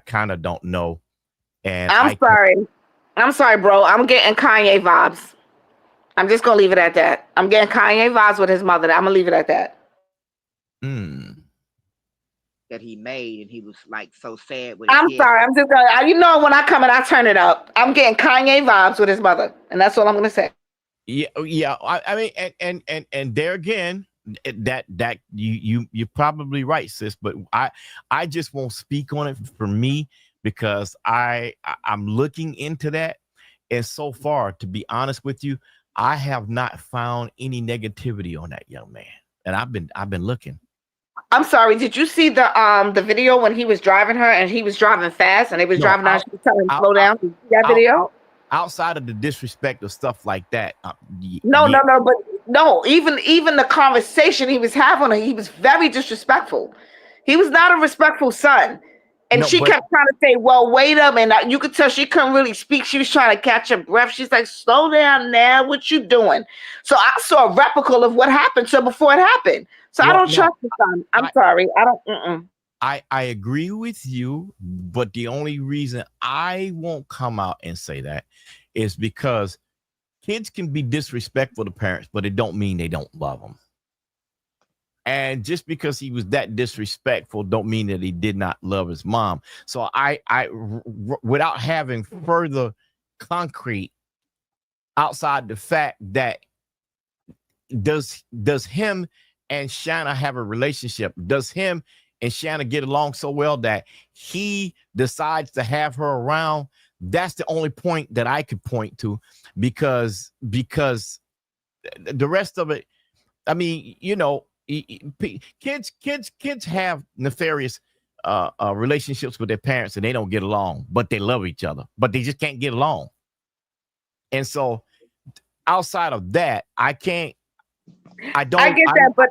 kind of don't know. And I'm sorry, bro. I'm getting Kanye vibes. I'm just gonna leave it at that. I'm getting Kanye vibes with his mother. I'm gonna leave it at that. That he made, and he was like so sad with. I'm sorry. I'm just gonna. When I come in, I turn it up. I'm getting Kanye vibes with his mother, and that's all I'm gonna say. Yeah. I mean, and there again, that you're probably right, sis. But I just won't speak on it for me. Because I'm looking into that, and so far, to be honest with you, I have not found any negativity on that young man, and I've been looking. I'm sorry. Did you see the video when he was driving her and he was driving fast and they was driving down? She was telling him slow down. Did you see that video? Outside of the disrespect of stuff like that. No. But no. Even the conversation he was having, he was very disrespectful. He was not a respectful son. And she kept trying to say, well, wait a minute. You could tell she couldn't really speak. She was trying to catch her breath. She's like, slow down now. What you doing? So I saw a replica of what happened to before it happened. So I don't trust the son. I'm sorry. I don't. I agree with you. But the only reason I won't come out and say that is because kids can be disrespectful to parents, but it don't mean they don't love them. And just because he was that disrespectful don't mean that he did not love his mom. So I without having further concrete outside the fact that does him and Shanna have a relationship? Does him and Shanna get along so well that he decides to have her around? That's the only point that I could point to, because the rest of it, I mean, kids have nefarious relationships with their parents, and they don't get along, but they love each other, but they just can't get along. And so outside of that, I get that, but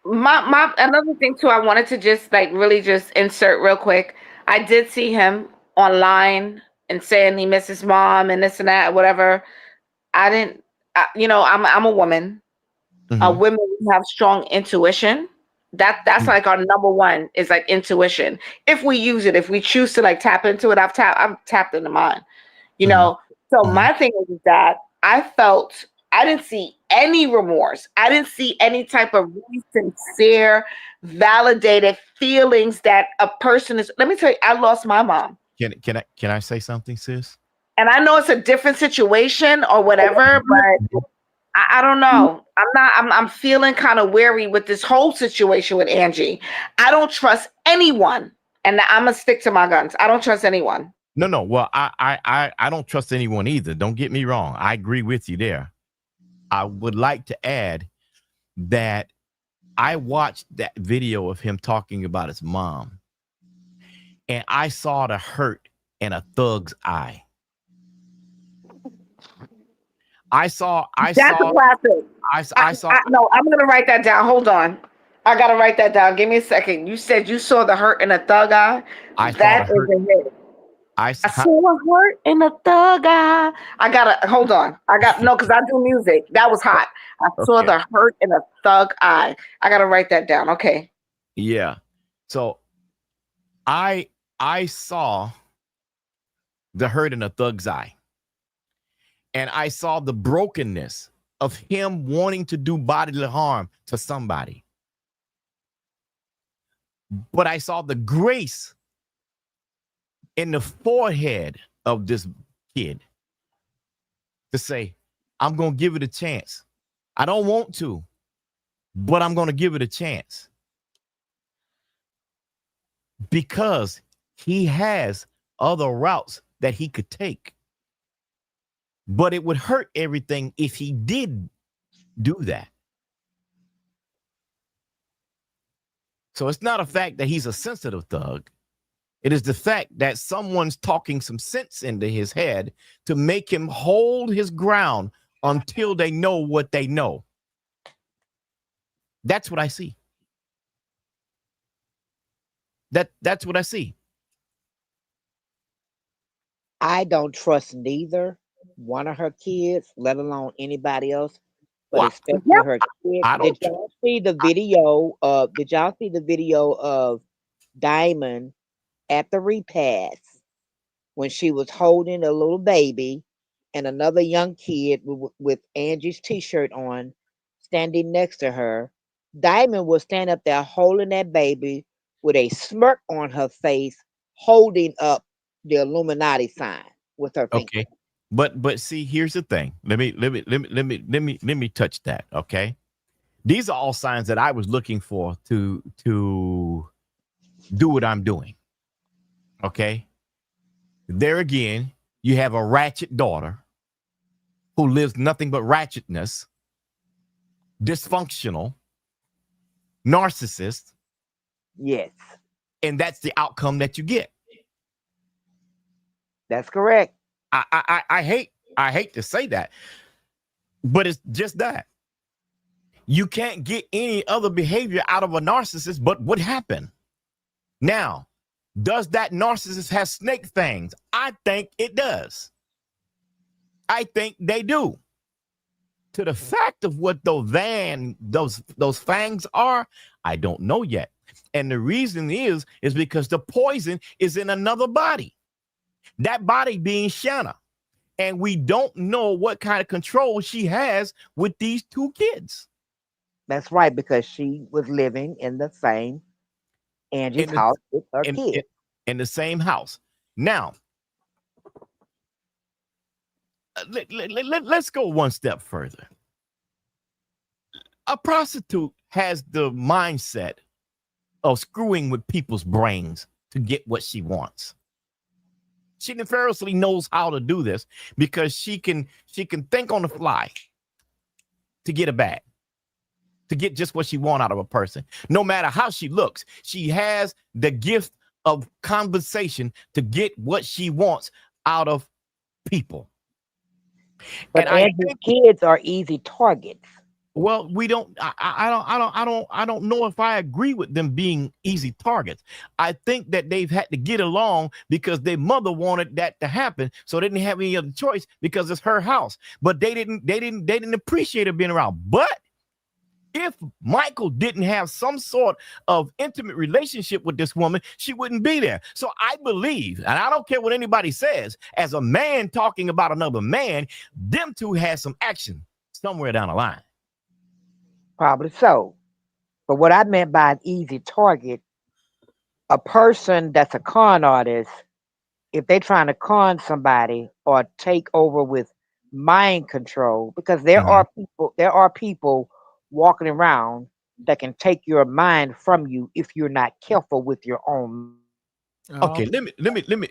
my another thing too, I wanted to just really just insert real quick. I did see him online and saying he misses mom and this and that, whatever. I didn't. I'm a woman. Mhm. Women have strong intuition. That's Mm. like our number one is like intuition. If we use it, if we choose to like tap into it, I've tapped into mine. You Mhm. know. So Mhm. my thing is that I didn't see any remorse. I didn't see any type of really sincere, validated feelings that a person is. Let me tell you, I lost my mom. Can I say something, sis? And I know it's a different situation or whatever, but I don't know. I'm feeling kind of wary with this whole situation with Angie. I don't trust anyone. And I'm gonna stick to my guns. I don't trust anyone. No, no. Well, I don't trust anyone either. Don't get me wrong. I agree with you there. I would like to add that I watched that video of him talking about his mom, and I saw the hurt in a thug's eye. I That's a saw, classic. I saw. No, I'm gonna write that down. Hold on. I gotta write that down. Give me a second. You said you saw the hurt in a thug eye. I saw That the is hurt. a hit. I I saw. saw a hurt in a thug eye. I gotta hold on. I got no, because I do music. That was hot. I saw Okay. the hurt in a thug eye. I gotta write that down. Okay. Yeah. So I saw the hurt in a thug's eye, and I saw the brokenness of him wanting to do bodily harm to somebody. But I saw the grace in the forehead of this kid to say, I'm going to give it a chance. I don't want to, but I'm going to give it a chance because he has other routes that he could take. But it would hurt everything if he did do that. So it's not a fact that he's a sensitive thug. It is the fact that someone's talking some sense into his head to make him hold his ground until they know what they know. That's what I see. That's what I see. I don't trust neither one of her kids, let alone anybody else, but Well, especially Yep. her kid. I don't. Did y'all see the video of Diamond at the repast when she was holding a little baby and another young kid with Angie's t-shirt on standing next to her? Diamond was standing up there holding that baby with a smirk on her face, holding up the Illuminati sign with her finger. Okay, but see, here's the thing. Let me touch that. Okay, these are all signs that I was looking for to do what I'm doing. Okay, there again, you have a ratchet daughter who lives nothing but ratchetness, dysfunctional, narcissist, Yes, and that's the outcome that you get. that's correct. I hate to say that, but it's just that. You can't get any other behavior out of a narcissist but what happened. Now, does that narcissist have snake fangs? I think it does. I think they do. To the fact of what those fangs are, I don't know yet. And the reason is because the poison is in another body. That body being Shanna. And we don't know what kind of control she has with these two kids. That's right, because she was living in the same Angie's In the house with her in, kid. in, in the same house. Now, let's go one step further. A prostitute has the mindset of screwing with people's brains to get what she wants. She nefariously knows how to do this because she can think on the fly to get a bag, to get just what she wants out of a person. No matter how she looks, she has the gift of conversation to get what she wants out of people. But And I Angie's think kids are easy targets. Well, we don't. I don't know if I agree with them being easy targets. I think that they've had to get along because their mother wanted that to happen, so they didn't have any other choice because it's her house. But they didn't appreciate her being around. But if Michael didn't have some sort of intimate relationship with this woman, she wouldn't be there. So I believe, and I don't care what anybody says, as a man talking about another man, them two had some action somewhere down the line. Probably so. But what I meant by an easy target, a person that's a con artist, if they're trying to con somebody or take over with mind control, because Mhm. there are people walking around that can take your mind from you if you're not careful with your own mind. Oh, Okay, hold on, let me.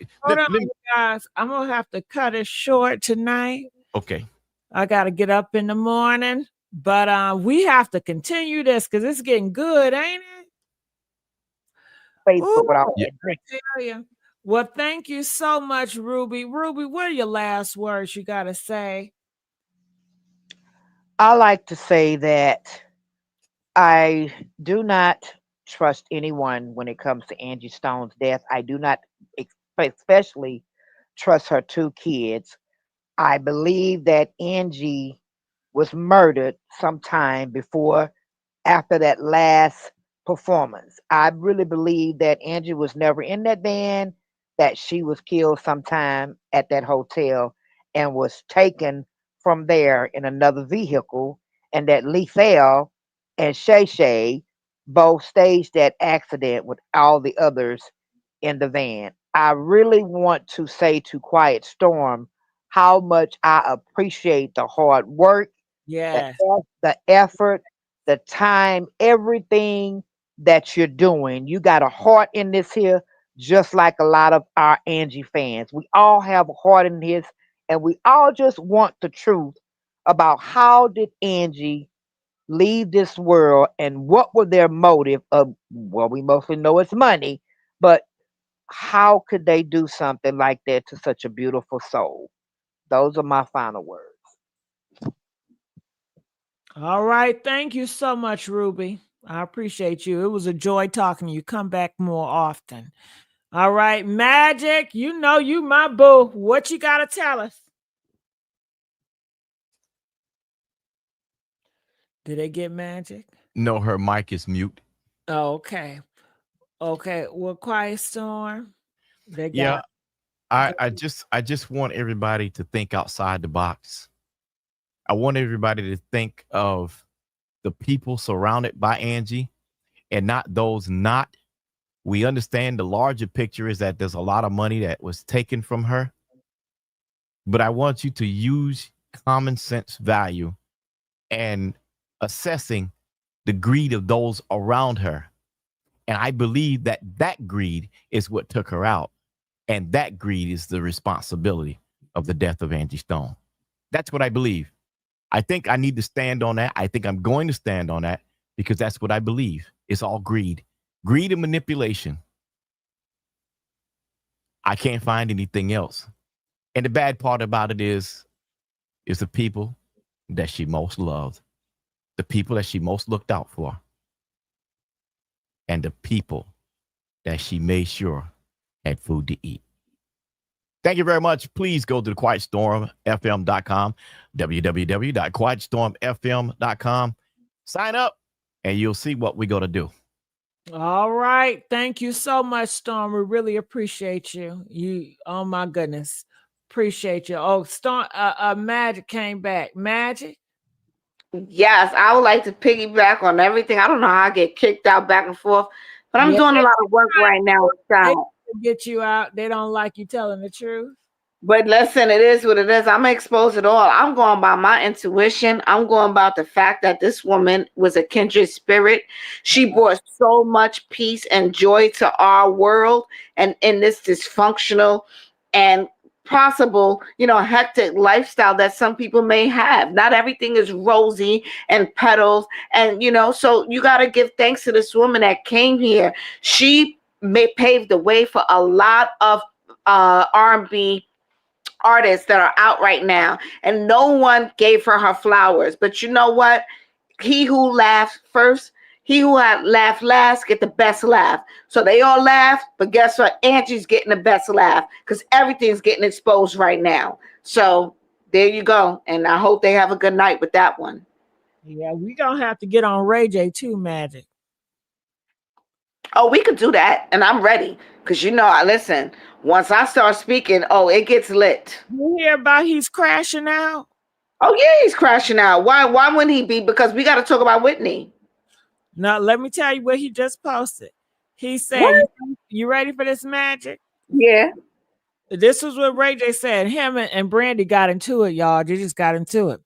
you guys. I'm gonna have to cut it short tonight. Okay, I gotta get up in the morning, but we have to continue this because it's getting good, ain't it? Faith Ooh, with all yeah, that drink. I tell you. Well, thank you so much, Ruby. Ruby, what are your last words you gotta say? I like to say that I do not trust anyone when it comes to Angie Stone's death. I do not especially trust her two kids. I believe that Angie was murdered sometime before, after that last performance. I really believe that Angie was never in that van, that she was killed sometime at that hotel and was taken from there in another vehicle, and that Lethal and Shay Shay both staged that accident with all the others in the van. I really want to say to Quiet Storm how much I appreciate the hard work, Yes. the effort, the time, everything that you're doing. You got a heart in this here, just like a lot of our Angie fans. We all have a heart in this, and we all just want the truth about how did Angie leave this world and what were their motive of, well, we mostly know it's money, but how could they do something like that to such a beautiful soul? Those are my final words. All right. Thank you so much, Ruby. I appreciate you. It was a joy talking to you. Come back more often. All right, Magic. You know you my boo. What you gotta tell us? Did they get Magic? no, her mic is mute. Oh, okay. Okay. Well, Quiet Storm. They got Yeah, I just want everybody to think outside the box. I want everybody to think of the people surrounded by Angie and not those not. We understand the larger picture is that there's a lot of money that was taken from her, but I want you to use common sense value and assessing the greed of those around her. And I believe that that greed is what took her out. And that greed is the responsibility of the death of Angie Stone. That's what I believe. I think I need to stand on that. I think I'm going to stand on that because that's what I believe. It's all greed, greed and manipulation. I can't find anything else. And the bad part about it is the people that she most loved, the people that she most looked out for, and the people that she made sure had food to eat. Thank you very much. Please go to quietstormfm.com, www.quietstormfm.com. Sign up, and you'll see what we're going to do. all right. Thank you so much, Storm. We really appreciate you. You, oh my goodness. Appreciate you. Oh, Storm, Magic came back. Magic? Yes, I would like to piggyback on everything. I don't know how I get kicked out back and forth, but I'm Yeah, doing a lot of work right now with they sound. get you out. They don't like you telling the truth. But listen, it is what it is. I'm gonna expose it all. I'm going by my intuition. I'm going about the fact that this woman was a kindred spirit. She brought so much peace and joy to our world and in this dysfunctional and possible, hectic lifestyle that some people may have. Not everything is rosy and petals. And so you gotta give thanks to this woman that came here. She may pave the way for a lot of R&B artists that are out right now, and no one gave her flowers. But you know what? he who laughs first, he who had laughed last get the best laugh. So they all laugh, but guess what? Angie's getting the best laugh because everything's getting exposed right now. So there you go. And I hope they have a good night with that one. Yeah, we gonna have to get on Ray J too, Magic. Oh, we could do that. And I'm ready. Because I listen, once I start speaking, it gets lit. You hear about he's crashing out? Oh yeah, he's crashing out. Why wouldn't he be? Because we got to talk about Whitney. Now, let me tell you what he just posted. He said, What? you ready for this, Magic? Yeah. This is what Ray J said. Him and Brandy got into it, y'all. They just got into it.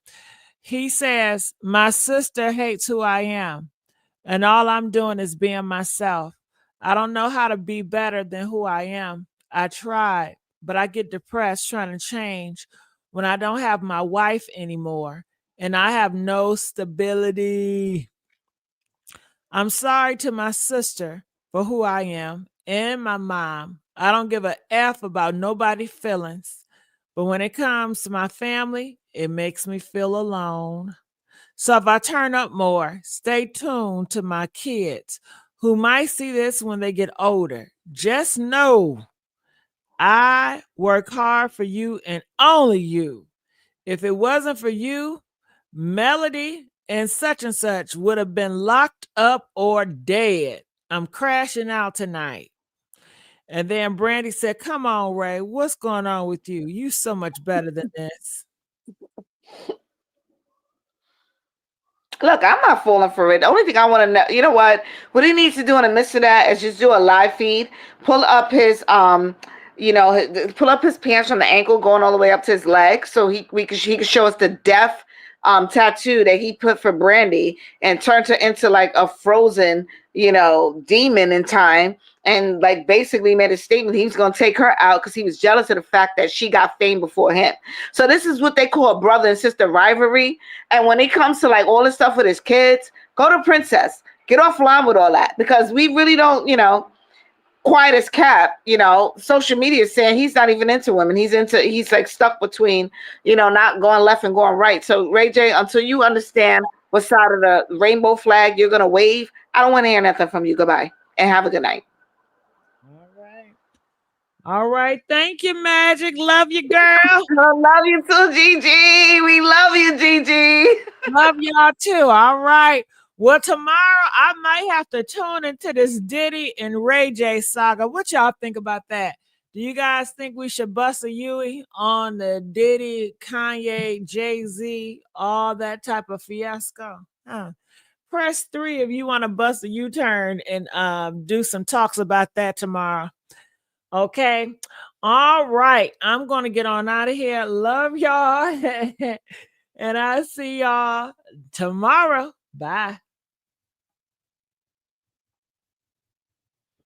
He says, my sister hates who I am, and all I'm doing is being myself. I don't know how to be better than who I am. I tried, but I get depressed trying to change when I don't have my wife anymore, and I have no stability. I'm sorry to my sister for who I am and my mom. I don't give a F about nobody's feelings. But when it comes to my family, it makes me feel alone. So if I turn up more, stay tuned to my kids who might see this when they get older. Just know I work hard for you and only you. If it wasn't for you, Melody and such would have been locked up or dead. I'm crashing out tonight. And then Brandy said, come on, Ray, what's going on with you? You so much better than this. Look, I'm not falling for it. The only thing I want to know, you know what he needs to do in the midst of that is just do a live feed, pull up his pull up his pants from the ankle going all the way up to his leg, so he could show us the death tattoo that he put for Brandy and turned her into like a frozen demon in time, and like basically made a statement he was going to take her out because he was jealous of the fact that she got fame before him. So this is what they call a brother and sister rivalry. And when it comes to like all this stuff with his kids, go to Princess, get offline with all that, because we really don't quiet as Cap. Social media is saying he's not even into women. He's like stuck between not going left and going right. So Ray J, until you understand what side of the rainbow flag you're gonna wave, I don't want to hear nothing from you. Goodbye and have a good night. All right. All right. Thank you, Magic. Love you, girl. I love you too, Gigi. We love you, Gigi. Love y'all too. All right. Well, tomorrow I might have to tune into this Diddy and Ray J saga. What y'all think about that? Do you guys think we should bust a Yui on the Diddy, Kanye, Jay-Z, all that type of fiasco? Press 3 if you want to bust a U-turn and do some talks about that tomorrow. Okay. All right. I'm going to get on out of here. Love y'all. And I'll see y'all tomorrow. Bye.